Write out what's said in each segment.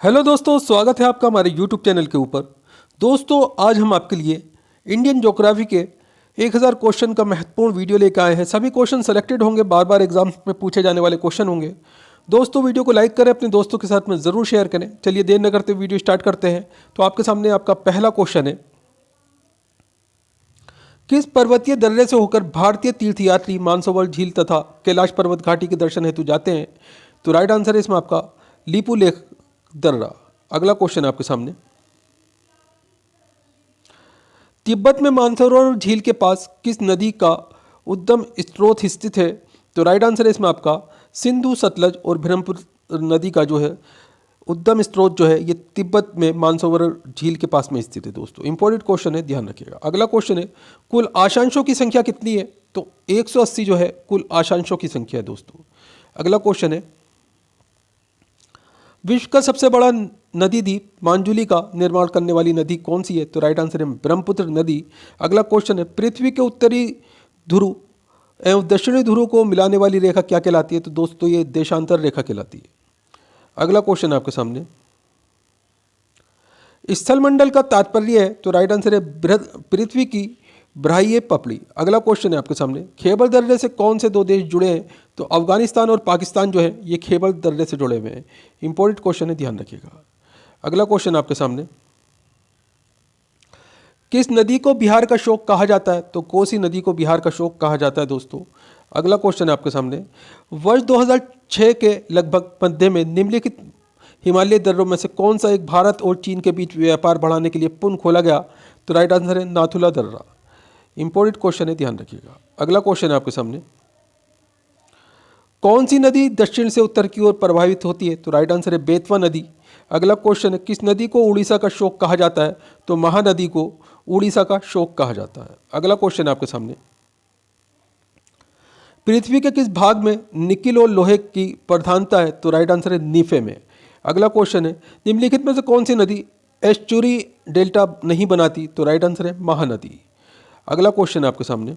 Hello दोस्तों, स्वागत है आपका हमारे यूट्यूब चैनल के ऊपर। दोस्तों, आज हम आपके लिए इंडियन ज्योग्राफी के 1000 क्वेश्चन का महत्वपूर्ण वीडियो लेकर आए हैं। सभी क्वेश्चन सेलेक्टेड होंगे, बार बार एग्जाम में पूछे जाने वाले क्वेश्चन होंगे। दोस्तों, वीडियो को लाइक करें, अपने दोस्तों के साथ में ज़रूर शेयर करें। चलिए देर न करते वीडियो स्टार्ट करते हैं। तो आपके सामने आपका पहला क्वेश्चन है, किस पर्वतीय दर्रे से होकर भारतीय तीर्थयात्री मानसरोवर झील तथा कैलाश पर्वत घाटी के दर्शन हेतु जाते हैं? तो राइट आंसर है इसमें आपका लिपुलेख दर्रा। अगला क्वेश्चन आपके सामने, तिब्बत में मानसरोवर झील के पास किस नदी का उद्गम स्रोत स्थित है? तो राइट आंसर है इसमें आपका सिंधु, सतलज और ब्रह्मपुत्र नदी का जो है उद्गम स्रोत जो है ये तिब्बत में मानसरोवर झील के पास में स्थित है। दोस्तों, इंपॉर्टेंट क्वेश्चन है, ध्यान रखिएगा। अगला क्वेश्चन है, कुल आशांशों की संख्या कितनी है? तो 180 जो है कुल आशांशों की संख्या है। दोस्तों, अगला क्वेश्चन है, विश्व का सबसे बड़ा नदी द्वीप मांजुली का निर्माण करने वाली नदी कौन सी है? तो राइट आंसर है ब्रह्मपुत्र नदी। अगला क्वेश्चन है, पृथ्वी के उत्तरी ध्रुव एवं दक्षिणी ध्रुव को मिलाने वाली रेखा क्या कहलाती है? तो दोस्तों, ये देशांतर रेखा कहलाती है। अगला क्वेश्चन आपके सामने, स्थलमंडल का तात्पर्य है? तो राइट आंसर है पृथ्वी की बाह्य पपड़ी। अगला क्वेश्चन है आपके सामने, खैबर दर्रे से कौन से दो देश जुड़े हैं? तो अफगानिस्तान और पाकिस्तान जो है ये खैबर दर्रे से जुड़े हुए हैं। इंपॉर्टेंट क्वेश्चन है, ध्यान रखिएगा। अगला क्वेश्चन आपके सामने, किस नदी को बिहार का शोक कहा जाता है? तो कोसी नदी को बिहार का शोक कहा जाता है। दोस्तों, अगला क्वेश्चन है आपके सामने, वर्ष 2006 के लगभग मध्य में निम्नलिखित हिमालय दर्रों में से कौन सा एक भारत और चीन के बीच व्यापार बढ़ाने के लिए पुनः खोला गया? तो राइट आंसर है नाथुला दर्रा। इंपॉर्टेंट क्वेश्चन है, ध्यान रखिएगा। अगला क्वेश्चन है आपके सामने, कौन सी नदी दक्षिण से उत्तर की ओर प्रवाहित होती है? तो राइट आंसर है बेतवा नदी। अगला क्वेश्चन है, किस नदी को उड़ीसा का शोक कहा जाता है? तो महानदी को उड़ीसा का शोक कहा जाता है। अगला क्वेश्चन है आपके सामने, पृथ्वी के किस भाग में निकिल और लोहे की प्रधानता है? तो राइट आंसर है नीफे में। अगला क्वेश्चन है, निम्नलिखित में से कौन सी नदी एस्चुरी डेल्टा नहीं बनाती? तो राइट आंसर है महानदी। अगला क्वेश्चन है आपके सामने,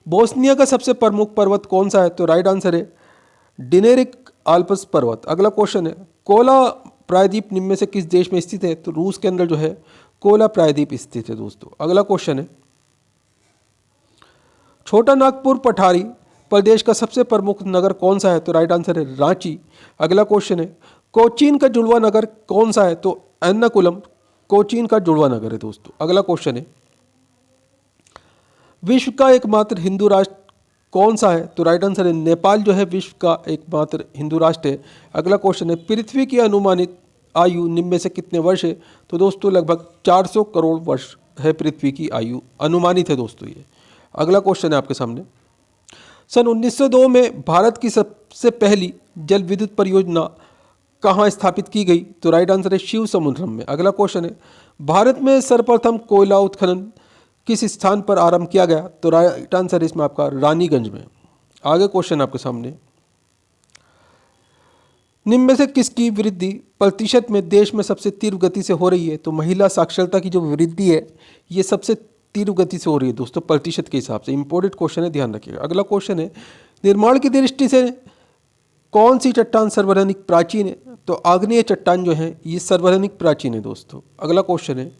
बोस्निया का सबसे प्रमुख पर्वत कौन सा है? तो राइट आंसर है डिनेरिक आल्प्स पर्वत। अगला क्वेश्चन है, कोला प्रायद्वीप निम्न में से किस देश में स्थित है? तो रूस के अंदर जो है कोला प्रायद्वीप स्थित है। दोस्तों, अगला क्वेश्चन है, छोटा नागपुर पठारी प्रदेश का सबसे प्रमुख नगर कौन सा है? तो राइट आंसर है रांची। अगला क्वेश्चन है, कोचीन का जुड़वा नगर कौन सा है? तो एर्नाकुलम कोचीन का जुड़वा नगर है। दोस्तों, अगला क्वेश्चन है, विश्व का एकमात्र हिंदू राष्ट्र कौन सा है? तो राइट आंसर है नेपाल जो है विश्व का एकमात्र हिंदू राष्ट्र है। अगला क्वेश्चन है, पृथ्वी की अनुमानित आयु निम्न में से कितने वर्ष है? तो दोस्तों, लगभग 400 करोड़ वर्ष है पृथ्वी की आयु अनुमानित है। दोस्तों, ये अगला क्वेश्चन है आपके सामने, सन 1902 में भारत की सबसे पहली जल विद्युत परियोजना कहाँ स्थापित की गई? तो राइट आंसर है शिव समुद्रम में। अगला क्वेश्चन है, भारत में सर्वप्रथम कोयला उत्खनन किस स्थान पर आरंभ किया गया? तो राइट आंसर इसमें आपका रानीगंज में। आगे क्वेश्चन आपके सामने, निम्न में से किसकी वृद्धि प्रतिशत में देश में सबसे तीव्र गति से हो रही है? तो महिला साक्षरता की जो वृद्धि है ये सबसे तीव्र गति से हो रही है। दोस्तों, प्रतिशत के हिसाब से। इंपॉर्टेंट क्वेश्चन है, ध्यान रखिएगा। अगला क्वेश्चन है, निर्माण की दृष्टि से कौन सी चट्टान सर्वाधिक प्राचीन है? तो आग्नेय चट्टान जो है ये सर्वाधिक प्राचीन है। दोस्तों, अगला क्वेश्चन है,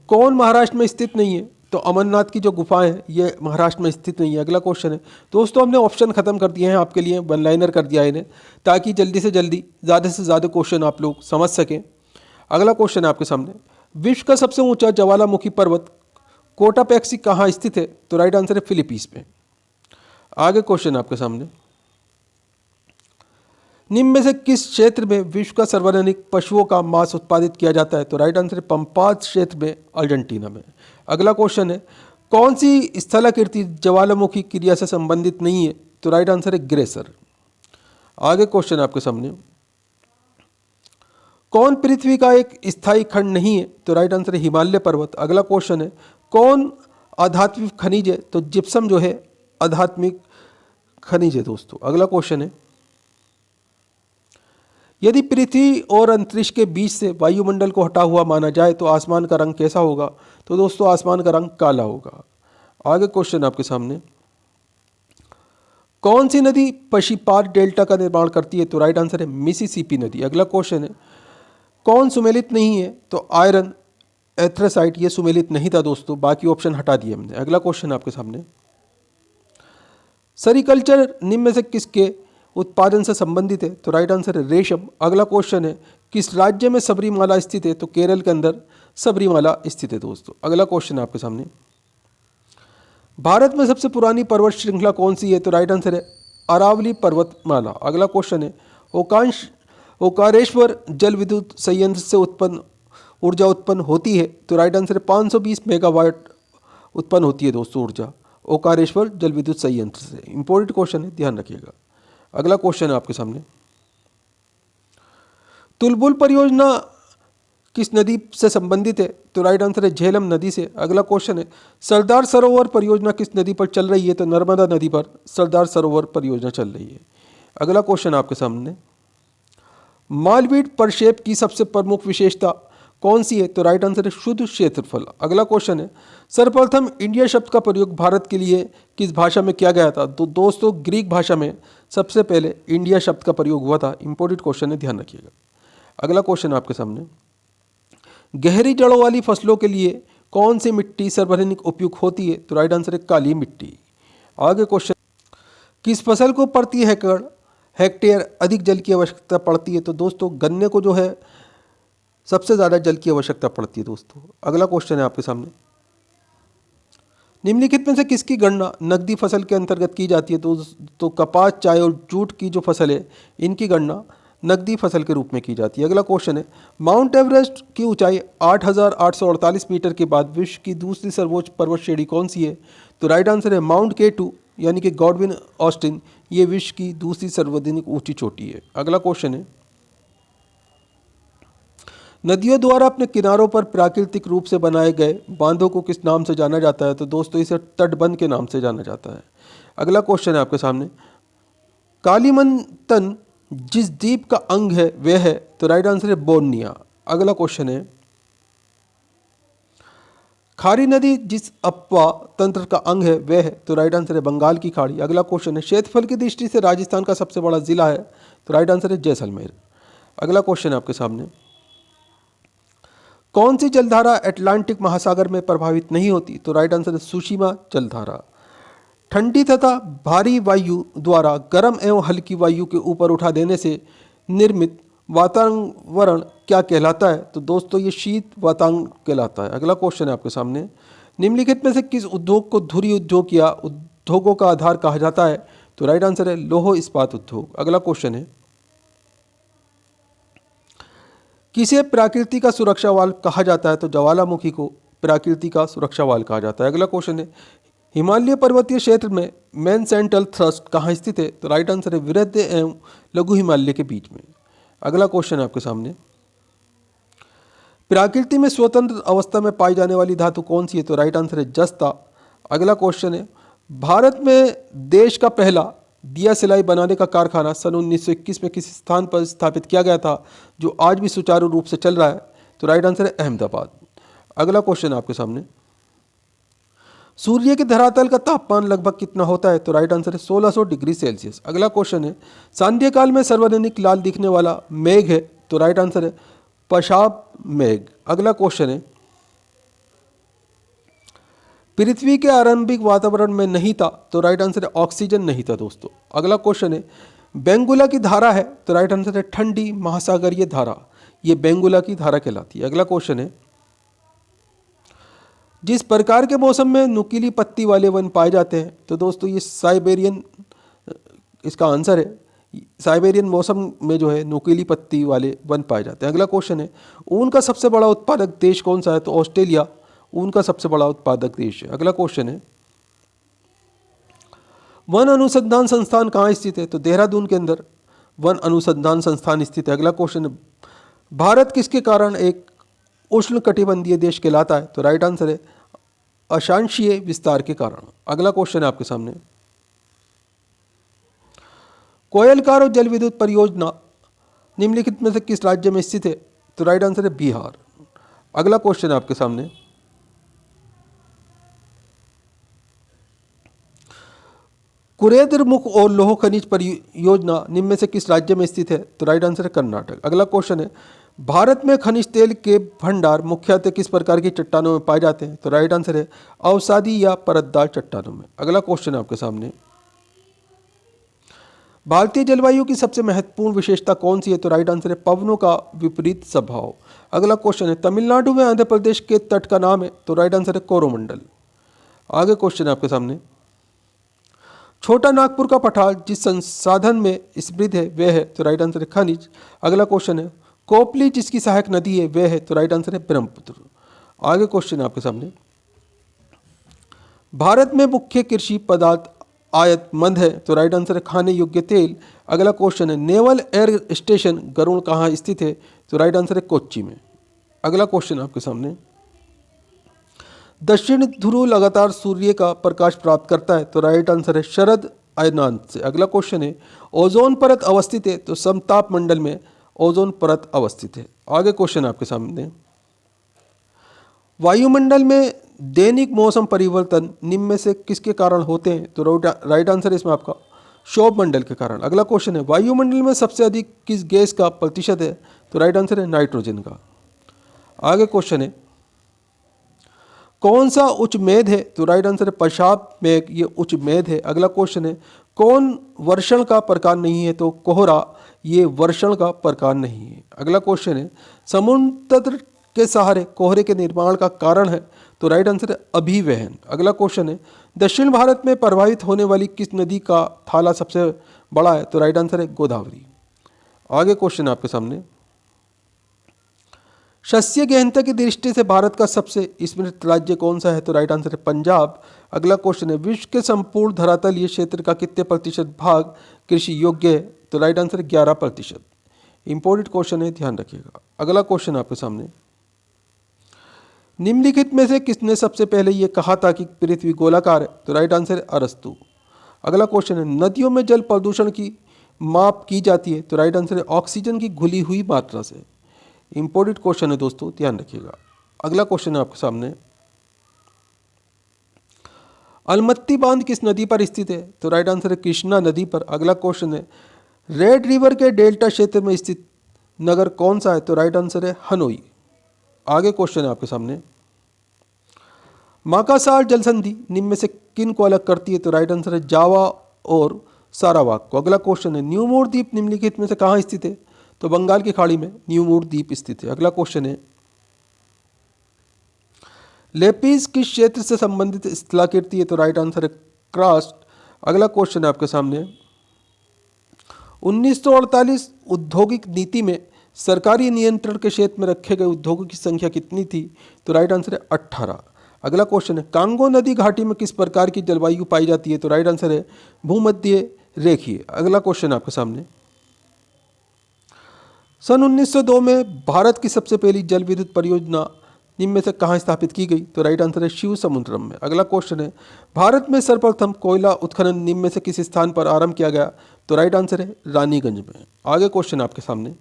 कौन महाराष्ट्र में स्थित नहीं है? तो अमरनाथ की जो गुफाएं हैं ये महाराष्ट्र में स्थित नहीं है। अगला क्वेश्चन है, दोस्तों हमने ऑप्शन खत्म कर दिए हैं आपके लिए, वन लाइनर कर दिया है इन्हें, ताकि जल्दी से जल्दी ज़्यादा से ज़्यादा क्वेश्चन आप लोग समझ सकें। अगला क्वेश्चन है आपके सामने, विश्व का सबसे ऊंचा ज्वालामुखी पर्वत कोटापैक्सी कहाँ स्थित है? तो राइट आंसर है फिलीपींस में। आगे क्वेश्चन आपके सामने, निम्न में से किस क्षेत्र में विश्व का सर्वाधिक पशुओं का मांस उत्पादित किया जाता है? तो राइट आंसर है पंपास क्षेत्र में, अर्जेंटीना में। अगला क्वेश्चन है, कौन सी स्थलाकृति ज्वालामुखी क्रिया से संबंधित नहीं है? तो राइट आंसर है ग्रेसर। आगे क्वेश्चन आपके सामने, कौन पृथ्वी का एक स्थायी खंड नहीं है? तो राइट आंसर है हिमालय पर्वत। अगला क्वेश्चन है, कौन आध्यात्मिक खनिज है? तो जिप्सम जो है आध्यात्मिक खनिज है। दोस्तों, अगला क्वेश्चन है, यदि पृथ्वी और अंतरिक्ष के बीच से वायुमंडल को हटा हुआ माना जाए तो आसमान का रंग कैसा होगा? तो दोस्तों, आसमान का रंग काला होगा। आगे क्वेश्चन आपके सामने, कौन सी नदी पशीपात डेल्टा का निर्माण करती है? तो राइट आंसर है मिसिसिपी नदी। अगला क्वेश्चन है, कौन सुमेलित नहीं है? तो आयरन, एथ्रेसाइट, ये सुमेलित नहीं था दोस्तों, बाकी ऑप्शन हटा दिए हमने। अगला क्वेश्चन आपके सामने, सेरीकल्चर निम्न में से किसके उत्पादन से संबंधित है? तो राइट आंसर है रेशम। अगला क्वेश्चन है, किस राज्य में सबरीमाला स्थित है? तो केरल के अंदर सबरीमाला स्थित है दोस्तों। अगला क्वेश्चन आपके सामने, भारत में सबसे पुरानी पर्वत श्रृंखला कौन सी है? तो राइट आंसर है अरावली पर्वतमाला। अगला क्वेश्चन है, ओकारेश्वर जल विद्युत संयंत्र से ऊर्जा उत्पन्न होती है? तो राइट आंसर है 520 मेगावाट उत्पन्न होती है दोस्तों ऊर्जा ओकारेश्वर जल विद्युत संयंत्र से। इंपॉर्टेंट क्वेश्चन है, ध्यान रखिएगा। अगला क्वेश्चन है आपके सामने, तुलबुल परियोजना किस नदी से संबंधित है? तो राइट आंसर है झेलम नदी से। अगला क्वेश्चन है, सरदार सरोवर परियोजना किस नदी पर चल रही है? तो नर्मदा नदी पर सरदार सरोवर परियोजना चल रही है। अगला क्वेश्चन आपके सामने, मालवीड प्रक्षेप की सबसे प्रमुख विशेषता कौन सी है? तो राइट आंसर है शुद्ध क्षेत्रफल। अगला क्वेश्चन है, सर्वप्रथम इंडिया शब्द का प्रयोग भारत के लिए किस भाषा में किया गया था? तो दोस्तों ग्रीक भाषा में सबसे पहले इंडिया शब्द का प्रयोग हुआ था। इंपॉर्टेंट क्वेश्चन है, ध्यान रखिएगा। अगला क्वेश्चन आपके सामने, गहरी जड़ों वाली फसलों के लिए कौन सी मिट्टी सर्वाधिक उपयुक्त होती है? तो राइट आंसर है काली मिट्टी। आगे क्वेश्चन, किस फसल को प्रति हेक्टेयर अधिक जल की आवश्यकता पड़ती है? तो दोस्तों गन्ने को जो है सबसे ज़्यादा जल की आवश्यकता पड़ती है दोस्तों। अगला क्वेश्चन है आपके सामने, निम्नलिखित में से किसकी गणना नकदी फसल के अंतर्गत की जाती है? तो कपास, चाय और जूट की जो फसल है इनकी गणना नकदी फसल के रूप में की जाती है। अगला क्वेश्चन है, माउंट एवरेस्ट की ऊंचाई 8,848 मीटर के बाद विश्व की दूसरी सर्वोच्च पर्वत श्रेणी कौन सी है? तो राइट आंसर है माउंट K2 यानी कि गॉडविन ऑस्टिन, ये विश्व की दूसरी सर्वाधिक ऊंची चोटी है। अगला क्वेश्चन है, नदियों द्वारा अपने किनारों पर प्राकृतिक रूप से बनाए गए बांधों को किस नाम से जाना जाता है? तो दोस्तों इसे तटबंध के नाम से जाना जाता है। अगला क्वेश्चन है आपके सामने, कालीमंतन जिस द्वीप का अंग है वह है? तो राइट आंसर है बोर्निया। अगला क्वेश्चन है, खारी नदी जिस अपवा तंत्र का अंग है वह है? तो राइट आंसर है बंगाल की खाड़ी। अगला क्वेश्चन है, क्षेत्रफल की दृष्टि से राजस्थान का सबसे बड़ा जिला है? तो राइट आंसर है जैसलमेर। अगला क्वेश्चन है आपके सामने, कौन सी जलधारा अटलांटिक महासागर में प्रभावित नहीं होती? तो राइट आंसर है सुशीमा जलधारा। ठंडी तथा भारी वायु द्वारा गर्म एवं हल्की वायु के ऊपर उठा देने से निर्मित वातावरण क्या कहलाता है? तो दोस्तों ये शीत वातावरण कहलाता है। अगला क्वेश्चन है आपके सामने, निम्नलिखित में से किस उद्योग को धुरी उद्योग या उद्योगों का आधार कहा जाता है? तो राइट आंसर है लौह इस्पात उद्योग। अगला क्वेश्चन है, किसे प्रकृति का सुरक्षा वाल कहा जाता है? तो ज्वालामुखी को प्रकृति का सुरक्षा वाल कहा जाता है। अगला क्वेश्चन है, हिमालय पर्वतीय क्षेत्र में मेन सेंट्रल थ्रस्ट कहाँ स्थित है? तो राइट आंसर है वृहद एवं लघु हिमालय के बीच में। अगला क्वेश्चन है आपके सामने, प्रकृति में स्वतंत्र अवस्था में पाई जाने वाली धातु कौन सी है? तो राइट आंसर है जस्ता। अगला क्वेश्चन है, भारत में देश का पहला दिया सिलाई बनाने का कारखाना सन 1921 में किस स्थान पर स्थापित किया गया था जो आज भी सुचारू रूप से चल रहा है? तो राइट आंसर है अहमदाबाद। अगला क्वेश्चन है आपके सामने, सूर्य के धरातल का तापमान लगभग कितना होता है? तो राइट आंसर है 1600 डिग्री सेल्सियस। अगला क्वेश्चन है, सांध्य काल में सर्वाधिक लाल दिखने वाला मेघ है? तो राइट आंसर है पशाब मेघ। अगला क्वेश्चन है, पृथ्वी के आरंभिक वातावरण में नहीं था? तो राइट आंसर है ऑक्सीजन नहीं था दोस्तों। अगला क्वेश्चन है, बेंगुला की धारा है? तो राइट आंसर है ठंडी महासागरीय धारा, ये बेंगुला की धारा कहलाती है। अगला क्वेश्चन है, जिस प्रकार के मौसम में नुकीली पत्ती वाले वन पाए जाते हैं? तो दोस्तों ये साइबेरियन, इसका आंसर है साइबेरियन मौसम में जो है नुकीली पत्ती वाले वन पाए जाते हैं। अगला क्वेश्चन है, ऊन का सबसे बड़ा उत्पादक देश कौन सा है? तो ऑस्ट्रेलिया ऊन का सबसे बड़ा उत्पादक देश है। अगला क्वेश्चन है, वन अनुसंधान संस्थान कहाँ स्थित है? तो देहरादून के अंदर वन अनुसंधान संस्थान स्थित है। अगला क्वेश्चन है, भारत किसके कारण एक उष्ण कटिबंधीय देश कहलाता है? तो राइट आंसर है अक्षांशीय विस्तार के कारण। अगला क्वेश्चन है आपके सामने, कोयलकारो जल विद्युत परियोजना निम्नलिखित में से किस राज्य में स्थित है? तो राइट आंसर है बिहार। अगला क्वेश्चन है आपके सामने, कुरेद्रमुख और लौह खनिज परियोजना निम्न में से किस राज्य में स्थित है? तो राइट आंसर है कर्नाटक। अगला क्वेश्चन है, भारत में खनिज तेल के भंडार मुख्यतः किस प्रकार की चट्टानों में पाए जाते हैं? तो राइट आंसर है अवसादी या परतदार चट्टानों में। अगला क्वेश्चन है आपके सामने, भारतीय जलवायु की सबसे महत्वपूर्ण विशेषता कौन सी है? तो राइट आंसर है पवनों का विपरीत स्वभाव। अगला क्वेश्चन है, तमिलनाडु में आंध्र प्रदेश के तट का नाम है? तो राइट आंसर है कोरोमंडल। आगे क्वेश्चन है आपके सामने, छोटा नागपुर का पठार जिस संसाधन में समृद्ध है वह है? तो राइट आंसर है खनिज। अगला क्वेश्चन है, कोपली जिसकी सहायक नदी है वह है? तो राइट आंसर है ब्रह्मपुत्र। आगे क्वेश्चन है आपके सामने, भारत में मुख्य कृषि पदार्थ आयात मंद है? तो राइट आंसर है खाने योग्य तेल। अगला क्वेश्चन है, नेवल एयर स्टेशन गरुड़ कहाँ स्थित है? तो राइट आंसर है कोच्चि में। अगला क्वेश्चन आपके सामने, दक्षिण ध्रुव लगातार सूर्य का प्रकाश प्राप्त करता है? तो राइट आंसर है शरद अयनांत से। अगला क्वेश्चन है, ओजोन परत अवस्थित है? तो समताप मंडल में ओजोन परत अवस्थित है। आगे क्वेश्चन आपके सामने, वायुमंडल में दैनिक मौसम परिवर्तन निम्न में से किसके कारण होते हैं? तो राइट आंसर है इसमें आपका क्षोभ मंडल के कारण। अगला क्वेश्चन है, वायुमंडल में सबसे अधिक किस गैस का प्रतिशत है? तो राइट आंसर है नाइट्रोजन का। आगे क्वेश्चन है, कौन सा उच्च मेद है? तो राइट आंसर है पेशाब मेघ, ये उच्च मेद है। अगला क्वेश्चन है, कौन वर्षण का प्रकार नहीं है? तो कोहरा, ये वर्षण का प्रकार नहीं है। अगला क्वेश्चन है, समुद्र तट के सहारे कोहरे के निर्माण का कारण है? तो राइट आंसर है अभिवहन। अगला क्वेश्चन है, दक्षिण भारत में प्रभावित होने वाली किस नदी का थाला सबसे बड़ा है? तो राइट आंसर है गोदावरी। आगे क्वेश्चन है आपके सामने, शस्य गहनता की दृष्टि से भारत का सबसे समृद्ध राज्य कौन सा है? तो राइट आंसर है पंजाब। अगला क्वेश्चन है, विश्व के संपूर्ण धरातलीय क्षेत्र का कितने प्रतिशत भाग कृषि योग्य है? तो राइट आंसर है 11%। इंपॉर्टेंट क्वेश्चन है, ध्यान रखिएगा। अगला क्वेश्चन आपके सामने, निम्नलिखित में से किसने सबसे पहले ये कहा था कि पृथ्वी गोलाकार है? तो राइट आंसर है अरस्तु। अगला क्वेश्चन है, नदियों में जल प्रदूषण की माप की जाती है? तो राइट आंसर है ऑक्सीजन की घुली हुई मात्रा से। इंपॉर्टेंट क्वेश्चन है दोस्तों, ध्यान रखिएगा। अगला क्वेश्चन है आपके सामने, अलमत्ती बांध किस नदी पर स्थित है? तो राइट आंसर है कृष्णा नदी पर। अगला क्वेश्चन है, रेड रिवर के डेल्टा क्षेत्र में स्थित नगर कौन सा है? तो राइट आंसर है हनोई। आगे क्वेश्चन है आपके सामने, माकासार जल संधि निम्न में से किन को अलग करती है? तो राइट आंसर है जावा और सारावाक को। अगला क्वेश्चन है, न्यूमोर द्वीप निम्नलिखित में से कहाँ स्थित है? तो बंगाल की खाड़ी में न्यूमोर द्वीप स्थित है। अगला क्वेश्चन है, लेपिस किस क्षेत्र से संबंधित स्थलाकृति है? तो राइट आंसर है क्रास्ट। अगला क्वेश्चन है आपके सामने, 1948 औद्योगिक नीति में सरकारी नियंत्रण के क्षेत्र में रखे गए उद्योगों की संख्या कितनी थी? तो राइट आंसर है 18। अगला क्वेश्चन है, कांगो नदी घाटी में किस प्रकार की जलवायु पाई जाती है? तो राइट आंसर है भूमध्य रेखीय। अगला क्वेश्चन है आपके सामने, सन 1902 में भारत की सबसे पहली जल विद्युत परियोजना निम्न में से कहाँ स्थापित की गई? तो राइट आंसर है शिव समुद्रम में। अगला क्वेश्चन है, भारत में सर्वप्रथम कोयला उत्खनन निम्न में से किस स्थान पर आरंभ किया गया? तो राइट आंसर है रानीगंज में। आगे क्वेश्चन आपके सामने,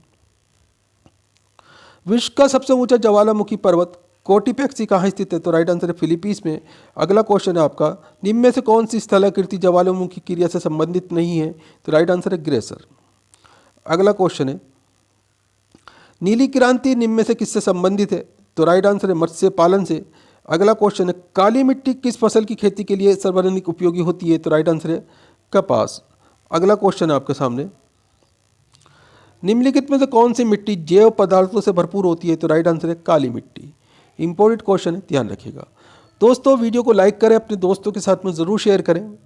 विश्व का सबसे ऊंचा ज्वालामुखी पर्वत कोटिपेक्सी कहाँ स्थित है? तो राइट आंसर है फिलीपींस में। अगला क्वेश्चन है आपका, निम्न में से कौन सी स्थलाकृति ज्वालामुखी क्रिया से संबंधित नहीं है? तो राइट आंसर है ग्रेसर। अगला क्वेश्चन है, नीली क्रांति निम्न में से किससे संबंधित है? तो राइट आंसर है मत्स्य पालन से। अगला क्वेश्चन है, काली मिट्टी किस फसल की खेती के लिए सर्वाधिक उपयोगी होती है? तो राइट आंसर है कपास। अगला क्वेश्चन है आपके सामने, निम्नलिखित में से कौन सी मिट्टी जैव पदार्थों से भरपूर होती है? तो राइट आंसर है काली मिट्टी। इंपॉर्टेंट क्वेश्चन है, ध्यान रखिएगा। दोस्तों वीडियो को लाइक करें, अपने दोस्तों के साथ में ज़रूर शेयर करें।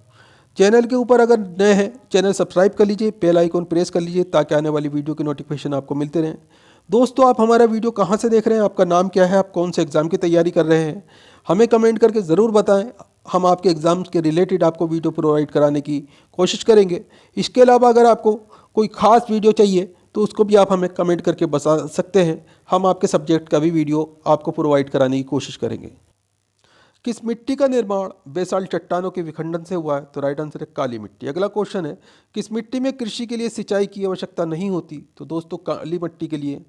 चैनल के ऊपर अगर नए हैं चैनल सब्सक्राइब कर लीजिए, बेल आइकॉन प्रेस कर लीजिए ताकि आने वाली वीडियो के नोटिफिकेशन आपको मिलते रहें। दोस्तों आप हमारा वीडियो कहाँ से देख रहे हैं, आपका नाम क्या है, आप कौन से एग्ज़ाम की तैयारी कर रहे हैं, हमें कमेंट करके ज़रूर बताएं। हम आपके एग्ज़ाम्स के रिलेटेड आपको वीडियो प्रोवाइड कराने की कोशिश करेंगे। इसके अलावा अगर आपको कोई ख़ास वीडियो चाहिए तो उसको भी आप हमें कमेंट करके बता सकते हैं। हम आपके सब्जेक्ट का भी वीडियो आपको प्रोवाइड कराने की कोशिश करेंगे। किस मिट्टी का निर्माण बेसाल्ट चट्टानों के विखंडन से हुआ है? तो राइट आंसर है काली मिट्टी। अगला क्वेश्चन है, किस मिट्टी में कृषि के लिए सिंचाई की आवश्यकता नहीं होती? तो दोस्तों काली मिट्टी के लिए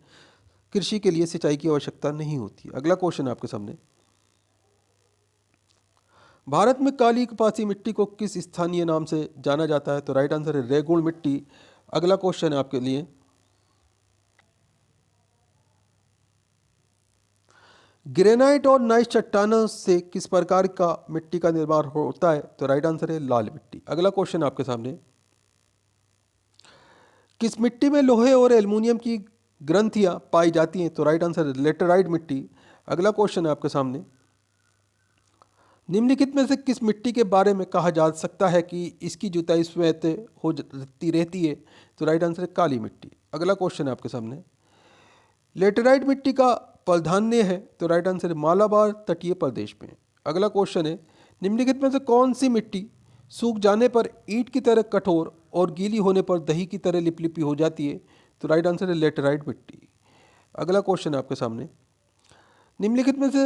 कृषि के लिए सिंचाई की आवश्यकता नहीं होती। अगला क्वेश्चन है आपके सामने, भारत में काली कपासी मिट्टी को किस स्थानीय नाम से जाना जाता है? तो राइट आंसर है रेगुड़ मिट्टी। अगला क्वेश्चन है आपके लिए, ग्रेनाइट और नाइस चट्टानों से किस प्रकार का मिट्टी का निर्माण होता है? तो राइट आंसर है लाल मिट्टी। अगला क्वेश्चन आपके सामने, किस मिट्टी में लोहे और एल्युमिनियम की ग्रंथियां पाई जाती हैं? तो राइट आंसर है लेटेराइट मिट्टी। अगला क्वेश्चन है आपके सामने, निम्नलिखित में से किस मिट्टी के बारे में कहा जा सकता है कि इसकी जुताई स्वतः होती रहती है? तो राइट आंसर है काली मिट्टी। अगला क्वेश्चन है आपके सामने, लेटेराइट मिट्टी का प्राधान्य है? तो राइट आंसर है मालाबार तटीय प्रदेश में। अगला क्वेश्चन है, निम्नलिखित में से कौन सी मिट्टी सूख जाने पर ईंट की तरह कठोर और गीली होने पर दही की तरह लिपलिपी हो जाती है? तो राइट आंसर है लेटेराइट मिट्टी। अगला क्वेश्चन है आपके सामने, निम्नलिखित में से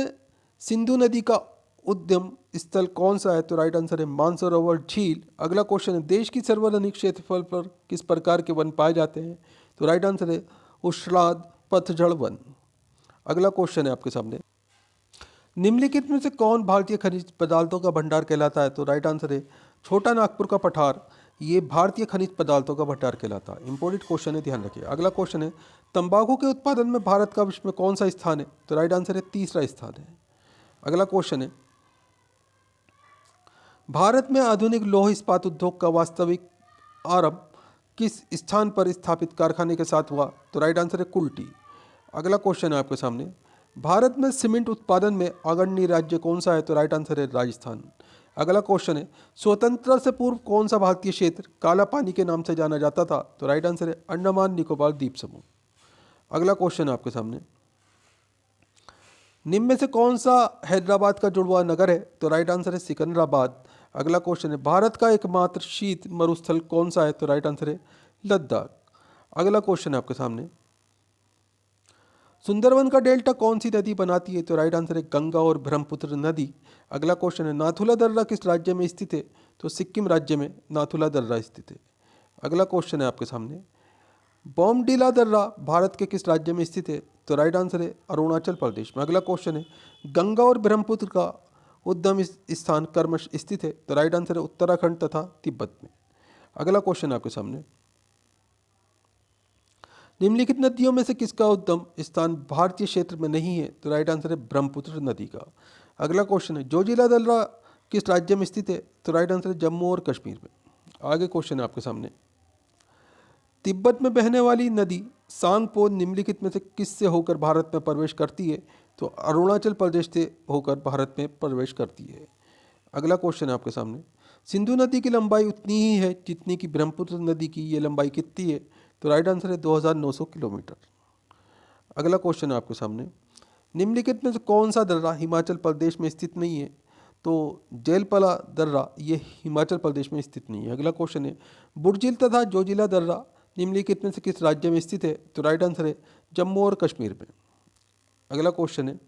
सिंधु नदी का उद्गम स्थल कौन सा है? तो राइट आंसर है मानसरोवर झील। अगला क्वेश्चन है, देश की सर्वाधिक क्षेत्रफल पर किस प्रकार के वन पाए जाते हैं? तो राइट आंसर है उष्णाद पतझड़ वन। अगला क्वेश्चन है आपके सामने, निम्नलिखित में से कौन भारतीय खनिज पदार्थों का भंडार कहलाता है? तो राइट आंसर है छोटा नागपुर का पठार, ये भारतीय खनिज पदार्थों का भंडार कहलाता है। इंपॉर्टेंट क्वेश्चन है, ध्यान रखिए। अगला क्वेश्चन है, तंबाकू के उत्पादन में भारत का विश्व में कौन सा स्थान है? तो राइट आंसर है तीसरा स्थान है। अगला क्वेश्चन है, भारत में आधुनिक लौह इस्पात उद्योग का वास्तविक आरंभ किस स्थान पर स्थापित कारखाने के साथ हुआ? तो राइट आंसर है कुल्टी। अगला क्वेश्चन है आपके सामने, भारत में सीमेंट उत्पादन में अग्रणी राज्य कौन सा है? तो राइट आंसर है राजस्थान। अगला क्वेश्चन है, स्वतंत्रता से पूर्व कौन सा भारतीय क्षेत्र काला पानी के नाम से जाना जाता था? तो राइट आंसर है अंडमान निकोबार द्वीप समूह। अगला क्वेश्चन है आपके सामने, निम्न में से कौन सा हैदराबाद का जुड़वा नगर है? तो राइट आंसर है सिकंदराबाद। अगला क्वेश्चन है, भारत का एकमात्र शीत मरुस्थल कौन सा है? तो राइट आंसर है लद्दाख। अगला क्वेश्चन है आपके सामने, सुंदरवन का डेल्टा कौन सी नदी बनाती है? तो राइट आंसर है गंगा और ब्रह्मपुत्र नदी। अगला क्वेश्चन है, नाथुला दर्रा किस राज्य में स्थित है? तो सिक्किम राज्य में नाथुला दर्रा स्थित है। अगला क्वेश्चन है आपके सामने, बॉमडिला दर्रा भारत के किस राज्य में स्थित है? तो राइट आंसर है अरुणाचल प्रदेश में। अगला क्वेश्चन है, गंगा और ब्रह्मपुत्र का उद्गम स्थान कर्मश स्थित है? तो राइट आंसर है उत्तराखंड तथा तिब्बत में। अगला क्वेश्चन है आपके सामने, निम्नलिखित नदियों में से किसका उद्गम स्थान भारतीय क्षेत्र में नहीं है? तो राइट आंसर है ब्रह्मपुत्र नदी का। अगला क्वेश्चन है, जोजिला दर्रा किस राज्य में स्थित है? तो राइट आंसर है जम्मू और कश्मीर में। आगे क्वेश्चन है आपके सामने, तिब्बत में बहने वाली नदी सांगपो निम्नलिखित में से किससे होकर भारत में प्रवेश करती है? तो अरुणाचल प्रदेश से होकर भारत में प्रवेश करती है। अगला क्वेश्चन है आपके सामने, सिंधु नदी की लंबाई उतनी ही है जितनी कि ब्रह्मपुत्र नदी की, ये लंबाई कितनी है? तो राइट आंसर है 2900 किलोमीटर। अगला क्वेश्चन है आपके सामने, निम्नलिखित में से कौन सा दर्रा हिमाचल प्रदेश में स्थित नहीं है? तो जेलपला दर्रा ये हिमाचल प्रदेश में स्थित नहीं है। अगला क्वेश्चन है, बुर्जिल तथा जोजिला दर्रा निम्नलिखित में से किस राज्य में स्थित है? तो राइट आंसर है जम्मू और कश्मीर में। अगला क्वेश्चन है,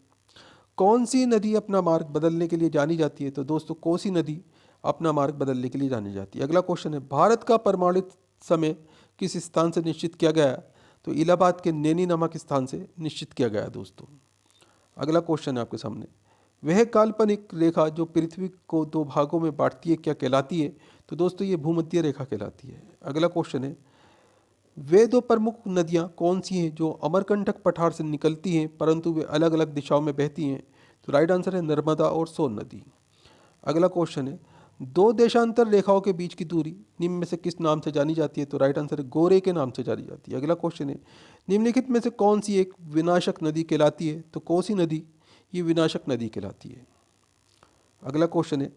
कौन सी नदी अपना मार्ग बदलने के लिए जानी जाती है? तो दोस्तों कोसी नदी अपना मार्ग बदलने के लिए जानी जाती है। अगला क्वेश्चन है, भारत का प्रमाणित समय किस स्थान से निश्चित किया गया है? तो इलाहाबाद के नैनी नामक स्थान से निश्चित किया गया है दोस्तों। अगला क्वेश्चन है आपके सामने, वह काल्पनिक रेखा जो पृथ्वी को दो भागों में बांटती है क्या कहलाती है? तो दोस्तों ये भूमध्य रेखा कहलाती है। अगला क्वेश्चन है, वे दो प्रमुख नदियाँ कौन सी हैं जो अमरकंटक पठार से निकलती हैं परंतु वे अलग अलग दिशाओं में बहती हैं? तो राइट आंसर है नर्मदा और सोन नदी। अगला क्वेश्चन है, दो देशांतर रेखाओं के बीच की दूरी निम्न में से किस नाम से जानी जाती है? तो राइट आंसर है गोरे के नाम से जानी जाती है। अगला क्वेश्चन है, निम्नलिखित में से कौन सी एक विनाशक नदी कहलाती है? तो कोसी नदी ये विनाशक नदी कहलाती है। अगला क्वेश्चन है,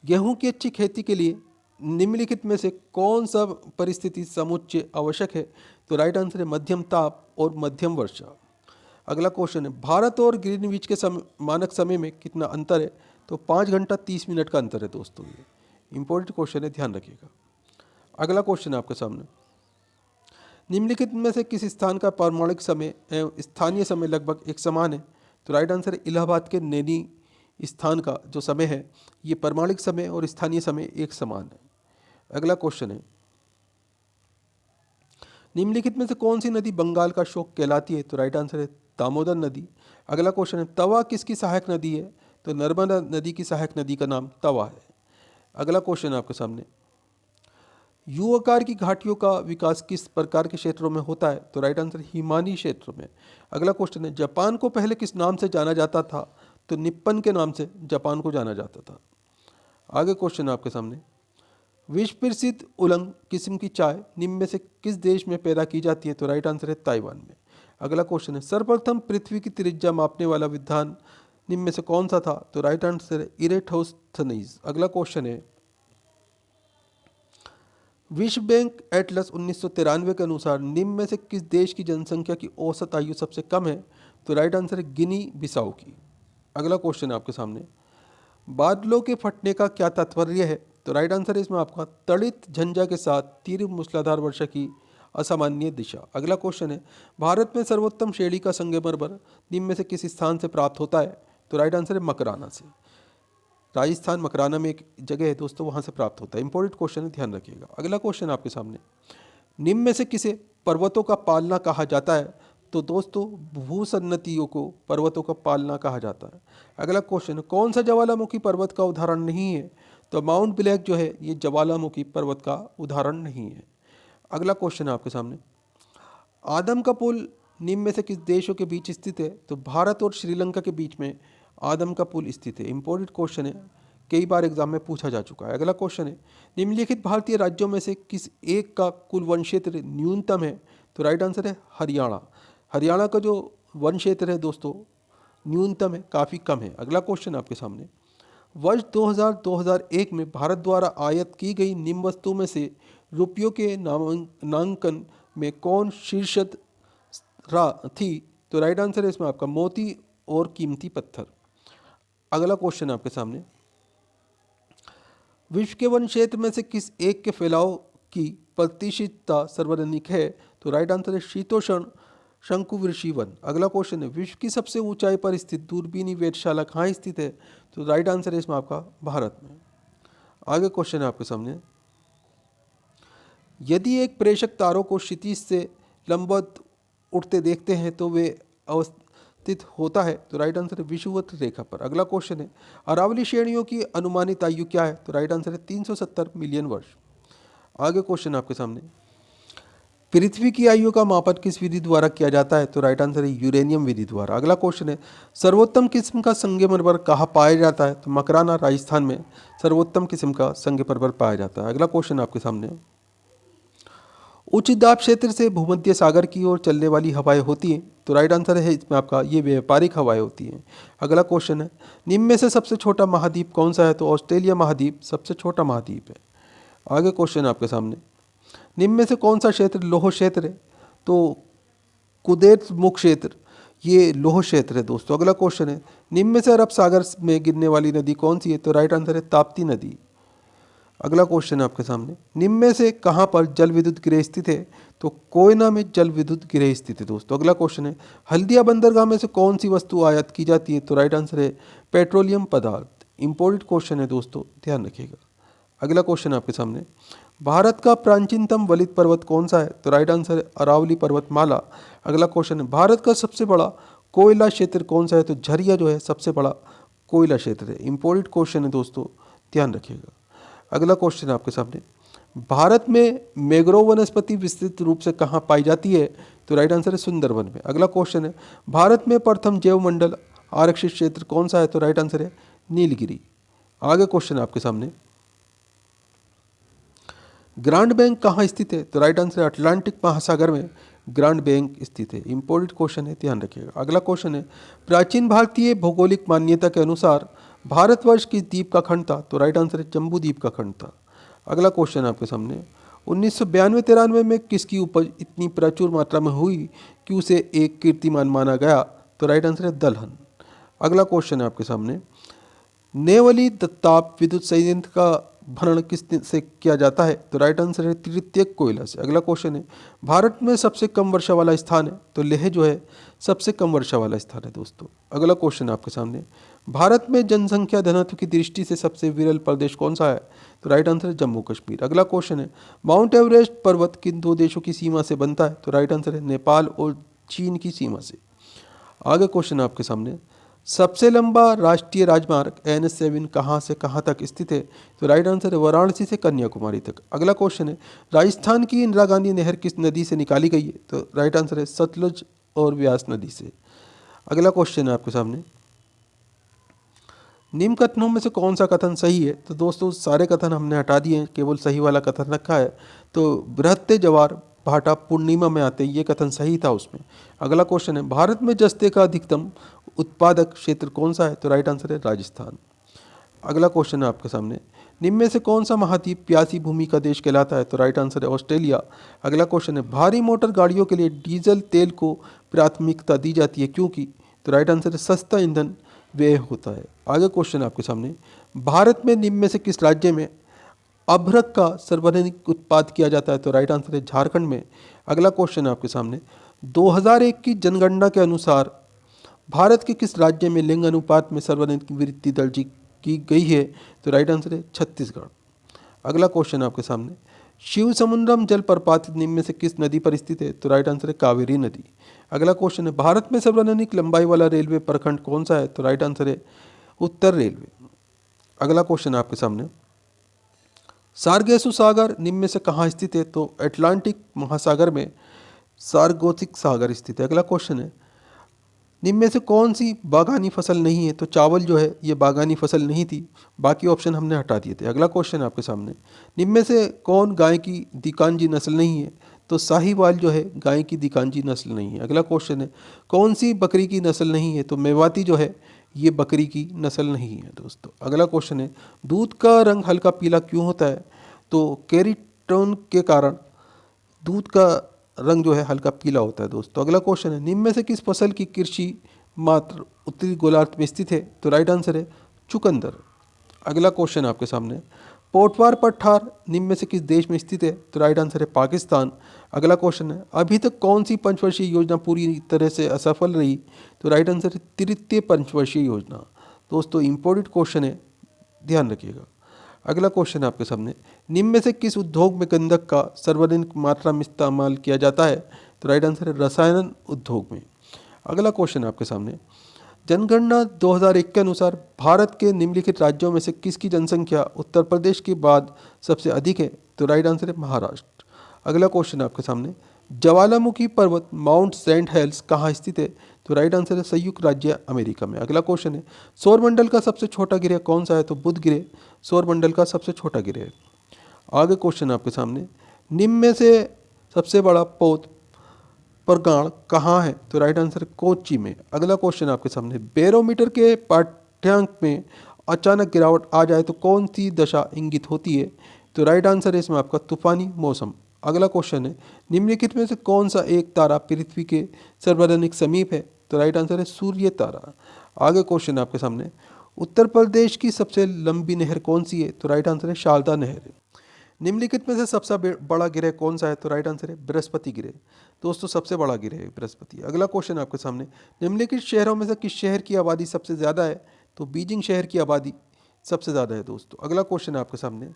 गेहूं की अच्छी खेती के लिए निम्नलिखित में से कौन सा परिस्थिति समुच्चय आवश्यक है? तो राइट आंसर है मध्यम ताप और मध्यम वर्षा। अगला क्वेश्चन है, भारत और ग्रीनविच के मानक समय में कितना अंतर है? तो 5 घंटा 30 मिनट का अंतर है दोस्तों। ये इंपॉर्टेंट क्वेश्चन है, ध्यान रखिएगा। अगला क्वेश्चन है आपके सामने, निम्नलिखित में से किस स्थान का पारमाणिक समय एवं स्थानीय समय लगभग एक समान है? तो राइट आंसर है इलाहाबाद के नैनी स्थान का जो समय है ये पारमाणिक समय और स्थानीय समय एक समान है। अगला क्वेश्चन है, निम्नलिखित में से कौन सी नदी बंगाल का शोक कहलाती है? तो राइट आंसर है दामोदर नदी। अगला क्वेश्चन है, तवा किसकी सहायक नदी है? तो नर्मदा नदी की सहायक नदी का नाम तवा है। अगला क्वेश्चन आपके सामने, यू आकार की घाटियों का विकास किस प्रकार के क्षेत्रों में होता है? तो राइट आंसर हिमानी क्षेत्र में। अगला क्वेश्चन है, जापान को पहले किस नाम से जाना जाता था? तो निप्पन के नाम से जापान को जाना जाता था। आगे क्वेश्चन आपके सामने, विश्व प्रसिद्ध उलंग किस्म की चाय निम्न में से किस देश में पैदा की जाती है? तो राइट आंसर है ताइवान में। अगला क्वेश्चन है, सर्वप्रथम पृथ्वी की त्रिज्या मापने वाला विधान निम्न में से कौन सा था? तो राइट आंसर है इरेटोस्थनीज। अगला क्वेश्चन है, विश्व बैंक एटलस 1993 के अनुसार निम्न में से किस देश की जनसंख्या की औसत आयु सबसे कम है? तो राइट आंसर है गिनी बिसाऊ की। अगला क्वेश्चन है आपके सामने, बादलों के फटने का क्या तात्पर्य है? तो राइट आंसर है इसमें आपका तड़ित झंझा के साथ तीव्र मूसलाधार वर्षा की असामान्य दिशा। अगला क्वेश्चन है, भारत में सर्वोत्तम श्रेणी का संगमरमर निम्न में से किस स्थान से प्राप्त होता है? तो राइट आंसर है मकराना से। राजस्थान मकराना में एक जगह है दोस्तों, वहाँ से प्राप्त होता है। इंपॉर्टेंट क्वेश्चन है, ध्यान रखिएगा। अगला क्वेश्चन आपके सामने, निम्न में से किसे पर्वतों का पालना कहा जाता है? तो दोस्तों भूसन्नतियों को पर्वतों का पालना कहा जाता है। अगला क्वेश्चन, कौन सा ज्वालामुखी पर्वत का उदाहरण नहीं है? तो माउंट ब्लैक जो है ये ज्वालामुखी पर्वत का उदाहरण नहीं है। अगला क्वेश्चन आपके सामने, आदम का पुल निम्न में से किस देशों के बीच स्थित है? तो भारत और श्रीलंका के बीच में आदम का पुल स्थित है। इंपॉर्टेंट क्वेश्चन है, कई बार एग्जाम में पूछा जा चुका है। अगला क्वेश्चन है, निम्नलिखित भारतीय राज्यों में से किस एक का कुल वन क्षेत्र न्यूनतम है? तो राइट आंसर है हरियाणा। हरियाणा का जो वन क्षेत्र है दोस्तों न्यूनतम है, काफ़ी कम है। अगला क्वेश्चन आपके सामने, वर्ष 2000-2001 में भारत द्वारा आयात की गई निम्न वस्तुओं में से रुपयों के नामांकन में कौन शीर्षद थी? तो राइट आंसर है इसमें आपका मोती और कीमती पत्थर। अगला क्वेश्चन आपके सामने, विश्व के वन क्षेत्र में से किस एक के फैलाव की प्रतिशतता सर्वाधिक है? तो राइट आंसर है शीतोष्ण शंकुवृषि वन। अगला क्वेश्चन है, विश्व की सबसे ऊंचाई पर स्थित दूरबीनी वेधशाला कहाँ स्थित है? तो राइट आंसर है इसमें आपका भारत में। आगे क्वेश्चन है आपके सामने, यदि एक प्रेषक तारों को क्षितिज से लंबवत उठते देखते हैं तो वे अवस्थित होता है? तो राइट आंसर है विषुवत रेखा पर। अगला क्वेश्चन है, अरावली श्रेणियों की अनुमानित आयु क्या है? तो राइट आंसर है 370 मिलियन वर्ष। आगे क्वेश्चन आपके सामने, पृथ्वी की आयु का मापन किस विधि द्वारा किया जाता है? तो राइट आंसर है यूरेनियम विधि द्वारा। अगला क्वेश्चन है, सर्वोत्तम किस्म का संगमरमर कहाँ पाया जाता है? तो मकराना राजस्थान में सर्वोत्तम किस्म का संगमरमर पाया जाता है। अगला क्वेश्चन आपके सामने, उच्च दाब क्षेत्र से भूमध्य सागर की ओर चलने वाली हवाएं होती हैं? तो राइट आंसर है इसमें आपका ये व्यापारिक हवाएं होती हैं। अगला क्वेश्चन है, निम्न में से सबसे छोटा महाद्वीप कौन सा है? तो ऑस्ट्रेलिया महाद्वीप सबसे छोटा महाद्वीप है। आगे क्वेश्चन आपके सामने, निम्न में से कौन सा क्षेत्र लौह क्षेत्र है? तो कुदैत मुख क्षेत्र ये लौह क्षेत्र है दोस्तों। अगला क्वेश्चन है, निम्न में से अरब सागर में गिरने वाली नदी कौन सी है? तो राइट आंसर है ताप्ती नदी। अगला क्वेश्चन है आपके सामने, निम्न में से कहाँ पर जल विद्युत गृह स्थित है? तो कोयना में जल विद्युत गृह स्थित है दोस्तों। अगला क्वेश्चन है, हल्दिया बंदरगाह में से कौन सी वस्तु आयात की जाती है? तो राइट आंसर है पेट्रोलियम पदार्थ। इंपॉर्टेंट क्वेश्चन है दोस्तों, ध्यान रखिएगा। अगला क्वेश्चन आपके सामने, भारत का प्राचीनतम वलित पर्वत कौन सा है? तो राइट आंसर है अरावली पर्वतमाला। अगला क्वेश्चन है, भारत का सबसे बड़ा कोयला क्षेत्र कौन सा है? तो झरिया जो है सबसे बड़ा कोयला क्षेत्र है। इंपॉर्टेंट क्वेश्चन है दोस्तों, ध्यान रखिएगा। अगला क्वेश्चन आपके सामने, भारत में मैंग्रोव वनस्पति विस्तृत रूप से कहाँ पाई जाती है? तो राइट आंसर है सुंदरवन में। अगला क्वेश्चन है, भारत में प्रथम जैव मंडल आरक्षित क्षेत्र कौन सा है? तो राइट आंसर है नीलगिरी। आगे क्वेश्चन आपके सामने, ग्रांड बैंक कहाँ स्थित है? तो राइट आंसर है अटलांटिक महासागर में ग्रांड बैंक स्थित है। इंपॉर्टेंट क्वेश्चन है, ध्यान रखिएगा। अगला क्वेश्चन है, प्राचीन भारतीय भौगोलिक मान्यता के अनुसार भारतवर्ष किस द्वीप का खंड था? तो राइट आंसर है जम्बू द्वीप का खंड था। अगला क्वेश्चन आपके सामने, 1992-93 में किसकी उपज इतनी प्रचुर मात्रा में हुई कि उसे एक कीर्तिमान माना गया? तो राइट आंसर है दलहन। अगला क्वेश्चन है आपके सामने, नेवली ताप विद्युत संयंत्र का भरण किस से किया जाता है? तो राइट आंसर है तृतीयक कोयला से। अगला क्वेश्चन है, भारत में सबसे कम वर्षा वाला स्थान है? तो लेह जो है सबसे कम वर्षा वाला स्थान है दोस्तों। अगला क्वेश्चन आपके सामने, भारत में जनसंख्या घनत्व की दृष्टि से सबसे विरल प्रदेश कौन सा है? तो राइट आंसर है जम्मू कश्मीर। अगला क्वेश्चन है, माउंट एवरेस्ट पर्वत किन दो देशों की सीमा से बनता है? तो राइट आंसर है नेपाल और चीन की सीमा से। आगे क्वेश्चन आपके सामने, सबसे लंबा राष्ट्रीय राजमार्ग NH7 कहाँ से कहाँ तक स्थित है? तो राइट आंसर है वाराणसी से कन्याकुमारी तक। अगला क्वेश्चन है राजस्थान की इंदिरा गांधी नहर किस नदी से निकाली गई है? तो राइट आंसर है सतलुज और व्यास नदी से। अगला क्वेश्चन है आपके सामने, निम्न कथनों में से कौन सा कथन सही है? तो दोस्तों सारे कथन हमने हटा दिए हैं, केवल सही वाला कथन रखा है। तो बृहत्ते जवार भाटा पूर्णिमा में आते हैं, ये कथन सही था उसमें। अगला क्वेश्चन है भारत में जस्ते का अधिकतम उत्पादक क्षेत्र कौन सा है? तो राइट आंसर है राजस्थान। अगला क्वेश्चन है आपके सामने, निम्न में से कौन सा महाद्वीप प्यासी भूमि का देश कहलाता है? तो राइट आंसर है ऑस्ट्रेलिया। अगला क्वेश्चन है भारी मोटर गाड़ियों के लिए डीजल तेल को प्राथमिकता दी जाती है क्योंकि? तो राइट आंसर है सस्ता ईंधन व्यय होता है। आगे क्वेश्चन है आपके सामने, भारत में निम्न में से किस राज्य में अभ्रक का सर्वाधिक उत्पाद किया जाता है? तो राइट आंसर है झारखंड में। अगला क्वेश्चन है आपके सामने, 2001 की जनगणना के अनुसार भारत के किस राज्य में लिंग अनुपात में सर्वाधिक वृद्धि दर्ज की गई है? तो राइट आंसर है छत्तीसगढ़। अगला क्वेश्चन है आपके सामने, शिव समुद्रम जलप्रपात निम्न में से किस नदी पर स्थित है? तो राइट आंसर है कावेरी नदी। अगला क्वेश्चन है भारत में सर्वाधिक लंबाई वाला रेलवे प्रखंड कौन सा है? तो राइट आंसर है उत्तर रेलवे। अगला क्वेश्चन है आपके सामने, सारगेसु सागर निम्न में से कहाँ स्थित है? तो अटलांटिक महासागर में सारगोसिक सागर स्थित है। अगला क्वेश्चन है निम्न में से कौन सी बागानी फसल नहीं है? तो चावल जो है ये बागानी फसल नहीं थी, बाकी ऑप्शन हमने हटा दिए थे। अगला क्वेश्चन है आपके सामने, निम्न में से कौन गाय की दिकांजी नस्ल नहीं है? तो साहीवाल जो है गाय की दिकांजी नस्ल नहीं है। अगला क्वेश्चन है कौन सी बकरी की नस्ल नहीं है? तो मेवाती जो है ये बकरी की नस्ल नहीं है दोस्तों। अगला क्वेश्चन है दूध का रंग हल्का पीला क्यों होता है? तो केराटिन के कारण दूध का रंग जो है हल्का पीला होता है दोस्तों। अगला क्वेश्चन है निम्न में से किस फसल की कृषि मात्र उत्तरी गोलार्ध में स्थित है? तो राइट आंसर है चुकंदर। अगला क्वेश्चन आपके सामने, पोटवार पठार निम्न में से किस देश में स्थित है? तो राइट आंसर है पाकिस्तान। अगला क्वेश्चन है अभी तक कौन सी पंचवर्षीय योजना पूरी तरह से असफल रही? तो राइट आंसर है तृतीय पंचवर्षीय योजना। दोस्तों इंपॉर्टेंट क्वेश्चन है, ध्यान रखिएगा। अगला क्वेश्चन है आपके सामने, निम्न में से किस उद्योग में गंधक का सर्वाधिक मात्रा में इस्तेमाल किया जाता है? तो राइट आंसर है रसायन उद्योग में। अगला क्वेश्चन है आपके सामने, जनगणना 2001 के अनुसार भारत के निम्नलिखित राज्यों में से किसकी जनसंख्या उत्तर प्रदेश के बाद सबसे अधिक है? तो राइट आंसर है महाराष्ट्र। अगला क्वेश्चन है आपके सामने, ज्वालामुखी पर्वत माउंट सेंट हेल्स कहाँ स्थित है? तो राइट आंसर है संयुक्त राज्य अमेरिका में। अगला क्वेश्चन है सौरमंडल का सबसे छोटा ग्रह कौन सा है? तो बुध ग्रह सौरमंडल का सबसे छोटा ग्रह है। आगे क्वेश्चन है आपके सामने, निम्न में से सबसे बड़ा पौध परगाण कहाँ है? तो राइट आंसर है कोच्चि में। अगला क्वेश्चन आपके सामने, बैरोमीटर के पाठ्यांक में अचानक गिरावट आ जाए तो कौन सी दशा इंगित होती है? तो राइट आंसर है इसमें आपका तूफानी मौसम। अगला क्वेश्चन है निम्नलिखित में से कौन सा एक तारा पृथ्वी के सर्वाधिक समीप है? तो राइट आंसर है सूर्य तारा। आगे क्वेश्चन आपके सामने, उत्तर प्रदेश की सबसे लंबी नहर कौन सी है? तो राइट आंसर है शारदा नहर। निम्नलिखित में से सबसे बड़ा ग्रह कौन सा है? तो राइट आंसर है बृहस्पति ग्रह। दोस्तों सबसे बड़ा ग्रह है बृहस्पति। अगला क्वेश्चन आपके सामने, निम्नलिखित शहरों में से किस शहर की आबादी सबसे ज़्यादा है? तो बीजिंग शहर की आबादी सबसे ज़्यादा है दोस्तों। अगला क्वेश्चन है आपके सामने,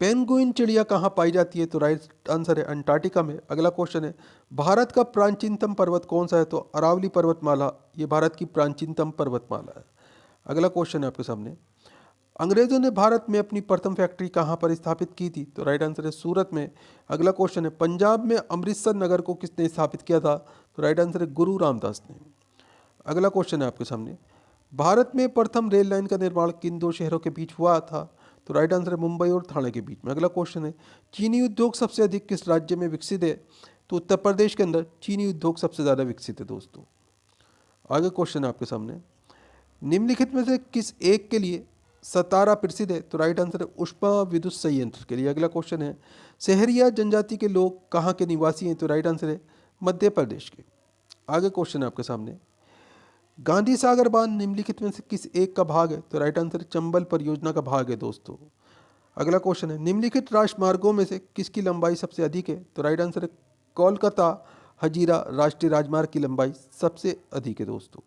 पेंगुइन चिड़िया कहाँ पाई जाती है? तो राइट आंसर है अंटार्कटिका में। अगला क्वेश्चन है भारत का प्राचीनतम पर्वत कौन सा है? तो अरावली पर्वतमाला ये भारत की प्राचीनतम पर्वतमाला है। अगला क्वेश्चन है आपके सामने, अंग्रेजों ने भारत में अपनी प्रथम फैक्ट्री कहाँ पर स्थापित की थी? तो राइट आंसर है सूरत में। अगला क्वेश्चन है पंजाब में अमृतसर नगर को किसने स्थापित किया था? तो राइट आंसर है गुरु रामदास ने। अगला क्वेश्चन है आपके सामने, भारत में प्रथम रेल लाइन का निर्माण किन दो शहरों के बीच हुआ था? तो राइट आंसर है मुंबई और ठाणे के बीच में। अगला क्वेश्चन है चीनी उद्योग सबसे अधिक किस राज्य में विकसित है? तो उत्तर प्रदेश के अंदर चीनी उद्योग सबसे ज़्यादा विकसित है दोस्तों। आगे क्वेश्चन है आपके सामने, निम्नलिखित में से किस एक के लिए सतारा प्रसिद्ध है? तो राइट आंसर है उष्मा विद्युत संयंत्र के लिए। अगला क्वेश्चन है सहरिया जनजाति के लोग कहाँ के निवासी हैं? तो राइट आंसर है मध्य प्रदेश के। आगे क्वेश्चन है आपके सामने, गांधी सागर बांध निम्नलिखित में से किस एक का भाग है? तो राइट आंसर है चंबल परियोजना का भाग है दोस्तों। अगला क्वेश्चन है निम्नलिखित राजमार्गों में से किसकी लंबाई सबसे अधिक है? तो राइट आंसर है कोलकाता हजीरा राष्ट्रीय राजमार्ग की लंबाई सबसे अधिक है दोस्तों।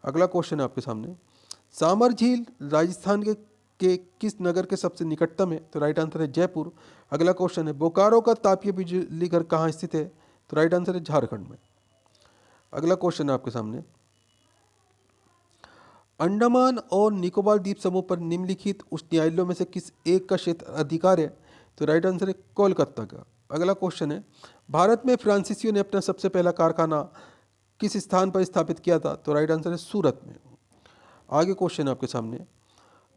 अगला क्वेश्चन है आपके सामने, सामर झील राजस्थान के किस नगर के सबसे निकटतम है? तो राइट आंसर है जयपुर। अगला क्वेश्चन है बोकारो का तापीय बिजली घर कहाँ स्थित है? तो राइट आंसर है झारखंड में। अगला क्वेश्चन है आपके सामने, अंडमान और निकोबार द्वीप समूह पर निम्नलिखित उच्च न्यायालयों में से किस एक का क्षेत्र अधिकार है? तो राइट आंसर है कोलकाता का। अगला क्वेश्चन है, भारत में फ्रांसीसियों ने अपना सबसे पहला कारखाना किस स्थान पर स्थापित किया था? तो राइट आंसर है सूरत में। आगे क्वेश्चन है आपके सामने,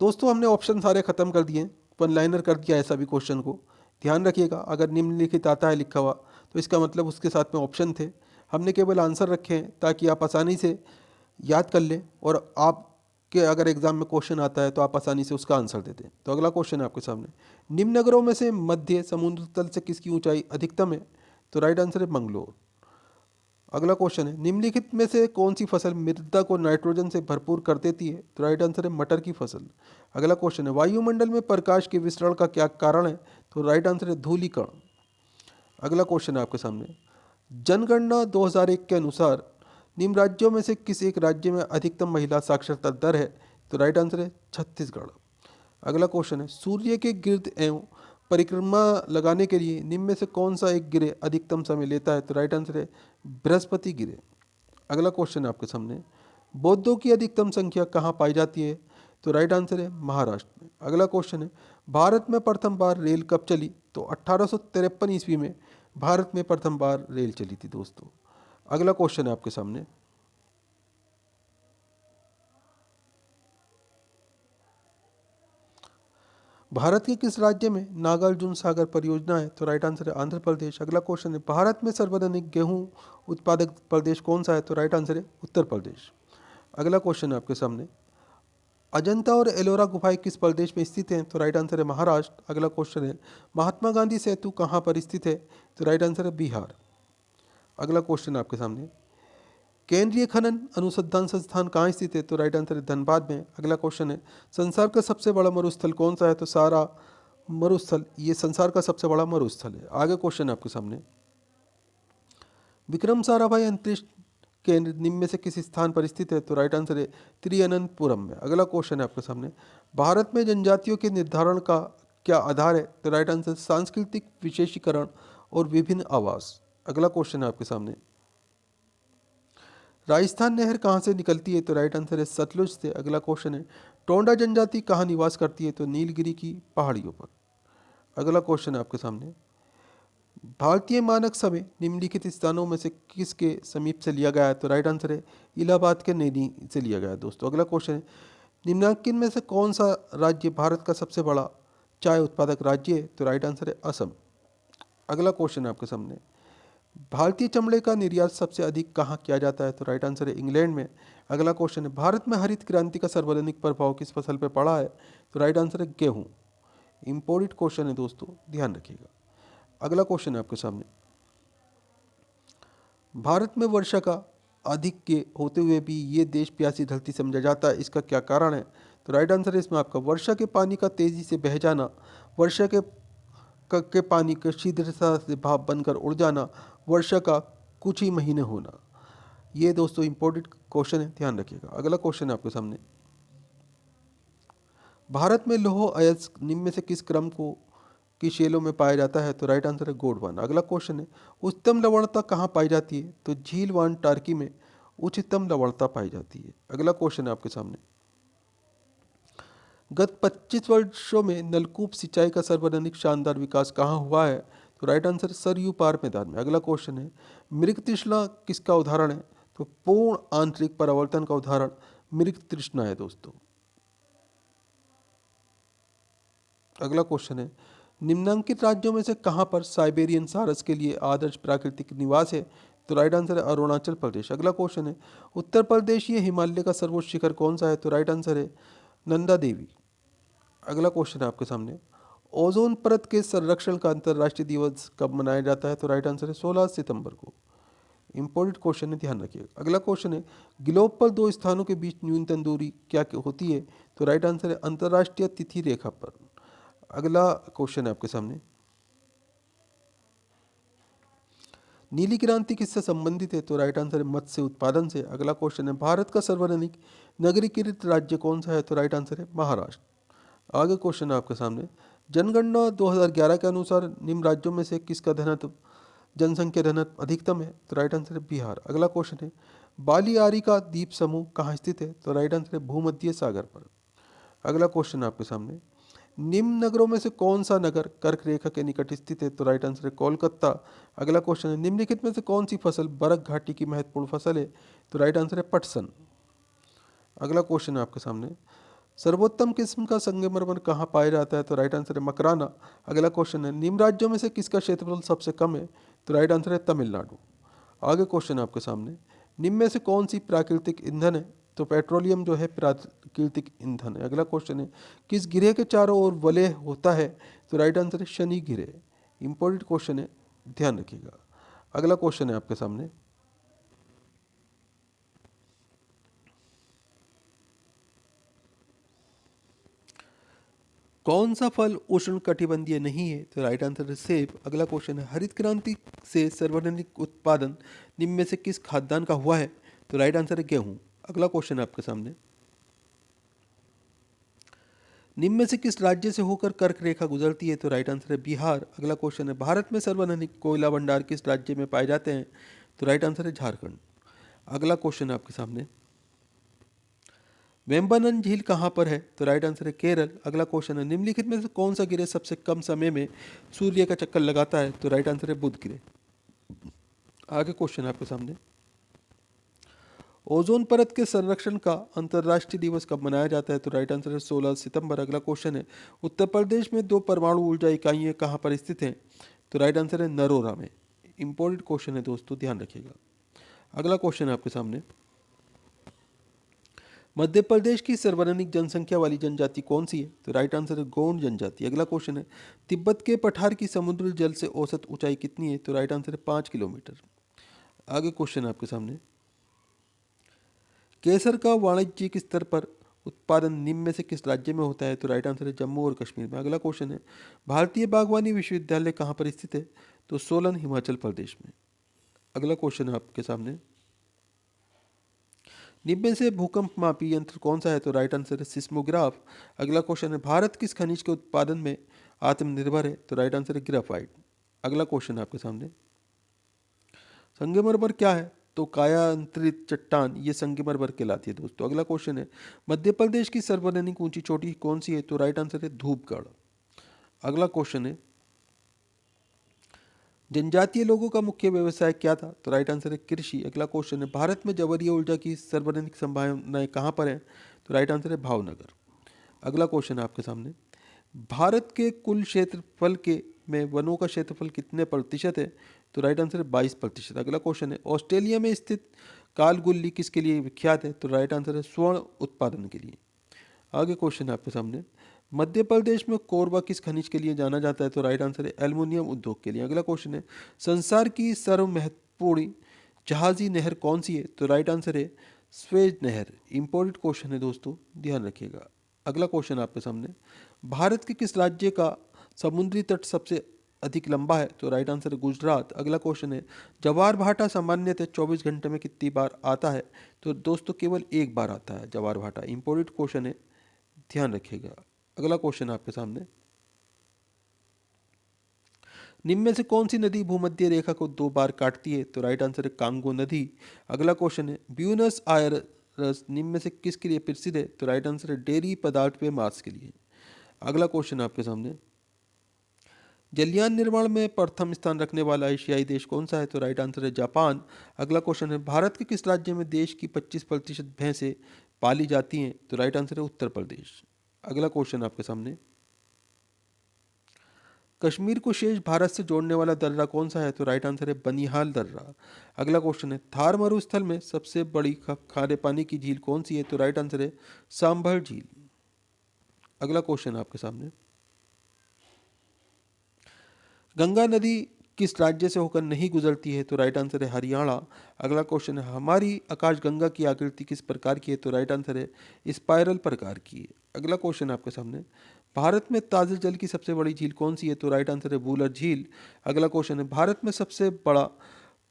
दोस्तों हमने ऑप्शन सारे खत्म कर दिए, वन लाइनर कर दिया है सभी क्वेश्चन को। ध्यान रखिएगा, अगर निम्नलिखित आता है लिखा हुआ तो इसका मतलब उसके साथ में ऑप्शन थे। हमने केवल आंसर रखे हैं ताकि आप आसानी से याद कर लें और आपके अगर एग्जाम में क्वेश्चन आता है तो आप आसानी से उसका आंसर दे दें। तो अगला क्वेश्चन है आपके सामने, निम्न नगरों में से मध्य समुद्र तल से किसकी ऊंचाई अधिकतम है? तो राइट आंसर है मंगलोर। अगला क्वेश्चन है, निम्नलिखित में से कौन सी फसल मृदा को नाइट्रोजन से भरपूर कर देती है? तो राइट आंसर है मटर की फसल। अगला क्वेश्चन है, वायुमंडल में प्रकाश के विसरण का क्या कारण है? तो राइट आंसर है धूलिकण। अगला क्वेश्चन है आपके सामने, जनगणना 2001 के अनुसार निम्न राज्यों में से किस एक राज्य में अधिकतम महिला साक्षरता दर है? तो राइट आंसर है छत्तीसगढ़। अगला क्वेश्चन है, सूर्य के गिर्द एवं परिक्रमा लगाने के लिए निम्न में से कौन सा एक गिरे अधिकतम समय लेता है? तो राइट आंसर है बृहस्पति गिरे। अगला क्वेश्चन है आपके सामने, बौद्धों की अधिकतम संख्या कहाँ पाई जाती है? तो राइट आंसर है महाराष्ट्र में। अगला क्वेश्चन है, भारत में प्रथम बार रेल कब चली? तो 1853 ईस्वी में भारत में प्रथम बार रेल चली थी दोस्तों। अगला क्वेश्चन है आपके सामने, भारत के किस राज्य में नागार्जुन सागर परियोजना है? तो राइट आंसर है आंध्र प्रदेश। अगला क्वेश्चन है, भारत में सर्वाधिक गेहूं उत्पादक प्रदेश कौन सा है? तो राइट आंसर है उत्तर प्रदेश। अगला क्वेश्चन है आपके सामने, अजंता और एलोरा गुफाएं किस प्रदेश में स्थित हैं? तो राइट आंसर है महाराष्ट्र। अगला क्वेश्चन है, महात्मा गांधी सेतु कहाँ पर स्थित है? तो राइट आंसर है बिहार। अगला क्वेश्चन है आपके सामने, केंद्रीय खनन अनुसंधान संस्थान कहाँ स्थित है? तो राइट आंसर है धनबाद में। अगला क्वेश्चन है, संसार का सबसे बड़ा मरुस्थल कौन सा है? तो सारा मरुस्थल ये संसार का सबसे बड़ा मरुस्थल है। आगे क्वेश्चन है आपके सामने, विक्रम साराभाई अंतरिक्ष केंद्र निम्न में से किस स्थान पर स्थित है? तो राइट आंसर है तिरुअनंतपुरम में। अगला क्वेश्चन है आपके सामने, भारत में जनजातियों के निर्धारण का क्या आधार है? तो राइट आंसर सांस्कृतिक विशेषीकरण और विभिन्न आवास। अगला क्वेश्चन है आपके सामने, राजस्थान नहर कहाँ से निकलती है? तो राइट आंसर है सतलुज से। अगला क्वेश्चन है, टोंडा जनजाति कहाँ निवास करती है? तो नीलगिरी की पहाड़ियों पर। अगला क्वेश्चन है आपके सामने, भारतीय मानक समय निम्नलिखित स्थानों में से किसके समीप से लिया गया है? तो राइट आंसर है इलाहाबाद के नैनी से लिया गया है दोस्तों। अगला क्वेश्चन है, निम्नलिखित में से कौन सा राज्य भारत का सबसे बड़ा चाय उत्पादक राज्य है? तो राइट आंसर है असम। अगला क्वेश्चन है आपके सामने, भारतीय चमड़े का निर्यात सबसे अधिक कहाँ किया जाता है? तो राइट आंसर है इंग्लैंड में। अगला क्वेश्चन है, भारत में हरित क्रांति का सर्वाधिक प्रभाव किस फसल पर पड़ा है? तो राइट आंसर है गेहूँ। इंपॉर्टेंट क्वेश्चन है दोस्तों, ध्यान रखिएगा। अगला क्वेश्चन है आपके सामने, भारत में वर्षा का अधिक के होते हुए भी ये देश प्यासी धरती समझा जाता है, इसका क्या कारण है? तो राइट आंसर है इसमें आपका वर्षा के पानी का तेजी से बह जाना, वर्षा के पानी का शीघ्रता से भाप बनकर उड़ जाना, वर्षा का कुछ ही महीने होना। ये दोस्तों इंपॉर्टेंट क्वेश्चन है, ध्यान रखिएगा। अगला क्वेश्चन है आपके सामने, भारत में लौह अयस्क निम्न में से किस क्रम को की शैलों में पाया जाता है? तो राइट आंसर है गोंडवाना। अगला क्वेश्चन है, उच्चतम लवणता कहाँ पाई जाती है? तो झील वान टार्की में उच्चतम लवणता पाई जाती है। अगला क्वेश्चन है आपके सामने, गत 25 वर्षों में नलकूप सिंचाई का सर्वाधिक शानदार विकास कहाँ हुआ है? तो राइट आंसर सरयू पार मैदान में। अगला क्वेश्चन है, मृग तृष्णा किसका उदाहरण है? तो पूर्ण आंतरिक परावर्तन का उदाहरण मृग तृष्णा है दोस्तों। अगला क्वेश्चन है, निम्नांकित राज्यों में से कहाँ पर साइबेरियन सारस के लिए आदर्श प्राकृतिक निवास है? तो राइट आंसर है अरुणाचल प्रदेश। अगला क्वेश्चन है, उत्तर प्रदेशीय हिमालय का सर्वोच्च शिखर कौन सा है? तो राइट आंसर है नंदा देवी। अगला क्वेश्चन है आपके सामने, ओजोन परत के संरक्षण का अंतर्राष्ट्रीय दिवस कब मनाया जाता है? तो राइट आंसर है 16 सितंबर को। इंपॉर्टेंट क्वेश्चन है, ध्यान रखिएगा। अगला क्वेश्चन है, ग्लोब पर दो स्थानों के बीच न्यूनतम दूरी क्या होती है? तो राइट आंसर है अंतर्राष्ट्रीय तिथि रेखा पर। अगला क्वेश्चन है आपके सामने, नीली क्रांति किससे संबंधित है? तो राइट आंसर है मत्स्य उत्पादन से। अगला क्वेश्चन है, भारत का सर्वाधिक नगरीकृत राज्य कौन सा है? तो राइट आंसर है महाराष्ट्र। आगे क्वेश्चन है आपके सामने, जनगणना 2011 के अनुसार निम्न राज्यों में से किसका घनत्व जनसंख्या घनत्व अधिकतम है? तो राइट आंसर है बिहार। अगला क्वेश्चन है बालियारी का द्वीप समूह कहाँ स्थित है? तो राइट आंसर है भूमध्य सागर पर। अगला क्वेश्चन आपके सामने निम्न नगरों में से कौन सा नगर कर्क रेखा के निकट स्थित है? तो राइट आंसर है कोलकाता। अगला क्वेश्चन है निम्नलिखित में से कौन सी फसल बरक घाटी की महत्वपूर्ण फसल है? तो राइट आंसर है पटसन। अगला क्वेश्चन है आपके सामने सर्वोत्तम किस्म का संगमरमर कहाँ पाया जाता है? तो राइट आंसर है मकराना। अगला क्वेश्चन है निम्न राज्यों में से किसका क्षेत्रफल सबसे कम है? तो राइट आंसर है तमिलनाडु। आगे क्वेश्चन है आपके सामने निम्न में से कौन सी प्राकृतिक ईंधन है? तो पेट्रोलियम जो है प्राकृतिक ईंधन है। अगला क्वेश्चन है किस गिरह के चारों ओर वलय होता है? तो राइट आंसर है शनि गिरह। इंपॉर्टेंट क्वेश्चन है, ध्यान रखिएगा। अगला क्वेश्चन है आपके सामने कौन सा फल उष्ण कटिबंधीय नहीं है? तो राइट आंसर है सेब। अगला क्वेश्चन है हरित क्रांति से सर्वाधिक उत्पादन निम्न में से किस खाद्यान्न का हुआ है? तो राइट आंसर है गेहूं। अगला क्वेश्चन है आपके सामने निम्न में से किस राज्य से होकर कर्क रेखा गुजरती है? तो राइट आंसर है बिहार। अगला क्वेश्चन है भारत में सर्वाधिक कोयला भंडार किस राज्य में पाए जाते हैं? तो राइट आंसर है झारखंड। अगला क्वेश्चन है आपके सामने वेम्बनन झील कहाँ पर है? तो राइट आंसर है केरल। अगला क्वेश्चन है निम्नलिखित में से कौन सा गिरह सबसे कम समय में सूर्य का चक्कर लगाता है? तो राइट आंसर है बुध गिरह। आगे क्वेश्चन है आपके सामने ओजोन परत के संरक्षण का अंतर्राष्ट्रीय दिवस कब मनाया जाता है? तो राइट आंसर है 16 सितंबर। अगला क्वेश्चन है उत्तर प्रदेश में 2 परमाणु ऊर्जा इकाइयाँ कहाँ पर स्थित हैं? तो राइट आंसर है नरोरा में। इंपॉर्टेंट क्वेश्चन है दोस्तों, ध्यान रखिएगा। अगला क्वेश्चन है आपके सामने मध्य प्रदेश की सर्वाधिक जनसंख्या वाली जनजाति कौन सी है? तो राइट आंसर है गोंड जनजाति। अगला क्वेश्चन है तिब्बत के पठार की समुद्री जल से औसत ऊंचाई कितनी है? तो राइट आंसर है 5 किलोमीटर। आगे क्वेश्चन है आपके सामने केसर का वाणिज्यिक स्तर पर उत्पादन निम्न में से किस राज्य में होता है? तो राइट आंसर है जम्मू और कश्मीर में। अगला क्वेश्चन है भारतीय बागवानी विश्वविद्यालय कहाँ पर स्थित है? तो सोलन हिमाचल प्रदेश में। अगला क्वेश्चन है आपके सामने निम्न में से भूकंप मापी यंत्र कौन सा है? तो राइट आंसर है सिस्मोग्राफ। अगला क्वेश्चन है भारत किस खनिज के उत्पादन में आत्मनिर्भर है? तो राइट आंसर है ग्रेफाइट। अगला क्वेश्चन है आपके सामने संगमरमर क्या है? तो कायांतरित चट्टान ये संगमरमर कहलाती है दोस्तों। अगला क्वेश्चन है मध्य प्रदेश की सर्वाधिक ऊंची चोटी कौन सी है? तो राइट आंसर है धूपगढ़। अगला क्वेश्चन है जनजातीय लोगों का मुख्य व्यवसाय क्या था? तो राइट आंसर है कृषि। अगला क्वेश्चन है भारत में जवीय ऊर्जा की सर्वाधिक संभावनाएं कहाँ पर हैं? तो राइट आंसर है भावनगर। अगला क्वेश्चन है आपके सामने भारत के कुल क्षेत्रफल के में वनों का क्षेत्रफल कितने प्रतिशत है? तो राइट आंसर है 22%। अगला क्वेश्चन है ऑस्ट्रेलिया में स्थित कालगुल्ली किसके लिए विख्यात है? तो राइट आंसर है स्वर्ण उत्पादन के लिए। आगे क्वेश्चन है आपके सामने मध्य प्रदेश में कोरबा किस खनिज के लिए जाना जाता है? तो राइट आंसर है एल्युमिनियम उद्योग के लिए। अगला क्वेश्चन है संसार की सर्व महत्वपूर्ण जहाजी नहर कौन सी है? तो राइट आंसर है स्वेज नहर। इंपॉर्टेंट क्वेश्चन है दोस्तों, ध्यान रखिएगा। अगला क्वेश्चन आपके सामने भारत के किस राज्य का समुद्री तट सबसे अधिक लंबा है? तो राइट आंसर है गुजरात। अगला क्वेश्चन है जवार भाटा सामान्यतः 24 घंटे में कितनी बार आता है? तो दोस्तों केवल एक बार आता है जवार भाटा। इंपॉर्टेंट क्वेश्चन है, ध्यान रखिएगा। अगला क्वेश्चन आपके सामने निम्न में से कौन सी नदी भूमध्य रेखा को 2 बार काटती है? तो राइट आंसर है कांगो नदी। अगला क्वेश्चन है ब्यूनस आयर्स निम्न में से किसके लिए प्रसिद्ध है? तो राइट आंसर है डेयरी पदार्थ व मांस के लिए। अगला क्वेश्चन आपके सामने जलयान निर्माण में प्रथम स्थान रखने वाला एशियाई देश कौन सा है? तो राइट आंसर है जापान। अगला क्वेश्चन है भारत के किस राज्य में देश की 25% भैंसें पाली जाती हैं? तो राइट आंसर है उत्तर प्रदेश। अगला क्वेश्चन आपके सामने कश्मीर को शेष भारत से जोड़ने वाला दर्रा कौन सा है? तो राइट आंसर है बनिहाल दर्रा। अगला क्वेश्चन है थार मरुस्थल में सबसे बड़ी खारे पानी की झील कौन सी है? तो राइट आंसर है सांभर झील। अगला क्वेश्चन आपके सामने गंगा नदी किस राज्य से होकर नहीं गुजरती है? तो राइट आंसर है हरियाणा। अगला क्वेश्चन है हमारी आकाशगंगा की आकृति किस प्रकार की है? तो राइट आंसर है स्पाइरल प्रकार की है। अगला क्वेश्चन आपके सामने भारत में ताजे जल की सबसे बड़ी झील कौन सी है? तो राइट आंसर है वूलर झील। अगला क्वेश्चन है भारत में सबसे बड़ा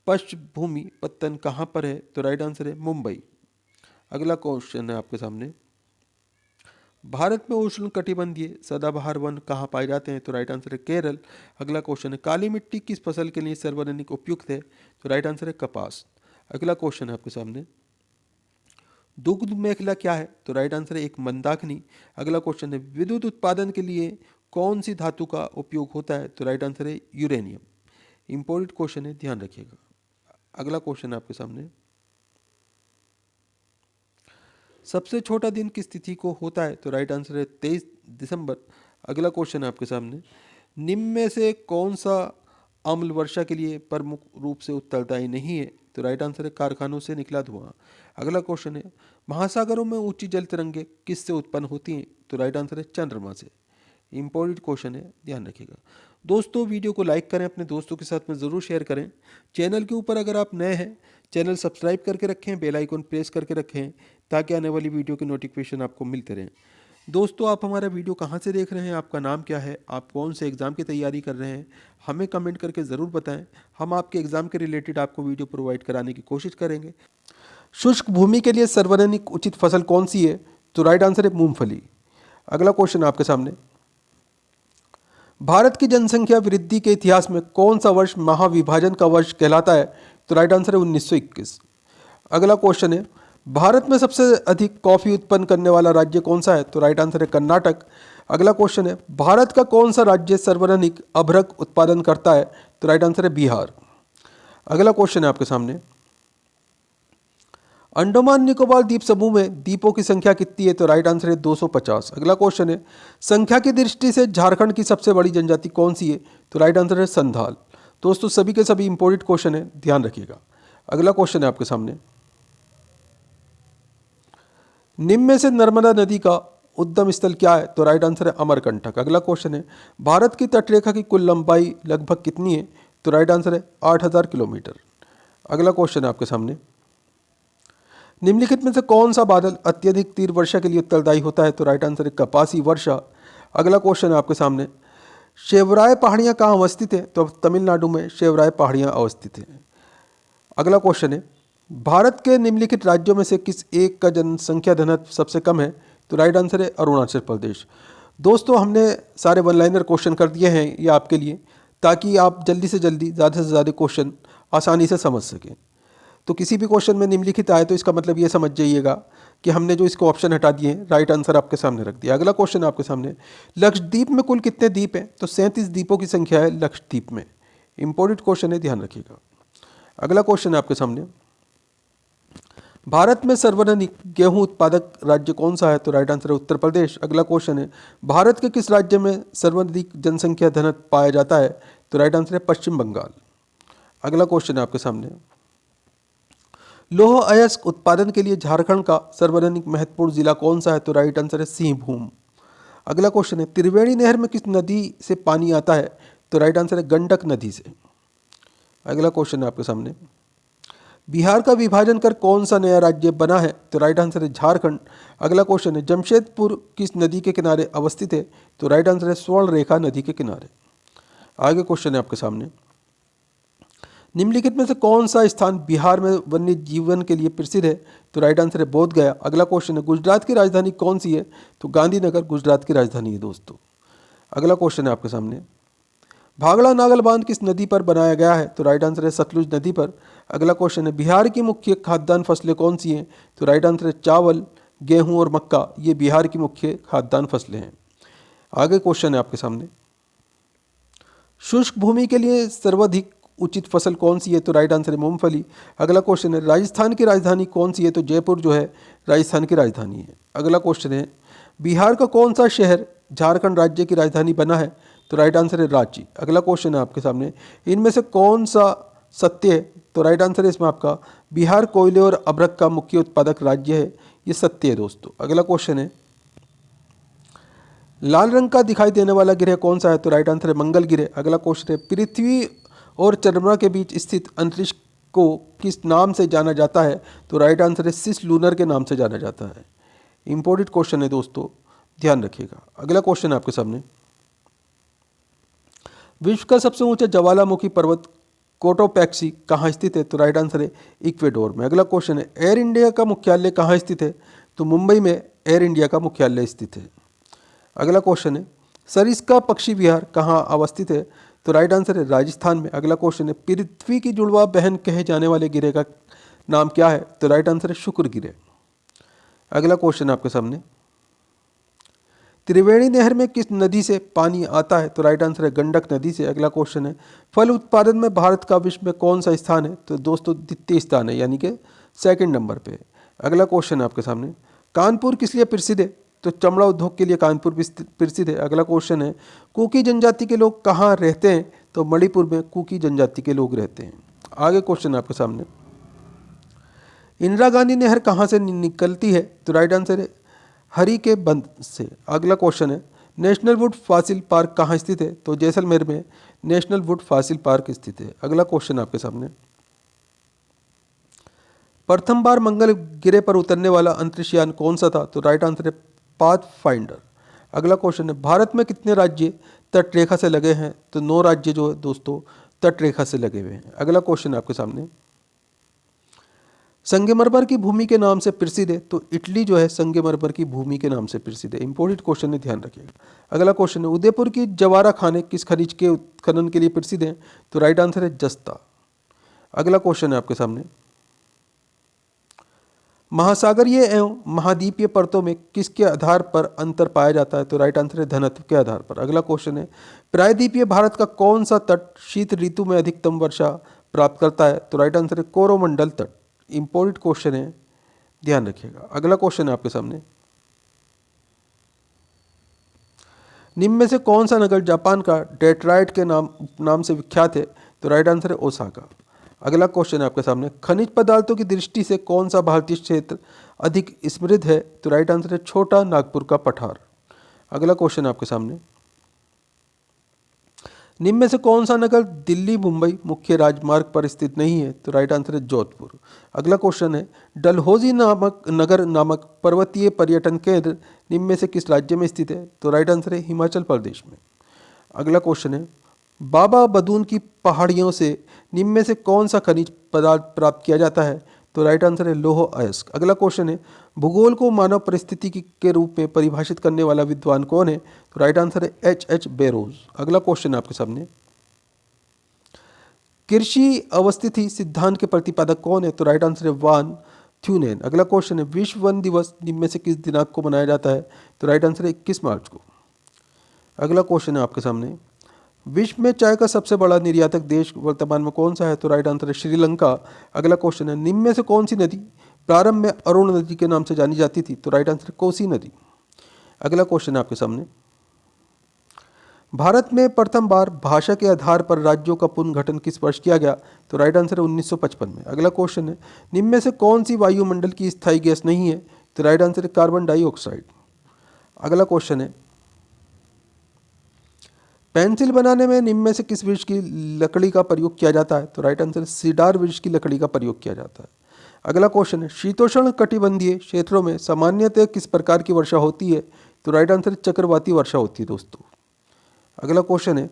पश्चिमी पत्तन कहाँ पर है? तो राइट आंसर है मुंबई। अगला क्वेश्चन है आपके सामने भारत में उष्ण कटिबंधीय सदाबहार वन कहाँ पाए जाते हैं? तो राइट आंसर है केरल। अगला क्वेश्चन है काली मिट्टी किस फसल के लिए सर्वाधिक उपयुक्त है? तो राइट आंसर है कपास। अगला क्वेश्चन है आपके सामने, दुग्ध मेखला क्या है? तो राइट आंसर है एक मंदाकिनी। अगला क्वेश्चन है विद्युत उत्पादन के लिए कौन सी धातु का उपयोग होता है? तो राइट आंसर है यूरेनियम। इंपॉर्टेंट क्वेश्चन है, ध्यान रखिएगा। अगला क्वेश्चन है आपके सामने, सबसे छोटा दिन किस तिथि को होता है? तो राइट आंसर है 23 दिसंबर। अगला क्वेश्चन है आपके सामने, निम्न में से कौन सा अम्ल वर्षा के लिए प्रमुख रूप से उत्तरदायी नहीं है? तो राइट आंसर है कारखानों से निकला धुआं। अगला क्वेश्चन है महासागरों में ऊंची जल तरंगें किससे उत्पन्न होती हैं? तो राइट आंसर है चंद्रमा से। इंपॉर्टेंट क्वेश्चन है, ध्यान रखिएगा। दोस्तों वीडियो को लाइक करें, अपने दोस्तों के साथ में ज़रूर शेयर करें। चैनल के ऊपर अगर आप नए हैं, चैनल सब्सक्राइब करके रखें, बेल आइकन प्रेस करके रखें ताकि आने वाली वीडियो के नोटिफिकेशन आपको मिलते रहें। दोस्तों आप हमारा वीडियो कहाँ से देख रहे हैं, आपका नाम क्या है, आप कौन से एग्ज़ाम की तैयारी कर रहे हैं, हमें कमेंट करके ज़रूर बताएं। हम आपके एग्ज़ाम के रिलेटेड आपको वीडियो प्रोवाइड कराने की कोशिश करेंगे। शुष्क भूमि के लिए सर्वाधिक उचित फसल कौन सी है? तो राइट आंसर है मूंगफली। अगला क्वेश्चन आपके सामने, भारत की जनसंख्या वृद्धि के इतिहास में कौन सा वर्ष महाविभाजन का वर्ष कहलाता है? तो राइट आंसर है 1921। अगला क्वेश्चन है भारत में सबसे अधिक कॉफ़ी उत्पन्न करने वाला राज्य कौन सा है? तो राइट आंसर है कर्नाटक। अगला क्वेश्चन है भारत का कौन सा राज्य सर्वाधिक अभ्रक उत्पादन करता है? तो राइट आंसर है बिहार। अगला क्वेश्चन है आपके सामने, अंडमान निकोबार द्वीप समूह में द्वीपों की संख्या कितनी है? तो राइट आंसर है 250। अगला क्वेश्चन है संख्या की दृष्टि से झारखंड की सबसे बड़ी जनजाति कौन सी है? तो राइट आंसर है संथाल। दोस्तों सभी के सभी इंपॉर्टेंट क्वेश्चन है, ध्यान रखिएगा। अगला क्वेश्चन है आपके सामने, निम्न में से नर्मदा नदी का उद्गम स्थल क्या है? तो राइट आंसर है अमरकंटक। अगला क्वेश्चन है भारत की तटरेखा की कुल लंबाई लगभग कितनी है? तो राइट आंसर है 8000 किलोमीटर। अगला क्वेश्चन है आपके सामने, निम्नलिखित में से कौन सा बादल अत्यधिक तीव्र वर्षा के लिए उत्तरदायी होता है? तो राइट आंसर है कपासी वर्षा। अगला क्वेश्चन है आपके सामने, शेवराय पहाड़ियाँ कहाँ अवस्थित है? तो तमिलनाडु में शेवराय पहाड़ियाँ अवस्थित हैं। अगला क्वेश्चन है भारत के निम्नलिखित राज्यों में से किस एक का जनसंख्या घनत्व सबसे कम है? तो राइट आंसर है अरुणाचल प्रदेश। दोस्तों हमने सारे वन लाइनर क्वेश्चन कर दिए हैं ये आपके लिए, ताकि आप जल्दी से जल्दी ज़्यादा से ज़्यादा क्वेश्चन आसानी से समझ सकें। तो किसी भी क्वेश्चन में निम्नलिखित आए तो इसका मतलब ये समझ जाइएगा कि हमने जो इसको ऑप्शन हटा दिए हैं, राइट आंसर आपके सामने रख दिया। अगला क्वेश्चन आपके सामने, लक्षद्वीप में कुल कितने द्वीप हैं? तो 37 द्वीपों की संख्या है लक्षद्वीप में। इंपॉर्टेंट क्वेश्चन है, ध्यान रखिएगा। अगला क्वेश्चन है आपके सामने, भारत में सर्वाधिक गेहूं उत्पादक राज्य कौन सा है? तो राइट आंसर है उत्तर प्रदेश। अगला क्वेश्चन है भारत के किस राज्य में सर्वाधिक जनसंख्या घनत्व पाया जाता है? तो राइट आंसर है पश्चिम बंगाल। अगला क्वेश्चन है आपके सामने, लौह अयस्क उत्पादन के लिए झारखंड का सर्वाधिक महत्वपूर्ण जिला कौन सा है? तो राइट आंसर है सिंहभूम। अगला क्वेश्चन है त्रिवेणी नहर में किस नदी से पानी आता है? तो राइट आंसर है गंडक नदी से। अगला क्वेश्चन है आपके सामने, बिहार का विभाजन कर कौन सा नया राज्य बना है? तो राइट आंसर है झारखंड। अगला क्वेश्चन है जमशेदपुर किस नदी के किनारे अवस्थित है? तो राइट आंसर है स्वर्ण रेखा नदी के किनारे। आगे क्वेश्चन है आपके सामने, निम्नलिखित में से कौन सा स्थान बिहार में वन्य जीवन के लिए प्रसिद्ध है? तो राइट आंसर है बोध गया। अगला क्वेश्चन है गुजरात की राजधानी कौन सी है? तो गांधीनगर गुजरात की राजधानी है दोस्तों। अगला क्वेश्चन है आपके सामने, भाखड़ा नागल बांध किस नदी पर बनाया गया है? तो राइट आंसर है सतलुज नदी पर। अगला क्वेश्चन है बिहार की मुख्य खाद्यान्न फसलें कौन सी हैं? तो राइट आंसर है चावल, गेहूँ और मक्का, ये बिहार की मुख्य खाद्यान्न फसलें हैं। आगे क्वेश्चन है आपके सामने, शुष्क भूमि के लिए सर्वाधिक उचित फसल कौन सी है? तो राइट आंसर है मूंगफली। अगला क्वेश्चन है राजस्थान की राजधानी कौन सी है? तो जयपुर जो है राजस्थान की राजधानी है। अगला क्वेश्चन है बिहार का कौन सा शहर झारखंड राज्य की राजधानी बना है? तो राइट आंसर है रांची। अगला क्वेश्चन है आपके सामने, इनमें से कौन सा सत्य है? तो राइट आंसर है इसमें आपका बिहार कोयले और अभ्रक का मुख्य उत्पादक राज्य है, ये सत्य है दोस्तों। अगला क्वेश्चन है लाल रंग का दिखाई देने वाला ग्रह कौन सा है? तो राइट आंसर है मंगल ग्रह। अगला क्वेश्चन है पृथ्वी और चंद्रमा के बीच स्थित अंतरिक्ष को किस नाम से जाना जाता है? तो राइट आंसर है सिस लूनर के नाम से जाना जाता है। इंपॉर्टेंट क्वेश्चन है दोस्तों, ध्यान रखिएगा। अगला क्वेश्चन है आपके सामने, विश्व का सबसे ऊंचा ज्वालामुखी पर्वत कोटोपैक्सी कहाँ स्थित है? तो राइट आंसर है इक्वेडोर में। अगला क्वेश्चन है एयर इंडिया का मुख्यालय कहाँ स्थित है? तो मुंबई में एयर इंडिया का मुख्यालय स्थित है। अगला क्वेश्चन है सरिस्का पक्षी विहार कहाँ अवस्थित है? तो राइट आंसर है राजस्थान में। अगला क्वेश्चन है पृथ्वी की जुड़वा बहन कहे जाने वाले गिरे का नाम क्या है? तो राइट आंसर है शुक्र गिरे। अगला क्वेश्चन आपके सामने त्रिवेणी नहर में किस नदी से पानी आता है? तो राइट आंसर है गंडक नदी से। अगला क्वेश्चन है फल उत्पादन में भारत का विश्व में कौन सा स्थान है? तो दोस्तों द्वितीय स्थान है, यानी कि सेकंड नंबर पे। अगला क्वेश्चन है आपके सामने कानपुर किस लिए प्रसिद्ध है? तो चमड़ा उद्योग के लिए कानपुर प्रसिद्ध है। अगला क्वेश्चन है कुकी जनजाति के लोग कहाँ रहते हैं? तो मणिपुर में कुकी जनजाति के लोग रहते हैं। आगे क्वेश्चन आपके सामने इंदिरा गांधी नहर कहाँ से निकलती है? तो राइट आंसर है हरी के बंद से। अगला क्वेश्चन है नेशनल वुड फॉसिल पार्क कहाँ स्थित है? तो जैसलमेर में नेशनल वुड फॉसिल पार्क स्थित है। अगला क्वेश्चन आपके सामने प्रथम बार मंगल गिरे पर उतरने वाला अंतरिक्ष यान कौन सा था? तो राइट आंसर है पाथफाइंडर। अगला क्वेश्चन है भारत में कितने राज्य तटरेखा से लगे हैं? तो 9 राज्य जो है दोस्तों तटरेखा से लगे हुए हैं। अगला क्वेश्चन है आपके सामने संगमरमर की भूमि के नाम से प्रसिद्ध है? तो इटली जो है संगमरमर की भूमि के नाम से प्रसिद्ध है। इंपॉर्टेंट क्वेश्चन है, ध्यान रखिएगा। अगला क्वेश्चन है उदयपुर की जवारा खाने किस खनिज के उत्खनन के लिए प्रसिद्ध है? तो राइट आंसर है जस्ता। अगला क्वेश्चन है आपके सामने महासागरीय एवं महाद्वीपीय परतों में किसके आधार पर अंतर पाया जाता है? तो राइट आंसर है घनत्व के आधार पर। अगला क्वेश्चन है प्रायद्वीपीय भारत का कौन सा तट शीत ऋतु में अधिकतम वर्षा प्राप्त करता है? तो राइट आंसर है कोरोमंडल तट। इंपॉर्टेंट क्वेश्चन है, ध्यान रखिएगा। अगला क्वेश्चन है आपके सामने निम्न में से कौन सा नगर जापान का डेट्रॉइट के नाम से विख्यात है? तो राइट आंसर है ओसाका। अगला क्वेश्चन है आपके सामने खनिज पदार्थों की दृष्टि से कौन सा भारतीय क्षेत्र अधिक समृद्ध है? तो राइट आंसर है छोटा नागपुर का पठार। अगला क्वेश्चन है आपके सामने निम्न में से कौन सा नगर दिल्ली मुंबई मुख्य राजमार्ग पर स्थित नहीं है? तो राइट आंसर है जोधपुर। अगला क्वेश्चन है डलहौजी नामक पर्वतीय पर्यटन केंद्र निम्न में से किस राज्य में स्थित है? तो राइट आंसर है हिमाचल प्रदेश में। अगला क्वेश्चन है बाबा बदून की पहाड़ियों से निम्न में से कौन सा खनिज पदार्थ प्राप्त किया जाता है? तो राइट आंसर है लौह अयस्क। अगला क्वेश्चन है भूगोल को मानव परिस्थिति के रूप में परिभाषित करने वाला विद्वान कौन है? तो राइट आंसर है H.H. बेरोज। अगला क्वेश्चन है आपके सामने कृषि अवस्थिति सिद्धांत के प्रतिपादक कौन है? तो राइट आंसर है वान थ्यूनेन। अगला क्वेश्चन है विश्व वन दिवस निम्न में से किस दिनांक को मनाया जाता है? तो राइट आंसर है 21 मार्च को। अगला क्वेश्चन है आपके सामने विश्व में चाय का सबसे बड़ा निर्यातक देश वर्तमान में कौन सा है? तो राइट आंसर है श्रीलंका। अगला क्वेश्चन है निम्न में से कौन सी नदी प्रारंभ में अरुण नदी के नाम से जानी जाती थी? तो राइट आंसर है कोसी नदी। अगला क्वेश्चन है आपके सामने भारत में प्रथम बार भाषा के आधार पर राज्यों का पुनर्गठन किस वर्ष किया गया? तो राइट आंसर है 1955 में। अगला क्वेश्चन है निम्न में से कौन सी वायुमंडल की स्थायी गैस नहीं है? तो राइट आंसर है कार्बन डाइऑक्साइड। अगला क्वेश्चन है पेंसिल बनाने में निम्न में से किस वृक्ष की लकड़ी का प्रयोग किया जाता है? तो राइट आंसर है सीडार वृक्ष की लकड़ी का प्रयोग किया जाता है। अगला क्वेश्चन है शीतोष्ण कटिबंधीय क्षेत्रों में सामान्यतः किस प्रकार की वर्षा होती है? तो राइट आंसर है चक्रवाती वर्षा होती है दोस्तों। अगला क्वेश्चन है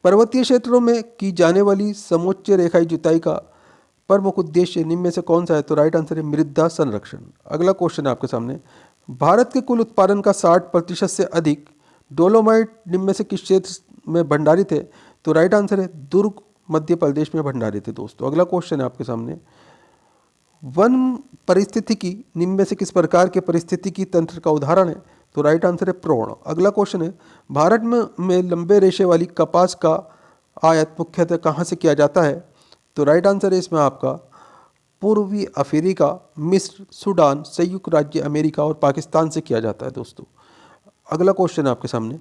पर्वतीय क्षेत्रों में की जाने वाली समोच्च रेखाई जुताई का प्रमुख उद्देश्य निम्न में से कौन सा है? तो राइट आंसर है मृदा संरक्षण। अगला क्वेश्चन है आपके सामने भारत के कुल उत्पादन का 60% से अधिक डोलोमाइट निम्न में से किस क्षेत्र में भंडारित है? तो राइट आंसर है दुर्ग मध्य प्रदेश में भंडारित है दोस्तों। अगला क्वेश्चन है आपके सामने वन परिस्थितिकी निम्न में से किस प्रकार के परिस्थितिकी तंत्र का उदाहरण है? तो राइट आंसर है प्रौढ़। अगला क्वेश्चन है भारत में लंबे रेशे वाली कपास का आयात मुख्यतः कहाँ से किया जाता है? तो राइट आंसर है इसमें आपका पूर्वी अफ्रीका, मिस्र, सूडान, संयुक्त राज्य अमेरिका और पाकिस्तान से किया जाता है दोस्तों। अगला क्वेश्चन है आपके सामने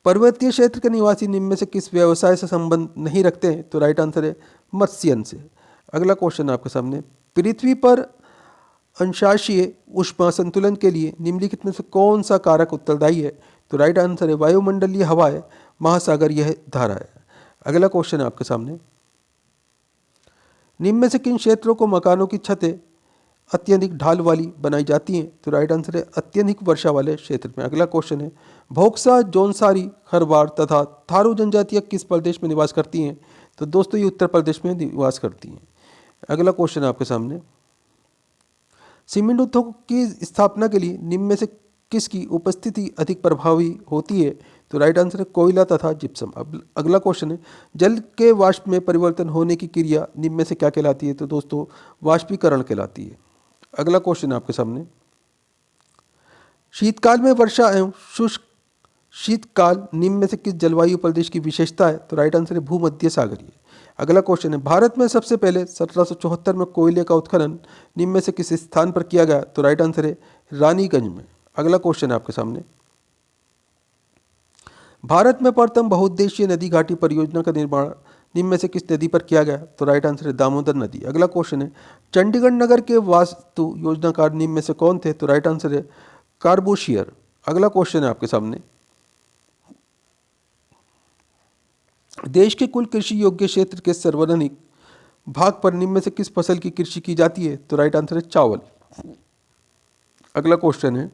पर्वतीय क्षेत्र के निवासी निम्न में से किस व्यवसाय से संबंध नहीं रखते हैं? तो राइट आंसर है मत्स्यन से। अगला क्वेश्चन है आपके सामने पृथ्वी पर अंशांशीय ऊष्मा संतुलन के लिए निम्नलिखित में से कौन सा कारक उत्तरदायी है? तो राइट आंसर है वायुमंडलीय हवाएं, महासागरीय धारा है। अगला क्वेश्चन है आपके सामने निम्न में से किन क्षेत्रों को मकानों की छतें अत्यधिक ढाल वाली बनाई जाती हैं? तो राइट आंसर है अत्यधिक वर्षा वाले क्षेत्र में। अगला क्वेश्चन है भोक्सा, जौनसारी, खरवाड़ तथा थारू जनजातियाँ किस प्रदेश में निवास करती हैं? तो दोस्तों ये उत्तर प्रदेश में निवास करती हैं। अगला क्वेश्चन है आपके सामने सीमेंट उद्योग की स्थापना के लिए निम्न में से किसकी उपस्थिति अधिक प्रभावी होती है? तो राइट आंसर है कोयला तथा जिप्सम। अब अगला क्वेश्चन है, जल के वाष्प में परिवर्तन होने की क्रिया निम्न में से क्या कहलाती है? तो दोस्तों वाष्पीकरण कहलाती है। अगला क्वेश्चन है आपके सामने, शीतकाल में वर्षा एवं शुष्क शीतकाल निम्न में से किस जलवायु प्रदेश की विशेषता है? तो राइट आंसर है भूमध्य सागरीय। अगला क्वेश्चन है, भारत में सबसे पहले 1774 में कोयले का उत्खनन निम्न में से किस स्थान पर किया गया? तो राइट आंसर है रानीगंज में। अगला क्वेश्चन है आपके सामने, भारत में प्रथम बहुउद्देशीय नदी घाटी परियोजना का निर्माण निम्न में से किस नदी पर किया गया? तो राइट आंसर है दामोदर नदी। अगला क्वेश्चन है, चंडीगढ़ नगर के वास्तु योजनाकार निम्न में से कौन थे? तो राइट आंसर है कार्बोशियर। अगला क्वेश्चन है आपके सामने, देश के कुल कृषि योग्य क्षेत्र के सर्वाधिक भाग पर निम्न में से किस फसल की कृषि की जाती है? तो राइट आंसर है चावल। अगला क्वेश्चन है,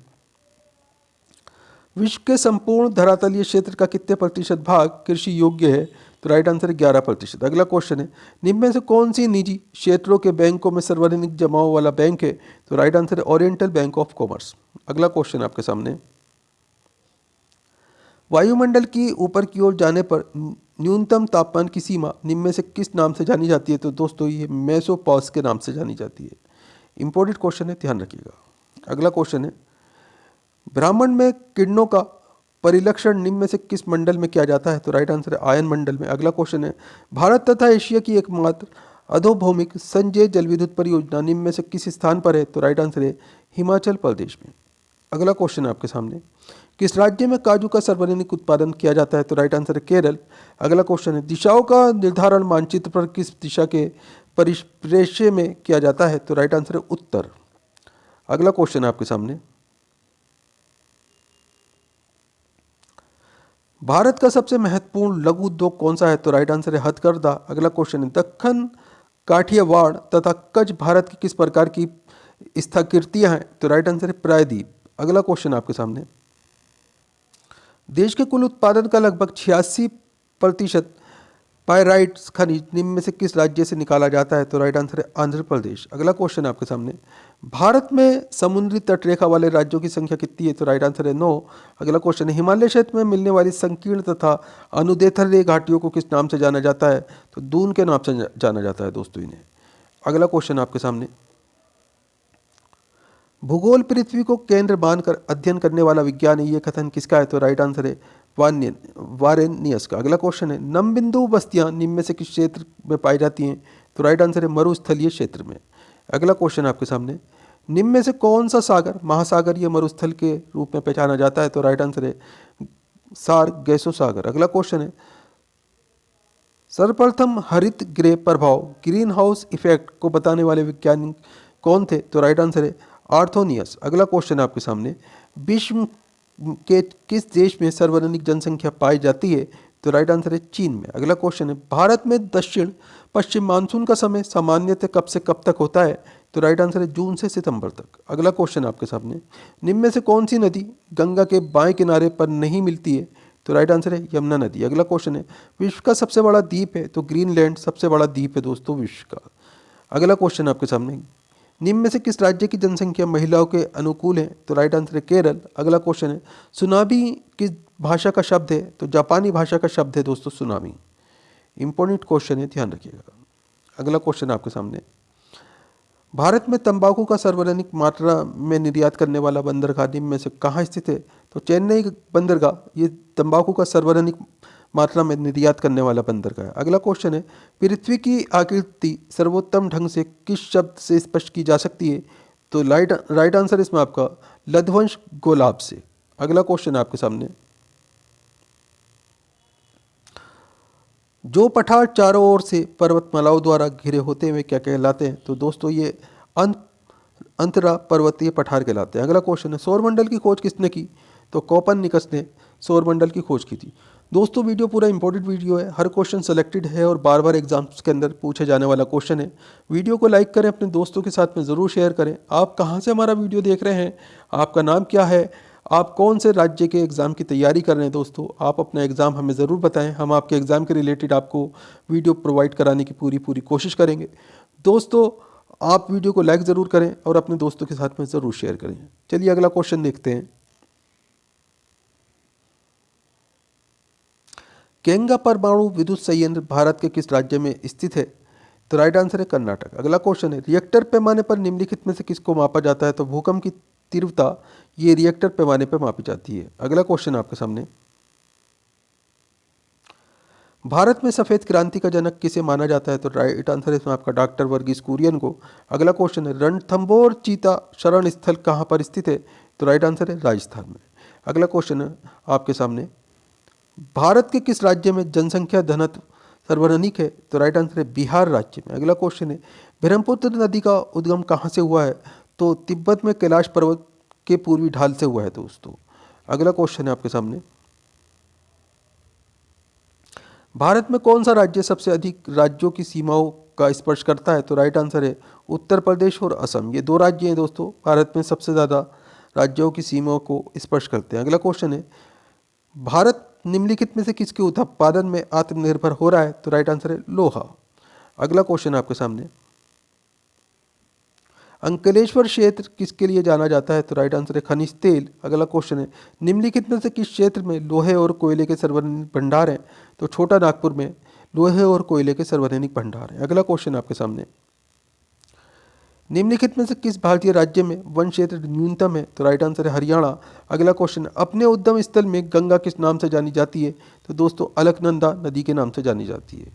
विश्व के संपूर्ण धरातलीय क्षेत्र का कितने प्रतिशत भाग कृषि योग्य है? तो राइट आंसर है 11%। अगला क्वेश्चन है, निम्न में से कौन सी निजी क्षेत्रों के बैंकों में सर्वाधिक जमाओं वाला बैंक है? तो राइट आंसर है ओरिएंटल बैंक ऑफ कॉमर्स। अगला क्वेश्चन आपके सामने, वायुमंडल की ऊपर की ओर जाने पर न्यूनतम तापमान की सीमा निम्न में से किस नाम से जानी जाती है? तो दोस्तों ये मेसोपॉज के नाम से जानी जाती है। इंपॉर्टेंट क्वेश्चन है, ध्यान रखिएगा। अगला क्वेश्चन है, ब्रह्मांड में किरणों का परिलक्षण निम्न में से किस मंडल में किया जाता है? तो राइट आंसर है आयन मंडल में। अगला क्वेश्चन है, भारत तथा एशिया की एकमात्र अधोभौमिक संजय जल विद्युत परियोजना निम्न में से किस स्थान पर है? तो राइट आंसर है हिमाचल प्रदेश में। अगला क्वेश्चन है आपके सामने, किस राज्य में काजू का सर्वाधिक उत्पादन किया जाता है? तो राइट आंसर है केरल। अगला क्वेश्चन है, दिशाओं का निर्धारण मानचित्र पर किस दिशा के परिप्रेक्ष्य में किया जाता है? तो राइट आंसर है उत्तर। अगला क्वेश्चन है आपके सामने, भारत का सबसे महत्वपूर्ण लघु उद्योग कौन सा है? तो राइट आंसर है हथकरघा। अगला क्वेश्चन है, दक्कन काठियावाड़ तथा कच्छ भारत की किस प्रकार की स्थाकृतियां हैं? तो राइट आंसर है प्रायद्वीप। अगला क्वेश्चन आपके सामने, देश के कुल उत्पादन का लगभग 86% पायराइट्स खनिज निम्न में से किस राज्य से निकाला जाता है? तो राइट आंसर है आंध्र प्रदेश। अगला क्वेश्चन आपके सामने, भारत में समुद्री तटरेखा वाले राज्यों की संख्या कितनी है? तो राइट आंसर है 9। अगला क्वेश्चन है, हिमालय क्षेत्र में मिलने वाली संकीर्ण तथा अनुदैर्ध्य घाटियों को किस नाम से जाना जाता है? तो दून के नाम से जाना जाता है दोस्तों इन्हें। अगला क्वेश्चन आपके सामने, भूगोल पृथ्वी को केंद्र मानकर अध्ययन करने वाला विज्ञान है, ये कथन किसका है? तो राइट आंसर है वारेनियस का। अगला क्वेश्चन है, नमबिंदु बस्तियां निम्न में से किस क्षेत्र में पाई जाती हैं? तो राइट आंसर है मरुस्थलीय क्षेत्र में। अगला क्वेश्चन आपके सामने, निम्न में से कौन सा सागर महासागर या मरुस्थल के रूप में पहचाना जाता है? तो राइट आंसर है सारगेसो सागर। अगला क्वेश्चन है, सर्वप्रथम हरित गृह प्रभाव ग्रीन हाउस इफेक्ट को बताने वाले वैज्ञानिक कौन थे? तो राइट आंसर है आर्थोनियस। अगला क्वेश्चन आपके सामने, विश्व के किस देश में सर्वाधिक जनसंख्या पाई जाती है? तो राइट आंसर है चीन में। अगला क्वेश्चन है, भारत में दक्षिण पश्चिम मानसून का समय सामान्यतः कब से कब तक होता है? तो राइट आंसर है जून से सितंबर तक। अगला क्वेश्चन आपके सामने, निम्न में से कौन सी नदी गंगा के बाएं किनारे पर नहीं मिलती है? तो राइट आंसर है यमुना नदी। अगला क्वेश्चन है, विश्व का सबसे बड़ा द्वीप है? तो ग्रीनलैंड सबसे बड़ा द्वीप है दोस्तों विश्व का। अगला क्वेश्चन आपके सामने, निम्न में से किस राज्य की जनसंख्या महिलाओं के अनुकूल है? तो राइट आंसर है केरल। अगला क्वेश्चन है, सुनामी किस भाषा का शब्द है? तो जापानी भाषा का शब्द है दोस्तों सुनामी। इंपॉर्टेंट क्वेश्चन है, ध्यान रखिएगा। अगला क्वेश्चन आपके सामने, भारत में तंबाकू का सर्वाधिक मात्रा में निर्यात करने वाला बंदरगाह निम्न में से कहाँ स्थित है? तो चेन्नई बंदरगाह ये तंबाकू का सर्वाधिक मात्रा में निर्यात करने वाला बंदरगाह है। अगला क्वेश्चन है, पृथ्वी की आकृति सर्वोत्तम ढंग से किस शब्द से स्पष्ट की जा सकती है? तो राइट आंसर इसमें आपका लघुवंश गोलाब से। अगला क्वेश्चन आपके सामने, जो पठार चारों ओर से पर्वतमालाओं द्वारा घिरे होते हुए क्या कहलाते हैं? तो दोस्तों ये अंतरा पर्वतीय पठार कहलाते हैं। अगला क्वेश्चन है, सौरमंडल की खोज किसने की? तो कोपरनिकस ने सौरमंडल की खोज की थी। दोस्तों वीडियो पूरा इंपॉर्टेंट वीडियो है, हर क्वेश्चन सेलेक्टेड है और बार बार एग्जाम्स के अंदर पूछे जाने वाला क्वेश्चन है। वीडियो को लाइक करें, अपने दोस्तों के साथ में ज़रूर शेयर करें। आप कहाँ से हमारा वीडियो देख रहे हैं, आपका नाम क्या है, आप कौन से राज्य के एग्ज़ाम की तैयारी कर रहे हैं? दोस्तों आप अपना एग्ज़ाम हमें ज़रूर बताएं, हम आपके एग्ज़ाम के रिलेटेड आपको वीडियो प्रोवाइड कराने की पूरी कोशिश करेंगे। दोस्तों आप वीडियो को लाइक ज़रूर करें और अपने दोस्तों के साथ में ज़रूर शेयर करें। चलिए अगला क्वेश्चन देखते हैं। केंगा परमाणु विद्युत संयंत्र भारत के किस राज्य में स्थित है? तो राइट आंसर है कर्नाटक। अगला क्वेश्चन है, रिएक्टर पैमाने पर निम्नलिखित में से किसको मापा जाता है? तो भूकंप की तीव्रता ये रिएक्टर पैमाने पर मापी जाती है। अगला क्वेश्चन आपके सामने, भारत में सफ़ेद क्रांति का जनक किसे माना जाता है? तो राइट आंसर है इसमें आपका डॉक्टर वर्गीस कुरियन को। अगला क्वेश्चन है, रणथंभौर चीता शरण स्थल कहाँ पर स्थित है? तो राइट आंसर है राजस्थान में। अगला क्वेश्चन है आपके सामने, भारत के किस राज्य में जनसंख्या घनत्व सर्वाधिक है? तो राइट आंसर है बिहार राज्य में। अगला क्वेश्चन है, ब्रह्मपुत्र नदी का उद्गम कहाँ से हुआ है? तो तिब्बत में कैलाश पर्वत के पूर्वी ढाल से हुआ है दोस्तों। अगला क्वेश्चन है आपके सामने, भारत में कौन सा राज्य सबसे अधिक राज्यों की सीमाओं का स्पर्श करता है? तो राइट आंसर है उत्तर प्रदेश और असम। ये दो राज्य हैं दोस्तों भारत में सबसे ज़्यादा राज्यों की सीमाओं को स्पर्श करते हैं। अगला क्वेश्चन है, भारत निम्नलिखित में से किसके उत्पादन में आत्मनिर्भर हो रहा है? तो राइट आंसर है लोहा। अगला क्वेश्चन आपके सामने, अंकलेश्वर क्षेत्र किसके लिए जाना जाता है? तो राइट आंसर है खनिज तेल। अगला क्वेश्चन है, निम्नलिखित में से किस क्षेत्र में लोहे और कोयले के सार्वजनिक भंडार हैं? तो छोटा नागपुर में लोहे और कोयले के सार्वजनिक भंडार हैं। अगला क्वेश्चन आपके सामने, निम्नलिखित में से किस भारतीय राज्य में वन क्षेत्र न्यूनतम है? तो राइट आंसर है हरियाणा। अगला क्वेश्चन, अपने उद्गम स्थल में गंगा किस नाम से जानी जाती है? तो दोस्तों अलकनंदा नदी के नाम से जानी जाती है।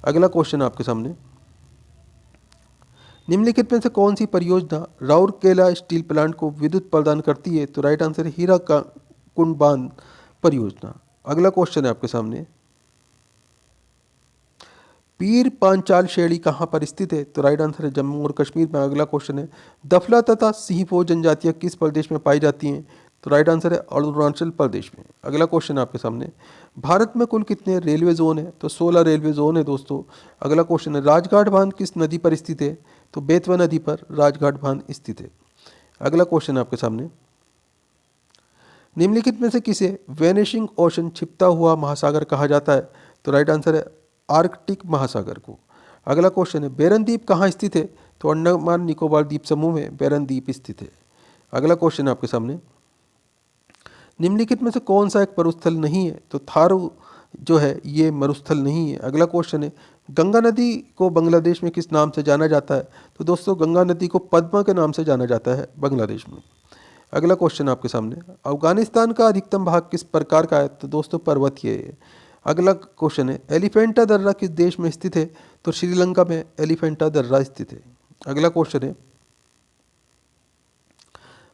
अगला क्वेश्चन आपके सामने, निम्नलिखित में से कौन सी परियोजना राउरकेला स्टील प्लांट को विद्युत प्रदान करती है? तो राइट आंसर है हीराकुंड बांध परियोजना। अगला क्वेश्चन है आपके सामने, पीर पांचाल श्रेणी कहाँ पर स्थित है? तो राइट आंसर है जम्मू और कश्मीर में। अगला क्वेश्चन है, दफला तथा सिंहफो जनजातियाँ किस प्रदेश में पाई जाती हैं? तो राइट आंसर है अरुणाचल प्रदेश में। अगला क्वेश्चन आपके सामने, भारत में कुल कितने रेलवे जोन है? तो 16 रेलवे जोन है दोस्तों। अगला क्वेश्चन है, राजघाट बांध किस नदी पर स्थित है? तो बेतवा नदी पर राजघाट बांध स्थित है। अगला क्वेश्चन आपके सामने, निम्नलिखित में से किसे वेनिशिंग ओशन छिपता हुआ महासागर कहा जाता है? तो राइट आंसर है आर्कटिक महासागर को। अगला क्वेश्चन है, बेरन द्वीप कहाँ स्थित है? तो अंडमान निकोबार द्वीप समूह में बेरन द्वीप स्थित है। अगला क्वेश्चन आपके सामने, निम्नलिखित में से कौन सा एक मरुस्थल नहीं है? तो थारू जो है ये मरुस्थल नहीं है। अगला क्वेश्चन है, गंगा नदी को बांग्लादेश में किस नाम से जाना जाता है? तो दोस्तों गंगा नदी को पद्मा के नाम से जाना जाता है बांग्लादेश में। अगला क्वेश्चन आपके सामने, अफगानिस्तान का अधिकतम भाग किस प्रकार का है? तो दोस्तों पर्वतीय है। अगला क्वेश्चन है, एलिफेंटा दर्रा किस देश में स्थित है? तो श्रीलंका में एलिफेंटा दर्रा स्थित है। अगला क्वेश्चन है,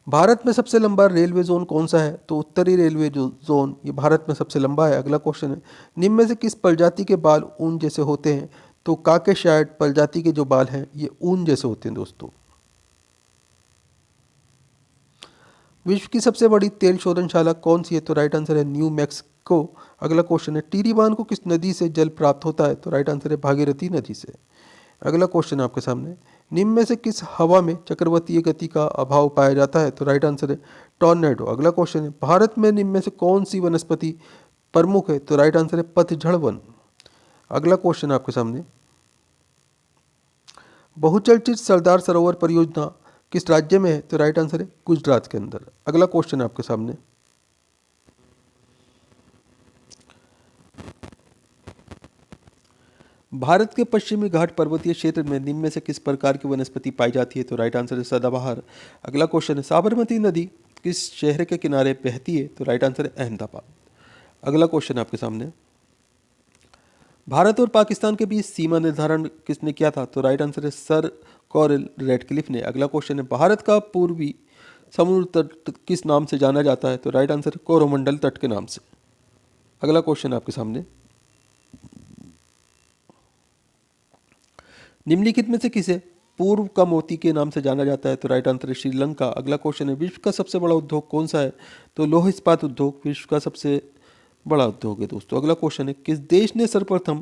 भारत में सबसे लंबा रेलवे जोन कौन सा है? तो उत्तरी रेलवे जोन ये भारत में सबसे लंबा है। अगला क्वेश्चन है, निम्न में से किस प्रजाति के बाल ऊन जैसे होते हैं? तो काकेशायड प्रजाति के जो बाल हैं ये ऊन जैसे होते हैं दोस्तों। विश्व की सबसे बड़ी तेल शोधनशाला कौन सी है? तो राइट आंसर है न्यू मैक्सिको। अगला क्वेश्चन है, टिहरी बांध को किस नदी से जल प्राप्त होता है? तो राइट आंसर है भागीरथी नदी से। अगला क्वेश्चन आपके सामने, निम्न में से किस हवा में चक्रवातीय गति का अभाव पाया जाता है? तो राइट आंसर है टॉर्नेडो। अगला क्वेश्चन है, भारत में निम्न में से कौन सी वनस्पति प्रमुख है? तो राइट आंसर है पतझड़ वन। अगला क्वेश्चन आपके सामने, बहुचर्चित सरदार सरोवर परियोजना किस राज्य में है? तो राइट आंसर है गुजरात के अंदर। अगला क्वेश्चन आपके सामने, भारत के पश्चिमी घाट पर्वतीय क्षेत्र में निम्न में से किस प्रकार की वनस्पति पाई जाती है? तो राइट आंसर है सदाबहार। अगला क्वेश्चन है, साबरमती नदी किस शहर के किनारे बहती है? तो राइट आंसर है अहमदाबाद। अगला क्वेश्चन आपके सामने, भारत और पाकिस्तान के बीच सीमा निर्धारण किसने किया था? तो राइट आंसर है सर कॉरिल रेडक्लिफ ने। अगला क्वेश्चन है, भारत का पूर्वी समुद्र तट किस नाम से जाना जाता है? तो राइट आंसर है कोरोमंडल तट के नाम से। अगला क्वेश्चन आपके सामने, निम्नलिखित में से किसे पूर्व का मोती के नाम से जाना जाता है? तो राइट आंसर है श्रीलंका। अगला क्वेश्चन है, विश्व का सबसे बड़ा उद्योग कौन सा है? तो लौह इस्पात उद्योग विश्व का सबसे बड़ा उद्योग है दोस्तों। अगला क्वेश्चन है, किस देश ने सर्वप्रथम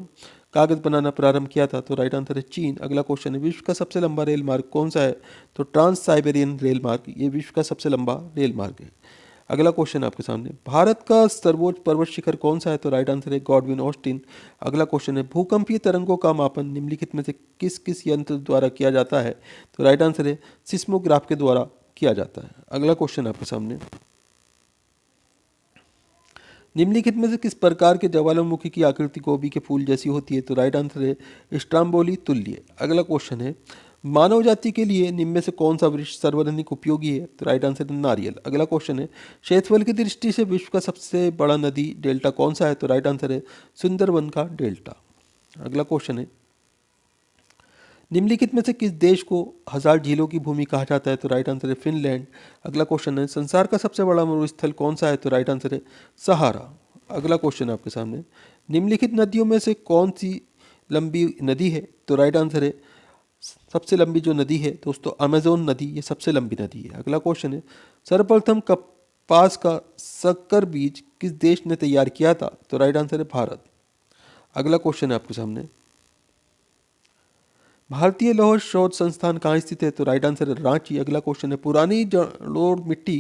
कागज बनाना प्रारंभ किया था? तो राइट आंसर है चीन। अगला क्वेश्चन है, विश्व का सबसे लंबा रेल मार्ग कौन सा है? तो ट्रांस साइबेरियन रेल मार्ग ये विश्व का सबसे लंबा रेल मार्ग है। अगला क्वेश्चन आपके सामने, भारत का सर्वोच्च पर्वत शिखर कौन सा है? तो राइट आंसर है गॉडविन ऑस्टिन। अगला क्वेश्चन है, भूकंपीय तरंगों का मापन निम्नलिखित में से किस किस यंत्र द्वारा किया जाता है? तो राइट आंसर है सिस्मोग्राफ के द्वारा किया जाता है। अगला क्वेश्चन आपके सामने, निम्नलिखित में से किस प्रकार के ज्वालामुखी की आकृति गोभी के फूल जैसी होती है? तो राइट आंसर है स्ट्राम्बोली तुल्य। अगला क्वेश्चन है, मानव जाति के लिए निम्न में से कौन सा वृक्ष सर्वाधिक उपयोगी है? तो राइट आंसर है नारियल। अगला क्वेश्चन है, क्षेत्रफल की दृष्टि से विश्व का सबसे बड़ा नदी डेल्टा कौन सा है? तो राइट आंसर है सुंदरबन का डेल्टा। अगला क्वेश्चन है, निम्नलिखित में से किस देश को 1000 झीलों की भूमि कहा जाता है? तो राइट आंसर है फिनलैंड। अगला क्वेश्चन है, संसार का सबसे बड़ा मरुस्थल कौन सा है? तो राइट आंसर है सहारा। अगला क्वेश्चन है आपके सामने, निम्नलिखित नदियों में से कौन सी लंबी नदी है? तो राइट आंसर है सबसे लंबी जो नदी है दोस्तों अमेजोन नदी, ये सबसे लंबी नदी है। अगला क्वेश्चन है, सर्वप्रथम कपास का संकर बीज किस देश ने तैयार किया था? तो राइट आंसर है भारत। अगला क्वेश्चन है आपके सामने, भारतीय लौह शोध संस्थान कहाँ स्थित है? तो राइट आंसर है रांची। अगला क्वेश्चन है, पुरानी जलोढ़ मिट्टी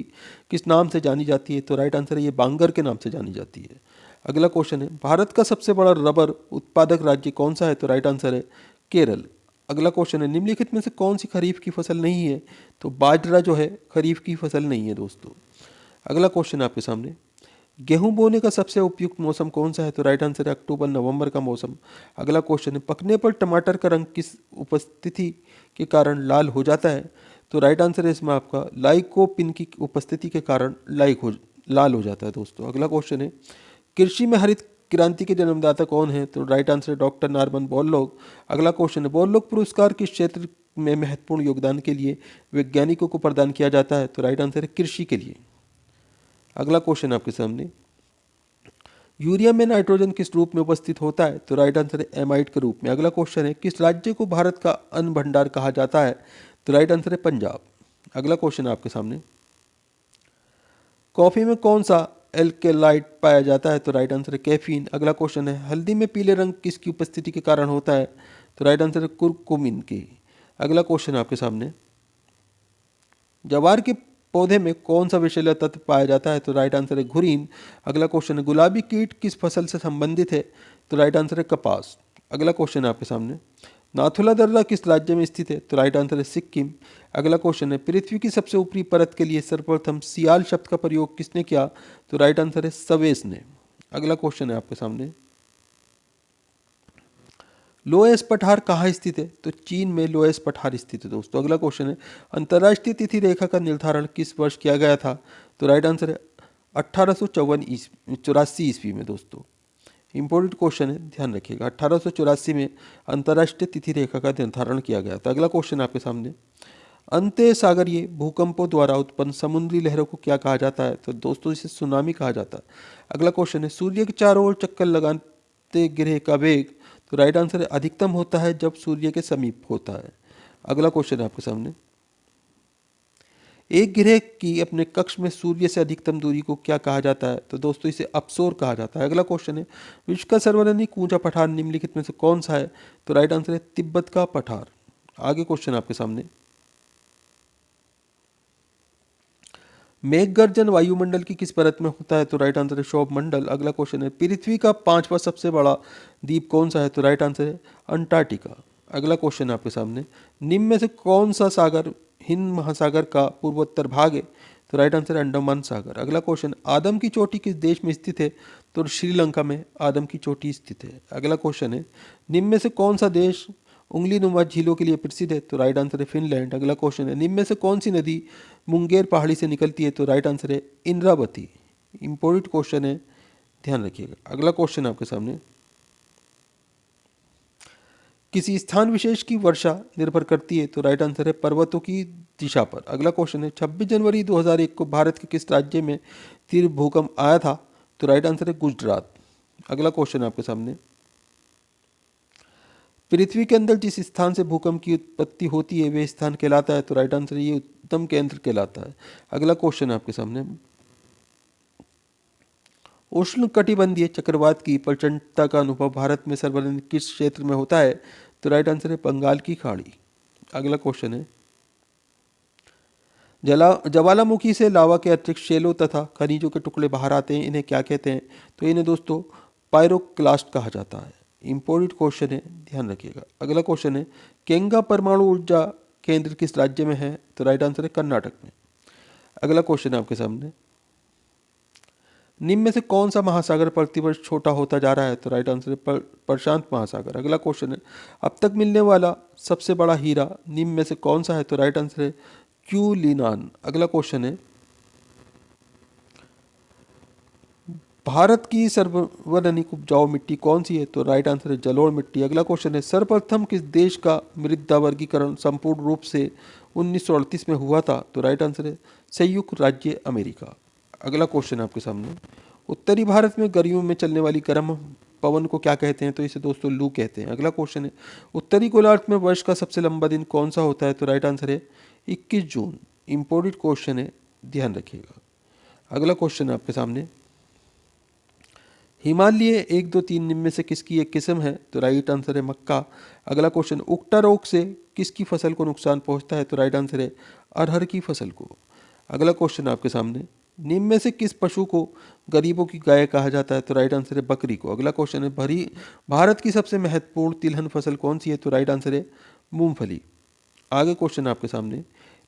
किस नाम से जानी जाती है? तो राइट आंसर है ये बांगर के नाम से जानी जाती है। अगला क्वेश्चन है, भारत का सबसे बड़ा रबर उत्पादक राज्य कौन सा है? तो राइट आंसर है केरल। अगला क्वेश्चन है, निम्नलिखित में से कौन सी खरीफ की फसल नहीं है? तो बाजरा जो है खरीफ की फसल नहीं है दोस्तों। अगला क्वेश्चन है आपके सामने, गेहूं बोने का सबसे उपयुक्त मौसम कौन सा है? तो राइट आंसर है अक्टूबर नवंबर का मौसम। अगला क्वेश्चन है, पकने पर टमाटर का रंग किस उपस्थिति के कारण लाल हो जाता है? तो राइट आंसर है इसमें आपका लाइकोपिन की उपस्थिति के कारण लाल हो जाता है दोस्तों। अगला क्वेश्चन है, कृषि में हरित क्रांति के जन्मदाता कौन है? तो राइट आंसर है डॉक्टर नॉर्मन बोरलॉग। अगला क्वेश्चन है, बोरलॉग पुरस्कार किस क्षेत्र में महत्वपूर्ण योगदान के लिए वैज्ञानिकों को प्रदान किया जाता है? तो राइट आंसर है कृषि के लिए। अगला क्वेश्चन आपके सामने, यूरिया में नाइट्रोजन किस रूप में उपस्थित होता है? तो राइट आंसर है एमाइड के रूप में। अगला क्वेश्चन है, किस राज्य को भारत का अन्न भंडार कहा जाता है? तो राइट आंसर है पंजाब। अगला क्वेश्चन है आपके सामने, कॉफी में कौन सा एल्केलाइट पाया जाता है? तो राइट आंसर है कैफीन। अगला क्वेश्चन है, हल्दी में पीले रंग किसकी उपस्थिति के कारण होता है? तो राइट आंसर है कुरकुमिन की। अगला क्वेश्चन है आपके सामने, जवार के पौधे में कौन सा विषैला तत्व पाया जाता है? तो राइट आंसर है घुरीन। अगला क्वेश्चन है, गुलाबी कीट किस फसल से संबंधित है? तो राइट आंसर है कपास। अगला क्वेश्चन है आपके सामने, नाथुला दर्रा किस राज्य में स्थित है? तो राइट आंसर है सिक्किम। अगला क्वेश्चन है, पृथ्वी की सबसे ऊपरी परत के लिए सर्वप्रथम सियाल शब्द का प्रयोग किसने किया? तो राइट आंसर है सवेस ने। अगला क्वेश्चन है आपके सामने, लोएस पठार कहाँ स्थित है? तो चीन में लोएस पठार स्थित है दोस्तों। अगला क्वेश्चन है, अंतर्राष्ट्रीय तिथि रेखा का निर्धारण किस वर्ष किया गया था? तो राइट आंसर है 1884 ईस्वी में दोस्तों। इंपॉर्टेंट क्वेश्चन है, ध्यान रखिएगा, 1884 में अंतर्राष्ट्रीय तिथि रेखा का निर्धारण किया गया था। अगला क्वेश्चन आपके सामने, अंत्य सागरीय भूकंपों द्वारा उत्पन्न समुद्री लहरों को क्या कहा जाता है? तो दोस्तों इसे सुनामी कहा जाता है। अगला क्वेश्चन है, सूर्य के चारों ओर चक्कर लगाते ग्रह का वेग? तो राइट आंसर है अधिकतम होता है जब सूर्य के समीप होता है। अगला क्वेश्चन है आपके सामने, एक ग्रह की अपने कक्ष में सूर्य से अधिकतम दूरी को क्या कहा जाता है? तो दोस्तों इसे अपसोर कहा जाता है। अगला क्वेश्चन है, विश्व का सर्वाधिक ऊंचा पठार निम्नलिखित में से कौन सा है? तो राइट आंसर है तिब्बत का पठार। आगे क्वेश्चन आपके सामने, मेघगर्जन वायुमंडल की किस परत में होता है? तो राइट आंसर है क्षोभ मंडल। अगला क्वेश्चन है, पृथ्वी का 5वां सबसे बड़ा द्वीप कौन सा है? तो राइट आंसर है अंटार्कटिका। अगला क्वेश्चन है आपके सामने, निम्न में से कौन सा सागर हिंद महासागर का पूर्वोत्तर भाग है? तो राइट आंसर है अंडमान सागर। अगला क्वेश्चन, आदम की चोटी किस देश में स्थित है? तो श्रीलंका में आदम की चोटी स्थित है। अगला क्वेश्चन है, निम्न में से कौन सा देश उंगली नुमा झीलों के लिए प्रसिद्ध है? तो राइट आंसर है फिनलैंड। अगला क्वेश्चन है, निम्न में से कौन सी नदी मुंगेर पहाड़ी से निकलती है? तो राइट आंसर है इंद्रावती। इंपॉर्टेंट क्वेश्चन है, ध्यान रखिएगा। अगला क्वेश्चन आपके सामने, किसी स्थान विशेष की वर्षा निर्भर करती है? तो राइट आंसर है पर्वतों की दिशा पर। अगला क्वेश्चन है, 26 जनवरी 2001 को भारत के किस राज्य में तीव्र भूकंप आया था? तो राइट आंसर है गुजरात। अगला क्वेश्चन आपके सामने, पृथ्वी के अंदर जिस स्थान से भूकंप की उत्पत्ति होती है वह स्थान कहलाता है? तो राइट आंसर ये उत्तम केंद्र कहलाता है। अगला क्वेश्चन आपके सामने, उष्ण कटिबंधीय चक्रवात की प्रचंडता का अनुभव भारत में सर्वाधिक किस क्षेत्र में होता है? तो राइट आंसर है बंगाल की खाड़ी। अगला क्वेश्चन है, ज्वालामुखी से लावा के अतिरिक्त शैलों तथा खनिजों के टुकड़े बाहर आते हैं, इन्हें क्या कहते हैं? तो इन्हें दोस्तों पायरोक्लास्ट कहा जाता है। इंपॉर्टेंट क्वेश्चन है, ध्यान रखिएगा। अगला क्वेश्चन है, केंगा परमाणु ऊर्जा केंद्र किस राज्य में है? तो राइट आंसर है कर्नाटक में। अगला क्वेश्चन है आपके सामने, निम्न में से कौन सा महासागर प्रतिवर्ष छोटा होता जा रहा है? तो राइट आंसर है प्रशांत महासागर। अगला क्वेश्चन है, अब तक मिलने वाला सबसे बड़ा हीरा निम्न में से कौन सा है? तो राइट आंसर है क्यूलिनान। अगला क्वेश्चन है, भारत की सर्वाधिक उपजाऊ मिट्टी कौन सी है? तो राइट आंसर है जलोढ़ मिट्टी। अगला क्वेश्चन है, सर्वप्रथम किस देश का मृदा वर्गीकरण संपूर्ण रूप से 1938 में हुआ था? तो राइट आंसर है संयुक्त राज्य अमेरिका। अगला क्वेश्चन है आपके सामने, उत्तरी भारत में गर्मियों में चलने वाली गर्म पवन को क्या कहते हैं? तो इसे दोस्तों लू कहते हैं। अगला क्वेश्चन है, उत्तरी गोलार्ध में वर्ष का सबसे लंबा दिन कौन सा होता है? तो राइट आंसर है 21 जून। इंपॉर्टेंट क्वेश्चन है, ध्यान रखिएगा। अगला क्वेश्चन है आपके सामने, हिमालय 1, 2, 3 निम्न में से किसकी एक किस्म है? तो राइट आंसर है मक्का। अगला क्वेश्चन, उक्टा रोग से किसकी फसल को नुकसान पहुंचता है? तो राइट आंसर है अरहर की फसल को। अगला क्वेश्चन आपके सामने, निम्न में से किस पशु को गरीबों की गाय कहा जाता है? तो राइट आंसर है बकरी को। अगला क्वेश्चन है, भारत की सबसे महत्वपूर्ण तिलहन फसल कौन सी है? तो राइट आंसर है मूंगफली। आगे क्वेश्चन आपके सामने,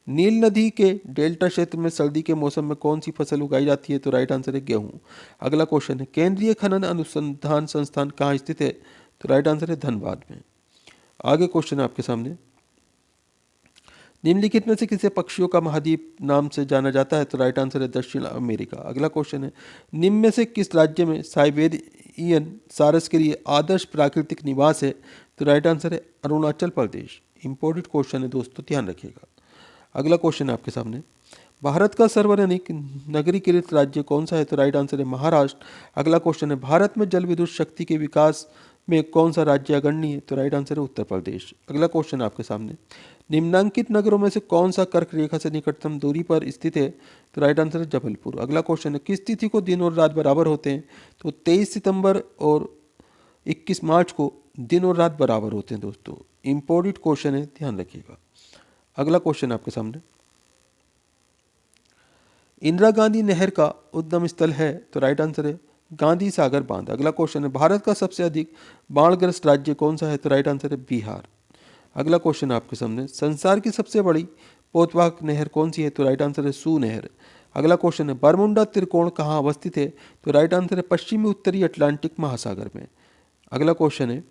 नील नदी के डेल्टा क्षेत्र में सर्दी के मौसम में कौन सी फसल उगाई जाती है? तो राइट आंसर है गेहूं। अगला क्वेश्चन है, केंद्रीय खनन अनुसंधान संस्थान कहाँ स्थित है? तो राइट आंसर है धनबाद में। आगे क्वेश्चन है आपके सामने, निम्नलिखित में से किसे पक्षियों का महाद्वीप नाम से जाना जाता है? तो राइट आंसर है दक्षिण अमेरिका। अगला क्वेश्चन है, निम्न में से किस राज्य में साइबेरियन सारस के लिए आदर्श प्राकृतिक निवास है? तो राइट आंसर है अरुणाचल प्रदेश। इंपॉर्टेंट क्वेश्चन है दोस्तों, ध्यान रखिएगा। अगला क्वेश्चन है आपके सामने, भारत का सर्वाधिक नगरीकृत राज्य कौन सा है? तो राइट आंसर है महाराष्ट्र। अगला क्वेश्चन है, भारत में जल विद्युत शक्ति के विकास में कौन सा राज्य अग्रणी है? तो राइट आंसर है उत्तर प्रदेश। अगला क्वेश्चन है आपके सामने, निम्नांकित नगरों में से कौन सा कर्क रेखा से निकटतम दूरी पर स्थित है? तो राइट आंसर है जबलपुर। अगला क्वेश्चन है, किस तिथि को दिन और रात बराबर होते हैं? तो 23 सितंबर और 21 मार्च को दिन और रात बराबर होते हैं दोस्तों। इंपॉर्टेंट क्वेश्चन है, ध्यान रखिएगा। अगला क्वेश्चन आपके सामने, इंदिरा गांधी नहर का उद्गम स्थल है? तो राइट आंसर है गांधी सागर बांध। अगला क्वेश्चन है, भारत का सबसे अधिक बाढ़ग्रस्त राज्य कौन सा है? तो राइट आंसर है बिहार। अगला क्वेश्चन आपके सामने, संसार की सबसे बड़ी पोतवाहक नहर कौन सी है? तो राइट आंसर है सू नहर। अगला क्वेश्चन है, बरमुंडा त्रिकोण कहाँ अवस्थित है? तो राइट आंसर है पश्चिमी उत्तरी अटलांटिक महासागर में। अगला क्वेश्चन है,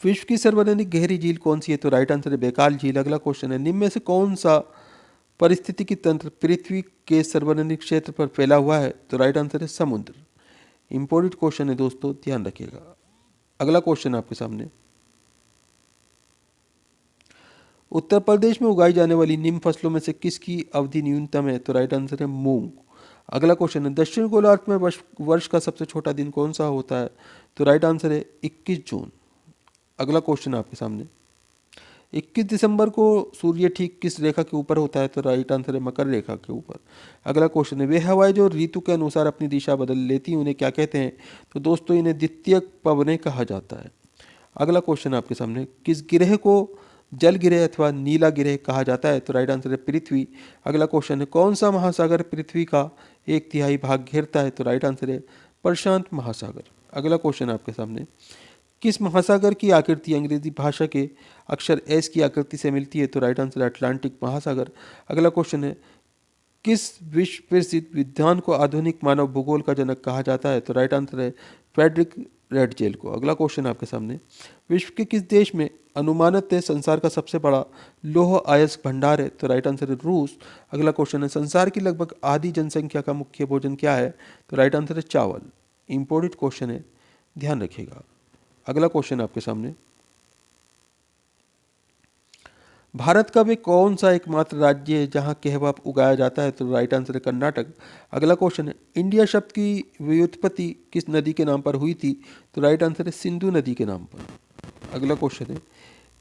विश्व की सर्वाधिक गहरी झील कौन सी है? तो राइट आंसर है बैकाल झील। अगला क्वेश्चन है, निम्न में से कौन सा पारिस्थितिकी तंत्र पृथ्वी के सर्वाधिक क्षेत्र पर फैला हुआ है? तो राइट आंसर है समुद्र। इंपॉर्टेंट क्वेश्चन है दोस्तों, ध्यान रखिएगा। अगला क्वेश्चन आपके सामने, उत्तर प्रदेश में उगाई जाने वाली निम्न फसलों में से किसकी अवधि न्यूनतम है? तो राइट आंसर है मूंग। अगला क्वेश्चन है, दक्षिण गोलार्ध में वर्ष का सबसे छोटा दिन कौन सा होता है? तो राइट आंसर है 21 जून। अगला क्वेश्चन आपके सामने, 21 दिसंबर को सूर्य ठीक किस रेखा के ऊपर होता है? तो राइट आंसर है मकर रेखा के ऊपर। अगला क्वेश्चन है, वे हवाएं जो ऋतु के अनुसार अपनी दिशा बदल लेती हैं उन्हें क्या कहते हैं? तो दोस्तों इन्हें द्वितीयक पवनें कहा जाता है। अगला क्वेश्चन आपके सामने, किस ग्रह को जल ग्रह अथवा नीला ग्रह कहा जाता है? तो राइट आंसर है पृथ्वी। अगला क्वेश्चन है, कौन सा महासागर पृथ्वी का 1/3 भाग घेरता है? तो राइट आंसर है प्रशांत महासागर। अगला क्वेश्चन आपके सामने, किस महासागर की आकृति अंग्रेजी भाषा के अक्षर एस की आकृति से मिलती है? तो राइट आंसर है अटलांटिक महासागर। अगला क्वेश्चन है, किस विश्व प्रसिद्ध विद्वान को आधुनिक मानव भूगोल का जनक कहा जाता है? तो राइट आंसर है फ्रेडरिक रेडजेल को। अगला क्वेश्चन आपके सामने, विश्व के किस देश में अनुमानित संसार का सबसे बड़ा लौह अयस्क भंडार है? तो राइट आंसर है रूस। अगला क्वेश्चन है, संसार की लगभग आधी जनसंख्या का मुख्य भोजन क्या है? तो राइट आंसर है चावल। इंपॉर्टेंट क्वेश्चन है, ध्यान रखिएगा। अगला क्वेश्चन आपके सामने, भारत का वे कौन सा एकमात्र राज्य है जहां कहवा उगाया जाता है? तो राइट आंसर है कर्नाटक। अगला क्वेश्चन है, इंडिया शब्द की व्युत्पत्ति किस नदी के नाम पर हुई थी? तो राइट आंसर है सिंधु नदी के नाम पर। अगला क्वेश्चन है,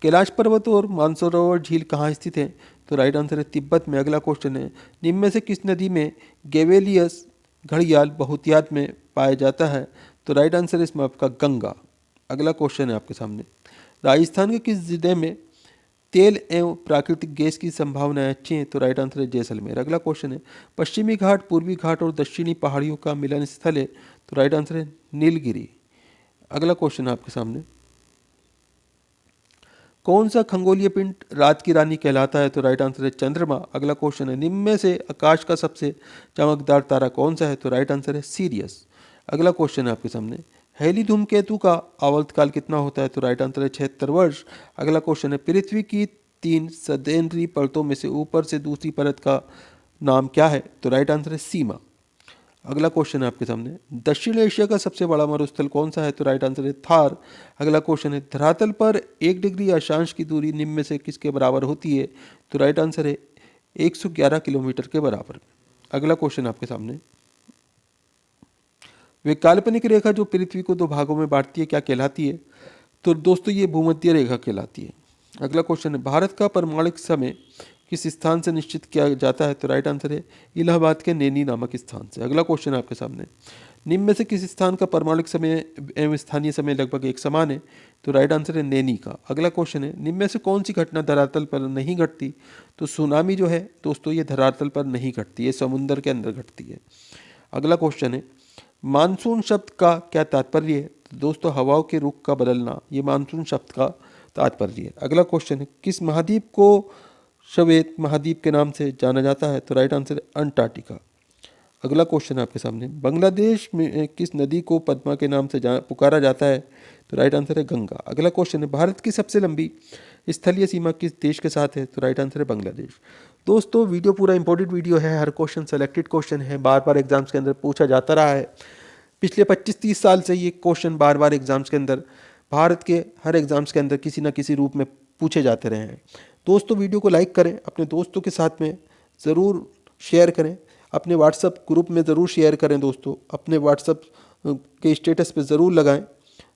कैलाश पर्वत और मानसरोवर झील कहाँ स्थित है? तो राइट आंसर है तिब्बत में। अगला क्वेश्चन है, निम्न में से किस नदी में गेवेलियस घड़ियाल बहुतायत में पाया जाता है? तो राइट आंसर है इसमें आपका गंगा। अगला क्वेश्चन है आपके सामने, राजस्थान के किस जिले में तेल एवं प्राकृतिक गैस की संभावनाएं अच्छी हैं, तो राइट आंसर है जैसलमेर। अगला क्वेश्चन है पश्चिमी घाट, पूर्वी घाट और दक्षिणी पहाड़ियों का मिलन स्थल है, तो राइट आंसर है नीलगिरी। अगला क्वेश्चन है आपके सामने, कौन सा खगोलीय पिंड रात की रानी कहलाता है, तो राइट आंसर है चंद्रमा। अगला क्वेश्चन है निम्न में से आकाश का सबसे चमकदार तारा कौन सा है, तो राइट आंसर है सीरियस। अगला क्वेश्चन है आपके सामने, हेली धूमकेतु का आवर्तकाल कितना होता है, तो राइट आंसर है 76 वर्ष। अगला क्वेश्चन है पृथ्वी की 3 सदैन्द्रीय परतों में से ऊपर से दूसरी परत का नाम क्या है, तो राइट आंसर है सीमा। अगला क्वेश्चन है आपके सामने, दक्षिण एशिया का सबसे बड़ा मरुस्थल कौन सा है, तो राइट आंसर है थार। अगला क्वेश्चन है धरातल पर 1 डिग्री अक्षांश की दूरी निम्न में से किसके बराबर होती है, तो राइट आंसर है 111 किलोमीटर के बराबर। अगला क्वेश्चन आपके सामने, वे काल्पनिक रेखा जो पृथ्वी को 2 भागों में बांटती है क्या कहलाती है, तो दोस्तों ये भूमध्य रेखा कहलाती है। अगला क्वेश्चन है भारत का परमाणिक समय किस स्थान से निश्चित किया जाता है, तो राइट आंसर है इलाहाबाद के नैनी नामक स्थान से। अगला क्वेश्चन है आपके सामने, निम्न में से किस स्थान का परमाणिक समय एवं स्थानीय समय लगभग एक समान है, तो राइट आंसर है नैनी का। अगला क्वेश्चन है निम्न में से कौन सी घटना धरातल पर नहीं घटती, तो सुनामी जो है दोस्तों ये धरातल पर नहीं घटती, ये समुद्र के अंदर घटती है। अगला क्वेश्चन है मानसून शब्द का क्या तात्पर्य है, तो दोस्तों हवाओं के रुख का बदलना, ये मानसून शब्द का तात्पर्य है। अगला क्वेश्चन है किस महाद्वीप को श्वेत महाद्वीप के नाम से जाना जाता है, तो राइट आंसर है अंटार्कटिका। अगला क्वेश्चन है आपके सामने, बांग्लादेश में किस नदी को पद्मा के नाम से पुकारा जाता है, तो राइट आंसर है गंगा। अगला क्वेश्चन है भारत की सबसे लंबी स्थलीय सीमा किस देश के साथ है, तो राइट आंसर है बांग्लादेश। दोस्तों वीडियो पूरा इंपॉर्टेंट वीडियो है, हर क्वेश्चन सेलेक्टेड क्वेश्चन है, बार बार एग्जाम्स के अंदर पूछा जाता रहा है। पिछले 25-30 साल से ये क्वेश्चन बार बार एग्जाम्स के अंदर, भारत के हर एग्जाम्स के अंदर किसी ना किसी रूप में पूछे जाते रहे हैं। दोस्तों वीडियो को लाइक करें, अपने दोस्तों के साथ में ज़रूर शेयर करें, अपने व्हाट्सएप ग्रुप में ज़रूर शेयर करें दोस्तों, अपने व्हाट्सएप के स्टेटस पे ज़रूर लगाएं।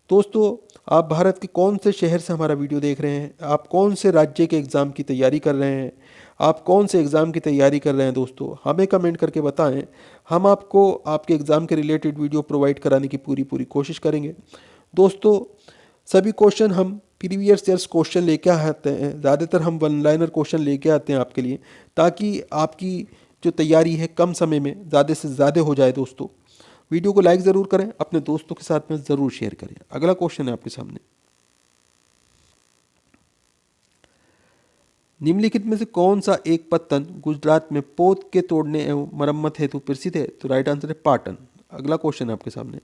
दोस्तों आप भारत के कौन से शहर से हमारा वीडियो देख रहे हैं, आप कौन से राज्य के एग्ज़ाम की तैयारी कर रहे हैं, आप कौन से एग्ज़ाम की तैयारी कर रहे हैं दोस्तों, हमें कमेंट करके बताएं। हम आपको आपके एग्ज़ाम के रिलेटेड वीडियो प्रोवाइड कराने की पूरी कोशिश करेंगे। दोस्तों सभी क्वेश्चन हम प्रीवियस ईयर्स क्वेश्चन लेके आते हैं, ज़्यादातर हम वन लाइनर क्वेश्चन लेके आते हैं आपके लिए, ताकि आपकी जो तैयारी है कम समय में ज़्यादा से ज़्यादा हो जाए। दोस्तों वीडियो को लाइक ज़रूर करें, अपने दोस्तों के साथ में ज़रूर शेयर करें। अगला क्वेश्चन है आपके सामने, निम्नलिखित में से कौन सा एक पत्तन गुजरात में पोत के तोड़ने एवं मरम्मत हेतु प्रसिद्ध है, तो राइट आंसर है पाटन। अगला क्वेश्चन है आपके सामने,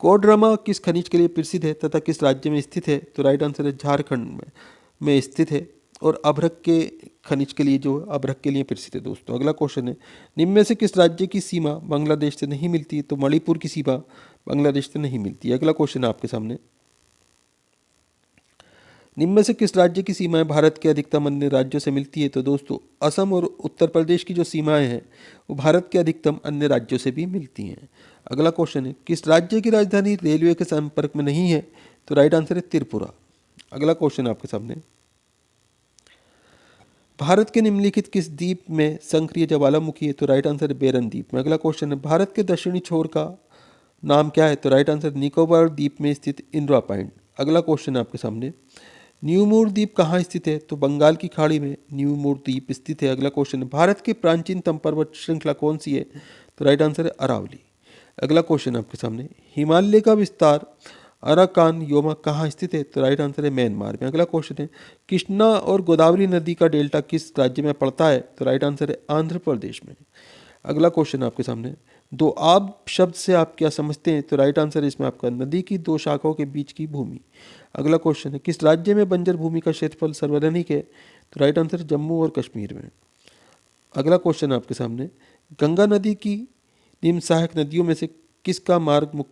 कोडरमा किस खनिज के लिए प्रसिद्ध है तथा किस राज्य में स्थित है, तो राइट आंसर है झारखंड में स्थित है, और अभ्रक के खनिज के लिए जो अभ्रक के लिए प्रसिद्ध है दोस्तों। अगला क्वेश्चन है निम्न में से किस राज्य की सीमा बांग्लादेश से नहीं मिलती, तो मणिपुर की सीमा बांग्लादेश से नहीं मिलती। अगला क्वेश्चन है आपके सामने, निम्न में से किस राज्य की सीमाएं भारत के अधिकतम अन्य राज्यों से मिलती है, तो दोस्तों असम और उत्तर प्रदेश की जो सीमाएं हैं वो भारत के अधिकतम अन्य राज्यों से भी मिलती हैं। अगला क्वेश्चन है किस राज्य की राजधानी रेलवे के संपर्क में नहीं है, तो राइट आंसर है त्रिपुरा। अगला क्वेश्चन आपके सामने, भारत के निम्नलिखित किस द्वीप में संक्रिय ज्वालामुखी है, तो राइट आंसर है बेरन द्वीप में। अगला क्वेश्चन है भारत के दक्षिणी छोर का नाम क्या है, तो राइट आंसर निकोबार द्वीप में स्थित इंदिरा पॉइंट। अगला क्वेश्चन है आपके सामने, न्यूमोर द्वीप कहाँ स्थित है, तो बंगाल की खाड़ी में न्यूमोर द्वीप स्थित है। अगला क्वेश्चन है भारत की प्राचीनतम पर्वत श्रृंखला कौन सी है, तो राइट आंसर है अरावली। अगला क्वेश्चन आपके सामने, हिमालय का विस्तार अराकान योमा कहाँ स्थित है, तो राइट आंसर है म्यांमार में। अगला क्वेश्चन है कृष्णा और गोदावरी नदी का डेल्टा किस राज्य में पड़ता है, तो राइट आंसर है आंध्र प्रदेश में। अगला क्वेश्चन आपके सामने, दो आब शब्द से आप क्या समझते हैं, तो राइट आंसर है इसमें आपका नदी की 2 शाखाओं के बीच की भूमि। अगला क्वेश्चन है किस राज्य में बंजर भूमि का क्षेत्रफल सर्वाधिक है, तो राइट आंसर है जम्मू और कश्मीर में। अगला क्वेश्चन है आपके सामने, गंगा नदी की निम्न सहायक नदियों में से किसका मार्ग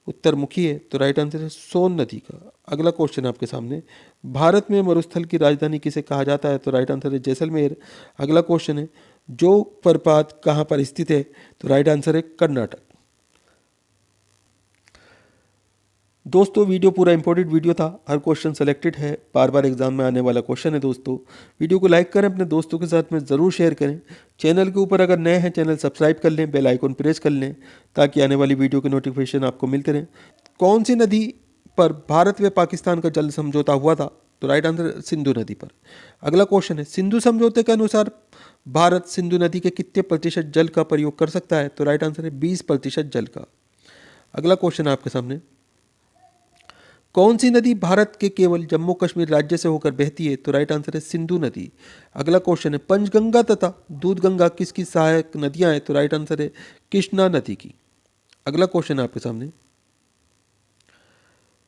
उत्तरमुखी है, तो राइट आंसर है सोन नदी का। अगला क्वेश्चन आपके सामने, भारत में मरुस्थल की राजधानी किसे कहा जाता है, तो राइट आंसर है जैसलमेर। अगला क्वेश्चन है जोग प्रपात कहाँ पर स्थित है, तो राइट आंसर है कर्नाटक। दोस्तों वीडियो पूरा इंपॉर्टेंट वीडियो था, हर क्वेश्चन सेलेक्टेड है, बार बार एग्जाम में आने वाला क्वेश्चन है। दोस्तों वीडियो को लाइक करें, अपने दोस्तों के साथ में ज़रूर शेयर करें। चैनल के ऊपर अगर नए हैं चैनल सब्सक्राइब कर लें, बेल आइकन प्रेस कर लें ताकि आने वाली वीडियो के नोटिफिकेशन आपको मिलते रहें। कौन सी नदी पर भारत व पाकिस्तान का जल समझौता हुआ था, तो राइट आंसर सिंधु नदी पर। अगला क्वेश्चन है, सिंधु समझौते के अनुसार भारत सिंधु नदी के कितने प्रतिशत जल का प्रयोग कर सकता है? तो राइट आंसर है 20% जल का। अगला क्वेश्चन है आपके सामने, कौन सी नदी भारत के केवल जम्मू कश्मीर राज्य से होकर बहती है? तो राइट आंसर है सिंधु नदी। अगला क्वेश्चन है, पंचगंगा तथा दूधगंगा किसकी सहायक नदियां हैं? तो राइट आंसर है कृष्णा नदी की। अगला क्वेश्चन है आपके सामने,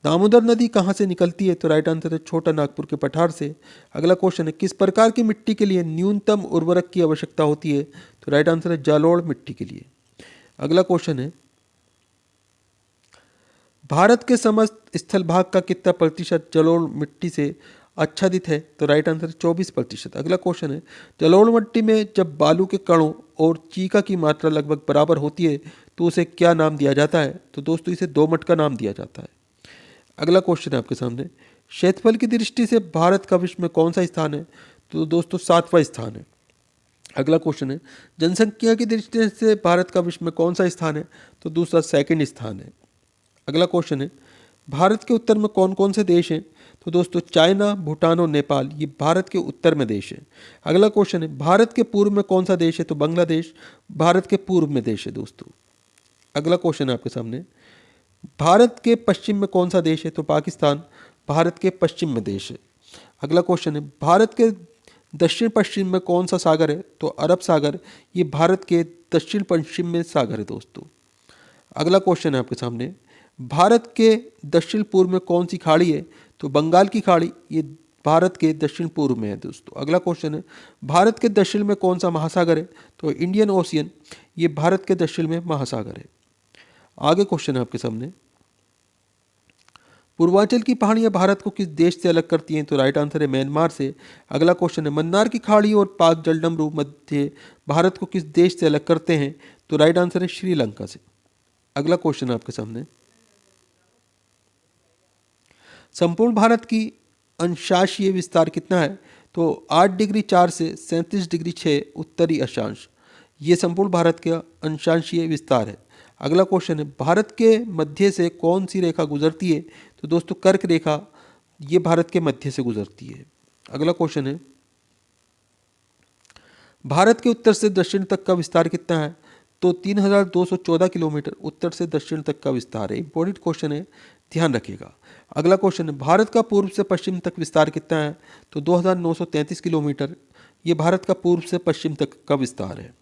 दामोदर नदी कहाँ से निकलती है? तो राइट आंसर है छोटा नागपुर के पठार से। अगला क्वेश्चन है, किस प्रकार की मिट्टी के लिए न्यूनतम उर्वरक की आवश्यकता होती है? तो राइट आंसर है जलोढ़ मिट्टी के लिए। अगला क्वेश्चन है, भारत के समस्त स्थल भाग का कितना प्रतिशत जलोढ़ मिट्टी से आच्छादित है? तो राइट आंसर है 24%। अगला क्वेश्चन है, जलोढ़ मिट्टी में जब बालू के कणों और चीका की मात्रा लगभग बराबर होती है तो उसे क्या नाम दिया जाता है? तो दोस्तों इसे दोमट का नाम दिया जाता है। अगला क्वेश्चन है आपके सामने, क्षेत्रफल की दृष्टि से भारत का विश्व में कौन सा स्थान है? तो दोस्तों 7वां स्थान है। अगला क्वेश्चन है, जनसंख्या की दृष्टि से भारत का विश्व में कौन सा स्थान है? तो दूसरा सेकंड स्थान है। अगला क्वेश्चन है, भारत के उत्तर में कौन कौन से देश हैं? तो दोस्तों चाइना, भूटान और नेपाल ये भारत के उत्तर में देश है। अगला क्वेश्चन है, भारत के पूर्व में कौन सा देश है? तो बांग्लादेश भारत के पूर्व में देश है दोस्तों। अगला क्वेश्चन है आपके सामने, भारत के पश्चिम में कौन सा देश है? तो पाकिस्तान भारत के पश्चिम में देश है। अगला क्वेश्चन है, भारत के दक्षिण पश्चिम में कौन सा सागर है? तो अरब सागर ये भारत के दक्षिण पश्चिम में सागर है दोस्तों। अगला क्वेश्चन है आपके सामने, भारत के दक्षिण पूर्व में कौन सी खाड़ी है? तो बंगाल की खाड़ी ये भारत के दक्षिण पूर्व में है दोस्तों। अगला क्वेश्चन है, भारत के दक्षिण में कौन सा महासागर है? तो इंडियन ओशियन ये भारत के दक्षिण में महासागर है। आगे क्वेश्चन है आपके सामने, पूर्वांचल की पहाड़ियां भारत को किस देश से अलग करती हैं? तो राइट आंसर है म्यांमार से। अगला क्वेश्चन है, मन्नार की खाड़ी और पाक जलडमरू मध्य भारत को किस देश से अलग करते हैं? तो राइट आंसर है श्रीलंका से। अगला क्वेश्चन है आपके सामने, संपूर्ण भारत की अंशांशीय विस्तार कितना है? तो 8 डिग्री 4 से 37 डिग्री 6 उत्तरी अक्षांश ये संपूर्ण भारत का अंशांशीय विस्तार है। अगला क्वेश्चन है, भारत के मध्य से कौन सी रेखा गुजरती है? तो दोस्तों कर्क रेखा ये भारत के मध्य से गुजरती है। अगला क्वेश्चन है, भारत के उत्तर से दक्षिण तक का विस्तार कितना है? तो 3214 किलोमीटर उत्तर से दक्षिण तक का विस्तार है। इंपॉर्टेंट क्वेश्चन है, ध्यान रखिएगा। अगला क्वेश्चन है, भारत का पूर्व से पश्चिम तक विस्तार कितना है? तो 2933 किलोमीटर ये भारत का पूर्व से पश्चिम तक का विस्तार है।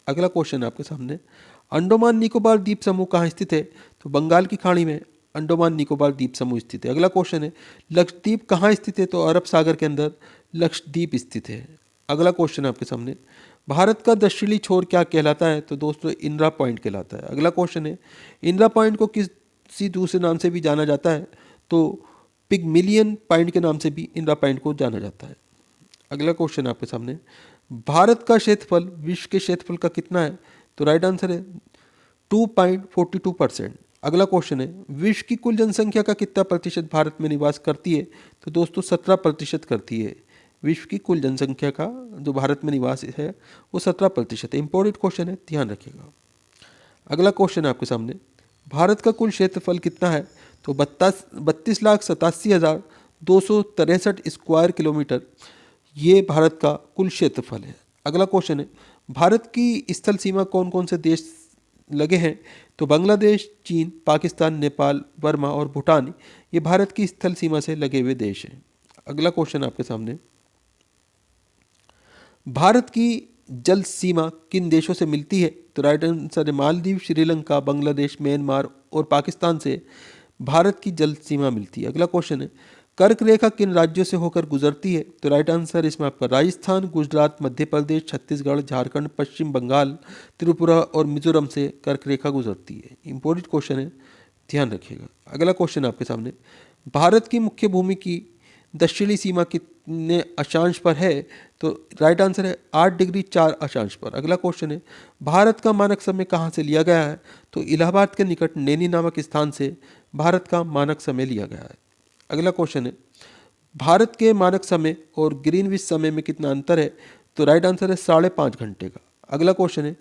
अगला क्वेश्चन है आपके सामने, अंडमान निकोबार द्वीप समूह कहाँ स्थित है? तो बंगाल की खाड़ी में अंडमान निकोबार द्वीप समूह स्थित है। अगला क्वेश्चन है, लक्षद्वीप कहाँ स्थित है? तो अरब सागर के अंदर लक्षद्वीप स्थित है। अगला क्वेश्चन है आपके सामने, भारत का दक्षिणी छोर क्या कहलाता है? तो दोस्तों इंदिरा पॉइंट कहलाता है। अगला क्वेश्चन है, इंदिरा पॉइंट को किसी दूसरे नाम से भी जाना जाता है? तो पिगमिलियन पॉइंट के नाम से भी इंदिरा पॉइंट को जाना जाता है। अगला क्वेश्चन है आपके सामने, भारत का क्षेत्रफल विश्व के क्षेत्रफल का कितना है? तो राइट आंसर है 2.42%। अगला क्वेश्चन है, विश्व की कुल जनसंख्या का कितना प्रतिशत भारत में निवास करती है? तो दोस्तों 17% करती है। विश्व की कुल जनसंख्या का जो भारत में निवास है वो 17% है। इंपॉर्टेंट क्वेश्चन है, ध्यान रखिएगा। अगला क्वेश्चन है आपके सामने, भारत का कुल क्षेत्रफल कितना है? तो 32,87,263 स्क्वायर किलोमीटर ये भारत का कुल क्षेत्रफल है। अगला क्वेश्चन है, भारत की स्थल सीमा कौन कौन से देश लगे हैं? तो बांग्लादेश, चीन, पाकिस्तान, नेपाल, बर्मा और भूटान ये भारत की स्थल सीमा से लगे हुए देश हैं। अगला क्वेश्चन आपके सामने, भारत की जल सीमा किन देशों से मिलती है? तो राइट आंसर है मालदीव, श्रीलंका, बांग्लादेश, म्यांमार और पाकिस्तान से भारत की जल सीमा मिलती है। अगला क्वेश्चन है, कर्क रेखा किन राज्यों से होकर गुजरती है? तो राइट आंसर इसमें आपका राजस्थान, गुजरात, मध्य प्रदेश, छत्तीसगढ़, झारखंड, पश्चिम बंगाल, त्रिपुरा और मिजोरम से कर्क रेखा गुजरती है। इंपॉर्टेंट क्वेश्चन है, ध्यान रखिएगा। अगला क्वेश्चन आपके सामने, भारत की मुख्य भूमि की दक्षिणी सीमा कितने अक्षांश पर है? तो राइट आंसर है 8 डिग्री 4 अक्षांश पर। अगला क्वेश्चन है, भारत का मानक समय कहाँ से लिया गया है? तो इलाहाबाद के निकट नैनी नामक स्थान से भारत का मानक समय लिया गया है। अगला क्वेश्चन है, भारत के मानक समय और ग्रीनविच समय में कितना अंतर है? तो राइट आंसर है 5.5 घंटे का। अगला क्वेश्चन है,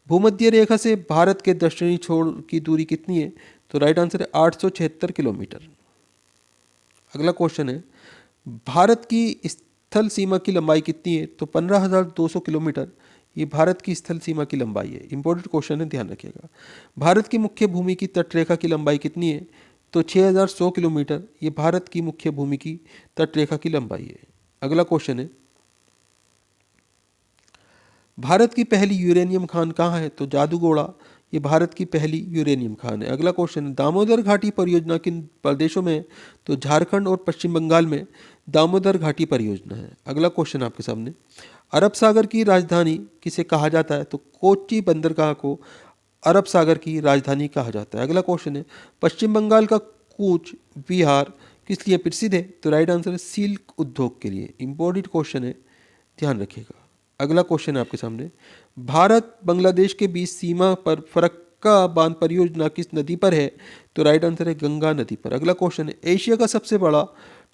भूमध्य रेखा से भारत के दक्षिणी छोर की दूरी कितनी है? तो राइट आंसर है 876 किलोमीटर। अगला क्वेश्चन है, भारत की स्थल सीमा की लंबाई कितनी है? तो 15,200 किलोमीटर ये भारत की स्थल सीमा की लंबाई है। इंपॉर्टेंट क्वेश्चन है, ध्यान रखिएगा। भारत की मुख्य भूमि की तटरेखा की लंबाई कितनी है? तो 6,100 किलोमीटर ये भारत की मुख्य भूमि की तटरेखा की लंबाई है। अगला क्वेश्चन है, भारत की पहली यूरेनियम खान कहाँ है? तो जादूगोड़ा ये भारत की पहली यूरेनियम खान है। अगला क्वेश्चन है, दामोदर घाटी परियोजना किन प्रदेशों में है? तो झारखंड और पश्चिम बंगाल में दामोदर घाटी परियोजना है। अगला क्वेश्चन आपके सामने, अरब सागर की राजधानी किसे कहा जाता है? तो कोच्चि बंदरगाह को अरब सागर की राजधानी कहा जाता है। अगला क्वेश्चन है, पश्चिम बंगाल का कूच विहार किस लिए प्रसिद्ध है? तो राइट आंसर है सिल्क उद्योग के लिए। इंपॉर्टेंट क्वेश्चन है, ध्यान रखिएगा। अगला क्वेश्चन है आपके सामने, भारत बांग्लादेश के बीच सीमा पर फरक्का बांध परियोजना किस नदी पर है? तो राइट आंसर है गंगा नदी पर। अगला क्वेश्चन है, एशिया का सबसे बड़ा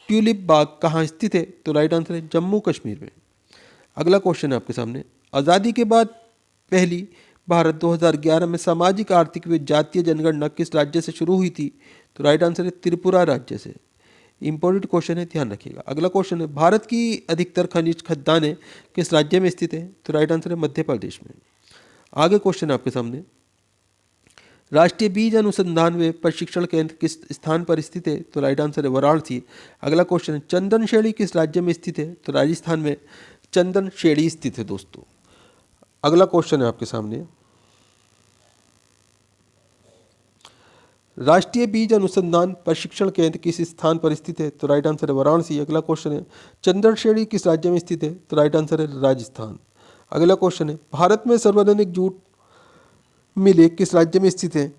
ट्यूलिप बाग कहाँ स्थित है? तो राइट आंसर है जम्मू कश्मीर में। अगला क्वेश्चन है आपके सामने, आज़ादी के बाद पहली भारत 2011 में सामाजिक आर्थिक व जातीय जनगणना किस राज्य से शुरू हुई थी? तो राइट आंसर है त्रिपुरा राज्य से। इंपॉर्टेंट क्वेश्चन है, ध्यान रखिएगा। अगला क्वेश्चन है, भारत की अधिकतर खनिज खदानें किस राज्य में स्थित है? तो राइट आंसर है मध्य प्रदेश में। आगे क्वेश्चन है आपके सामने, राष्ट्रीय बीज अनुसंधान व प्रशिक्षण केंद्र किस स्थान पर स्थित है? तो राइट आंसर है वाराणसी। अगला क्वेश्चन है, चंदन श्रेणी किस राज्य में स्थित है? तो राजस्थान में चंदन श्रेणी स्थित है दोस्तों। अगला क्वेश्चन है आपके सामने, राष्ट्रीय बीज अनुसंधान प्रशिक्षण केंद्र किस स्थान पर स्थित है? तो राइट आंसर है वाराणसी। अगला क्वेश्चन है, चंदन श्रेणी किस राज्य में स्थित है? तो राइट आंसर है राजस्थान। अगला क्वेश्चन है, भारत में सर्वाधिक जूट मिलें किस राज्य में स्थित है?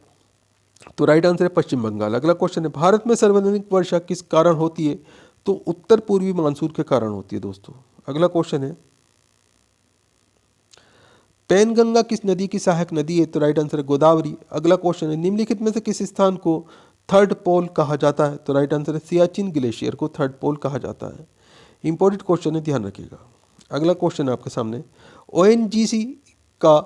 तो राइट आंसर है पश्चिम बंगाल। अगला क्वेश्चन है, भारत में सर्वाधिक वर्षा किस कारण होती है? तो उत्तर पूर्वी मानसून के कारण होती है दोस्तों। अगला क्वेश्चन है, पैनगंगा किस नदी की सहायक नदी है? तो राइट आंसर है गोदावरी। अगला क्वेश्चन है, निम्नलिखित में से किस स्थान को थर्ड पोल कहा जाता है? तो राइट आंसर है सियाचिन ग्लेशियर को थर्ड पोल कहा जाता है। इंपॉर्टेंट क्वेश्चन है, ध्यान रखिएगा। अगला क्वेश्चन है आपके सामने, ओएनजीसी का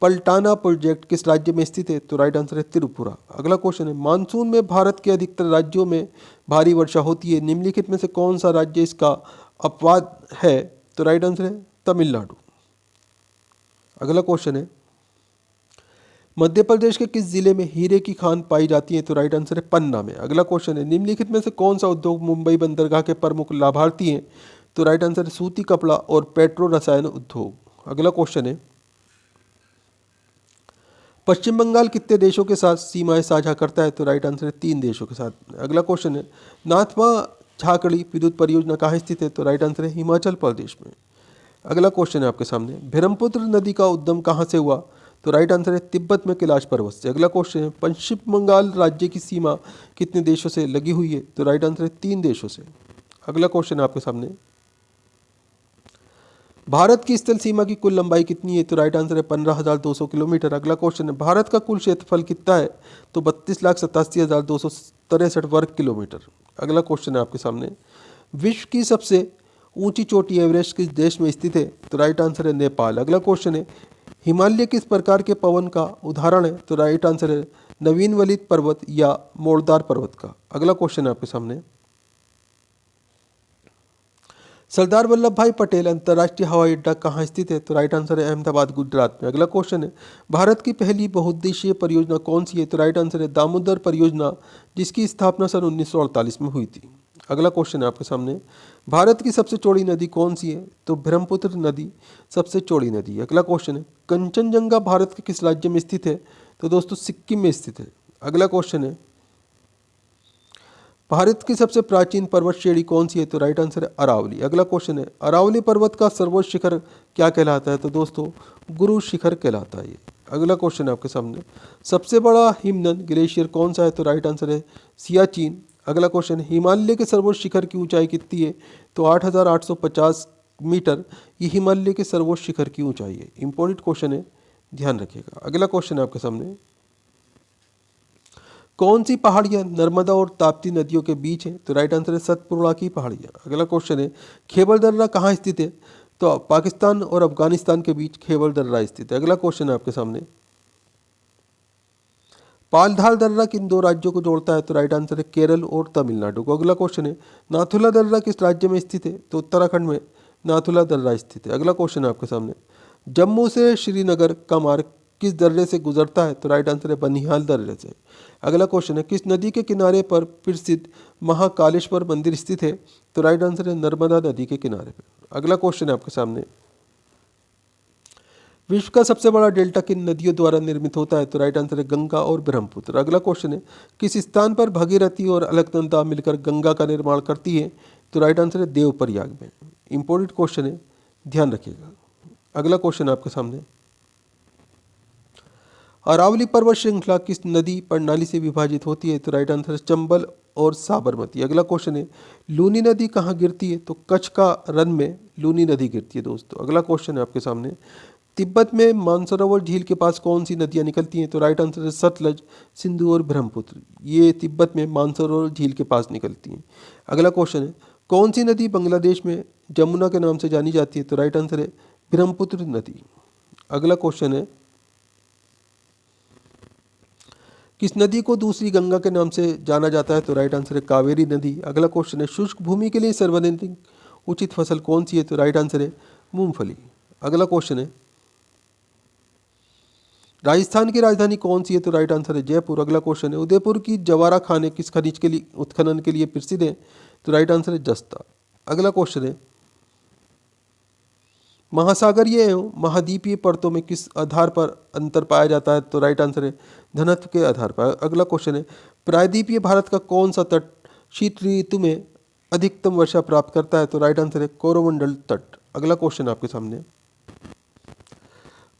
पलटाना प्रोजेक्ट किस राज्य में स्थित है? तो राइट आंसर है त्रिपुरा। अगला क्वेश्चन है, मानसून में भारत के अधिकतर राज्यों में भारी वर्षा होती है, निम्नलिखित में से कौन सा राज्य इसका अपवाद है? तो राइट आंसर है तमिलनाडु। अगला क्वेश्चन है, मध्य प्रदेश के किस जिले में हीरे की खान पाई जाती है? तो राइट आंसर है पन्ना में। अगला क्वेश्चन है, निम्नलिखित में से कौन सा उद्योग मुंबई बंदरगाह के प्रमुख लाभार्थी हैं? तो राइट आंसर है सूती कपड़ा और पेट्रो रसायन उद्योग। अगला क्वेश्चन है, पश्चिम बंगाल कितने देशों के साथ सीमाएं साझा करता है? तो राइट आंसर है 3 देशों के साथ। अगला क्वेश्चन है, नाथपा झाकड़ी विद्युत परियोजना कहाँ स्थित है? तो राइट आंसर है हिमाचल प्रदेश में। अगला क्वेश्चन है आपके सामने, ब्रह्मपुत्र नदी का उद्गम कहाँ से हुआ? तो राइट आंसर है तिब्बत में कैलाश पर्वत से। अगला क्वेश्चन है, पश्चिम बंगाल राज्य की सीमा कितने देशों से लगी हुई है? तो राइट आंसर है 3 देशों से। अगला क्वेश्चन है आपके सामने, भारत की स्थल सीमा की कुल लंबाई कितनी है? तो राइट आंसर है 15,200 किलोमीटर। अगला क्वेश्चन है, भारत का कुल क्षेत्रफल कितना है? तो 32,87,263 वर्ग किलोमीटर। अगला क्वेश्चन है आपके सामने, विश्व की सबसे ऊंची चोटी एवरेस्ट किस देश में स्थित है? तो राइट आंसर है नेपाल। अगला क्वेश्चन है, हिमालय किस प्रकार के पवन का उदाहरण है? तो राइट आंसर है नवीन वलित पर्वत या मोड़दार पर्वत का। अगला क्वेश्चन है आपके सामने, सरदार वल्लभ भाई पटेल अंतर्राष्ट्रीय हवाई अड्डा कहाँ स्थित है? तो राइट आंसर है अहमदाबाद गुजरात में। अगला क्वेश्चन है, भारत की पहली बहुउद्देशीय परियोजना कौन सी है? तो राइट आंसर है दामोदर परियोजना, जिसकी स्थापना सन 1948 में हुई थी। अगला क्वेश्चन है आपके सामने, भारत की सबसे चौड़ी नदी कौन सी है? तो ब्रह्मपुत्र नदी सबसे चौड़ी नदी है। अगला क्वेश्चन है, कंचनजंगा भारत के किस राज्य में स्थित है? तो दोस्तों सिक्किम में स्थित है। अगला क्वेश्चन है, भारत की सबसे प्राचीन पर्वत श्रेणी कौन सी है? तो राइट आंसर है अरावली। अगला क्वेश्चन है, अरावली पर्वत का सर्वोच्च शिखर क्या कहलाता है? तो दोस्तों गुरु शिखर कहलाता है ये। अगला क्वेश्चन है आपके सामने, सबसे बड़ा हिमनद ग्लेशियर कौन सा है? तो राइट आंसर है सियाचिन। अगला क्वेश्चन है, हिमालय के सर्वोच्च शिखर की ऊंचाई कितनी है? तो 8,850 मीटर ये हिमालय के सर्वोच्च शिखर की ऊंचाई है। इंपॉर्टेंट क्वेश्चन है, ध्यान रखिएगा। अगला क्वेश्चन है आपके सामने, कौन सी पहाड़ियाँ नर्मदा और ताप्ती नदियों के बीच हैं? तो राइट आंसर है सतपुड़ा की पहाड़ियाँ। अगला क्वेश्चन है, खैबर दर्रा कहाँ स्थित है? तो पाकिस्तान और अफगानिस्तान के बीच खैबर दर्रा स्थित है। अगला क्वेश्चन है आपके सामने, पालधार दर्रा किन दो राज्यों को जोड़ता है? तो राइट आंसर है केरल और तमिलनाडु को। अगला क्वेश्चन है नाथुला दर्रा किस राज्य में स्थित है? तो उत्तराखंड में नाथुला दर्रा स्थित है। अगला क्वेश्चन है आपके सामने जम्मू से श्रीनगर का मार्ग किस दर्रे से गुजरता है? तो राइट आंसर है बनिहाल दर्रे से। अगला क्वेश्चन है किस नदी के किनारे पर प्रसिद्ध महाकालेश्वर मंदिर स्थित है? तो राइट आंसर है नर्मदा नदी के किनारे पर। अगला क्वेश्चन है आपके सामने विश्व का सबसे बड़ा डेल्टा किन नदियों द्वारा निर्मित होता है? तो राइट आंसर है गंगा और ब्रह्मपुत्र। अगला क्वेश्चन है किस स्थान पर भगीरथी और अलकनंदा मिलकर गंगा का निर्माण करती है? तो राइट आंसर है देवप्रयाग में। इंपॉर्टेंट क्वेश्चन है, ध्यान रखिएगा। अगला क्वेश्चन है आपके सामने अरावली पर्वत श्रृंखला किस नदी प्रणाली से विभाजित होती है? तो राइट आंसर है चंबल और साबरमती। अगला क्वेश्चन है लूनी नदी कहाँ गिरती है? तो कच्छ का रन में लूनी नदी गिरती है दोस्तों। अगला क्वेश्चन है आपके सामने तिब्बत में मानसरोवर झील के पास कौन सी नदियाँ निकलती हैं? तो राइट आंसर है सतलज, सिंधु और ब्रह्मपुत्र। ये तिब्बत में मानसरोवर झील के पास निकलती हैं। अगला क्वेश्चन है कौन सी नदी बांग्लादेश में जमुना के नाम से जानी जाती है? तो राइट आंसर है ब्रह्मपुत्र नदी। अगला क्वेश्चन है किस नदी को दूसरी गंगा के नाम से जाना जाता है? तो राइट आंसर है कावेरी नदी। अगला क्वेश्चन है शुष्क भूमि के लिए सर्वाधिक उचित फसल कौन सी है? तो राइट आंसर है मूंगफली। अगला क्वेश्चन है राजस्थान की राजधानी कौन सी है? तो राइट आंसर है जयपुर। अगला क्वेश्चन है उदयपुर की जवारा खाने किस खनिज के लिए उत्खनन के लिए प्रसिद्ध है? तो राइट आंसर है जस्ता। अगला क्वेश्चन है महासागरीय एवं महाद्वीपीय परतों में किस आधार पर अंतर पाया जाता है? तो राइट आंसर है घनत्व के आधार पर। अगला क्वेश्चन है प्रायद्वीपीय भारत का कौन सा तट शीत ऋतु में अधिकतम वर्षा प्राप्त करता है? तो राइट आंसर है कोरोमंडल तट। अगला क्वेश्चन आपके सामने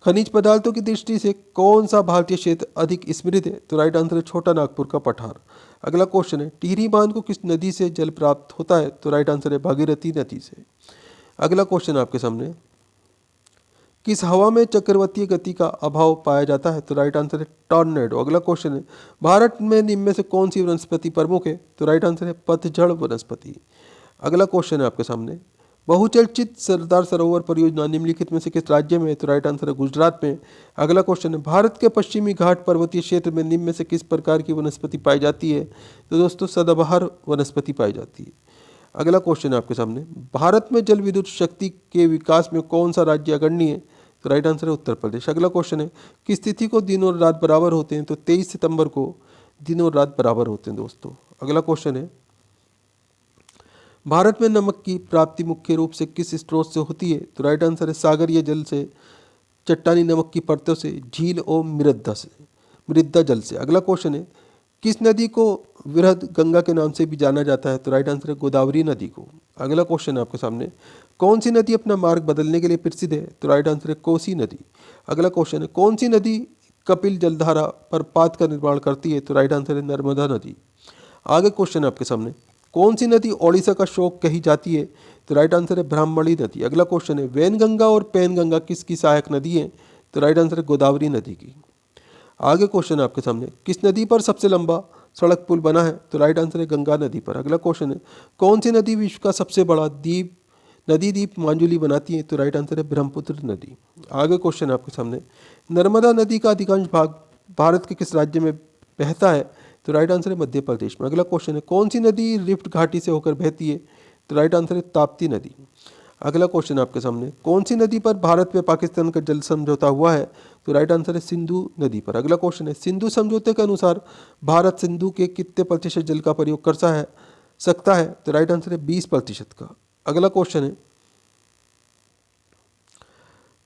खनिज पदार्थों की दृष्टि से कौन सा भारतीय क्षेत्र अधिक समृद्ध है? तो राइट आंसर है छोटा नागपुर का पठार। अगला क्वेश्चन है टिहरी बांध को किस नदी से जल प्राप्त होता है? तो राइट आंसर है भागीरथी नदी से। अगला क्वेश्चन आपके सामने किस हवा में चक्रवातीय गति का अभाव पाया जाता है? तो राइट आंसर है टॉर्नेडो। अगला क्वेश्चन है भारत में निम्न में से कौन सी वनस्पति प्रमुख है? तो राइट आंसर है पतझड़ वनस्पति। अगला क्वेश्चन है आपके सामने बहुचर्चित सरदार सरोवर परियोजना निम्नलिखित में से किस राज्य में है? तो राइट आंसर है गुजरात में। अगला क्वेश्चन है भारत के पश्चिमी घाट पर्वतीय क्षेत्र में निम्न में से किस प्रकार की वनस्पति पाई जाती है? तो दोस्तों सदाबहार वनस्पति पाई जाती है। अगला क्वेश्चन है आपके सामने भारत में जल विद्युत शक्ति के विकास में कौन सा राज्य अग्रणी है? तो राइट आंसर है उत्तर प्रदेश। अगला क्वेश्चन है किस तिथि को दिन और रात बराबर होते हैं? तो 23 सितंबर को दिन और रात बराबर होते हैं दोस्तों। अगला क्वेश्चन है भारत में नमक की प्राप्ति मुख्य रूप से किस स्रोत से होती है? तो राइट आंसर है सागरीय जल से, चट्टानी नमक की परतों से, झील और मृदा जल से। अगला क्वेश्चन है किस नदी को वृहद गंगा के नाम से भी जाना जाता है? तो राइट आंसर है गोदावरी नदी को। अगला क्वेश्चन है आपके सामने कौन सी नदी अपना मार्ग बदलने के लिए प्रसिद्ध है? तो राइट आंसर है कोसी नदी। अगला क्वेश्चन है कौन सी नदी कपिल जलधारा प्रपात का निर्माण करती है? तो राइट आंसर है नर्मदा नदी। आगे क्वेश्चन है आपके सामने कौन सी नदी ओडिशा का शोक कही जाती है? तो राइट आंसर है ब्राह्मणी नदी। अगला क्वेश्चन है वैनगंगा और पैनगंगा किसकी सहायक नदी है? तो राइट आंसर है गोदावरी नदी की। आगे क्वेश्चन है आपके सामने किस नदी पर सबसे लंबा सड़क पुल बना है? तो राइट आंसर है गंगा नदी पर। अगला क्वेश्चन है कौन सी नदी विश्व का सबसे बड़ा द्वीप मांजुली बनाती है? तो राइट आंसर है ब्रह्मपुत्र नदी। आगे क्वेश्चन है आपके सामने नर्मदा नदी का अधिकांश भाग भारत के किस राज्य में बहता है? तो राइट आंसर है मध्य प्रदेश में। अगला क्वेश्चन है कौन सी नदी रिफ्ट घाटी से होकर बहती है? तो राइट आंसर है ताप्ती नदी। अगला क्वेश्चन आपके सामने कौन सी नदी पर भारत में पाकिस्तान का जल समझौता हुआ है? तो राइट आंसर है सिंधु नदी पर। अगला क्वेश्चन है सिंधु समझौते के अनुसार भारत सिंधु के कितने प्रतिशत जल का प्रयोग कर सकता है? तो राइट आंसर है 20% का। अगला क्वेश्चन है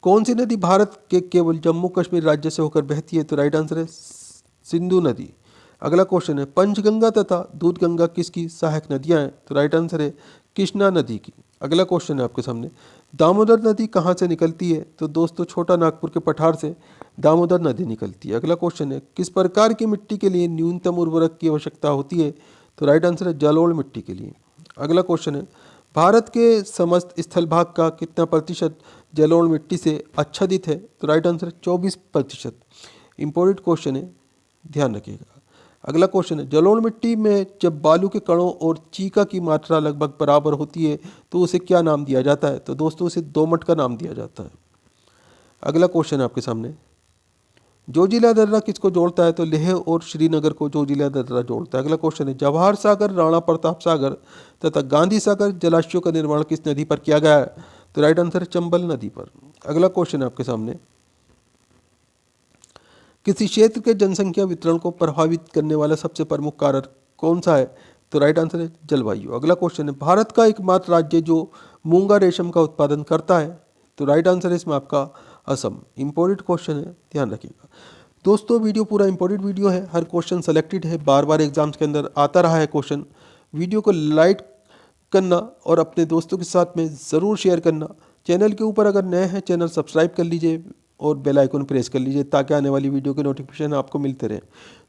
कौन सी नदी भारत के केवल जम्मू कश्मीर राज्य से होकर बहती है? तो राइट आंसर है सिंधु नदी। अगला क्वेश्चन है पंचगंगा तथा दूधगंगा किसकी सहायक नदियां हैं? तो राइट आंसर है कृष्णा नदी की। अगला क्वेश्चन है आपके सामने दामोदर नदी कहाँ से निकलती है? तो दोस्तों छोटा नागपुर के पठार से दामोदर नदी निकलती है। अगला क्वेश्चन है किस प्रकार की मिट्टी के लिए न्यूनतम उर्वरक की आवश्यकता होती है? तो राइट आंसर है जलोढ़ मिट्टी के लिए। अगला क्वेश्चन है भारत के समस्त स्थल भाग का कितना प्रतिशत जलोढ़ मिट्टी से आच्छादित है? तो राइट आंसर है 24%। इंपॉर्टेंट क्वेश्चन है, ध्यान रखिएगा। अगला क्वेश्चन है जलोढ़ मिट्टी में जब बालू के कणों और चीका की मात्रा लगभग बराबर होती है तो उसे क्या नाम दिया जाता है? तो दोस्तों उसे दोमट का नाम दिया जाता है। अगला क्वेश्चन है आपके सामने जोजिला दर्रा किसको जोड़ता है? तो लेह और श्रीनगर को जोजिला दर्रा जोड़ता है। अगला क्वेश्चन है, जवाहर सागर, राणा प्रताप सागर तथा गांधी सागर जलाशयों का निर्माण किस नदी पर किया गया है? तो राइट आंसर है चंबल नदी पर। अगला क्वेश्चन है आपके सामने, किसी क्षेत्र के जनसंख्या वितरण को प्रभावित करने वाला सबसे प्रमुख कारक कौन सा है? तो राइट आंसर है जलवायु। अगला क्वेश्चन है, भारत का एकमात्र राज्य जो मूंगा रेशम का उत्पादन करता है? तो राइट आंसर है इसमें आपका असम। इंपॉर्टेंट क्वेश्चन है, ध्यान रखिएगा दोस्तों। वीडियो पूरा इंपॉर्टेंट वीडियो है, हर क्वेश्चन सेलेक्टेड है, बार बार एग्जाम्स के अंदर आता रहा है क्वेश्चन। वीडियो को लाइक करना और अपने दोस्तों के साथ में ज़रूर शेयर करना। चैनल के ऊपर अगर नए हैं, चैनल सब्सक्राइब कर लीजिए और बेल आइकन प्रेस कर लीजिए ताकि आने वाली वीडियो के नोटिफिकेशन आपको मिलते रहें।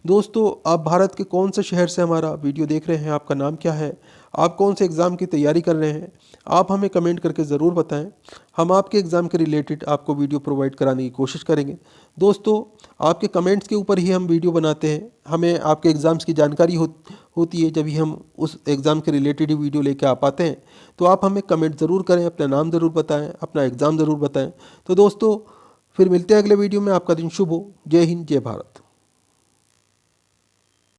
दोस्तों, आप भारत के कौन से शहर से हमारा वीडियो देख रहे हैं? आपका नाम क्या है? आप कौन से एग्ज़ाम की तैयारी कर रहे हैं? आप हमें कमेंट करके ज़रूर बताएं। हम आपके एग्ज़ाम के रिलेटेड आपको वीडियो प्रोवाइड कराने की कोशिश करेंगे। दोस्तों, आपके कमेंट्स के ऊपर ही हम वीडियो बनाते हैं। हमें आपके एग्ज़ाम्स की जानकारी होती है, जब भी हम उस एग्ज़ाम के रिलेटेड ही वीडियो लेके आ पाते हैं। तो आप हमें कमेंट ज़रूर करें, अपना नाम ज़रूर बताएं, अपना एग्ज़ाम ज़रूर बताएं। तो दोस्तों, फिर मिलते हैं अगले वीडियो में। आपका दिन शुभ हो। जय हिंद, जय भारत।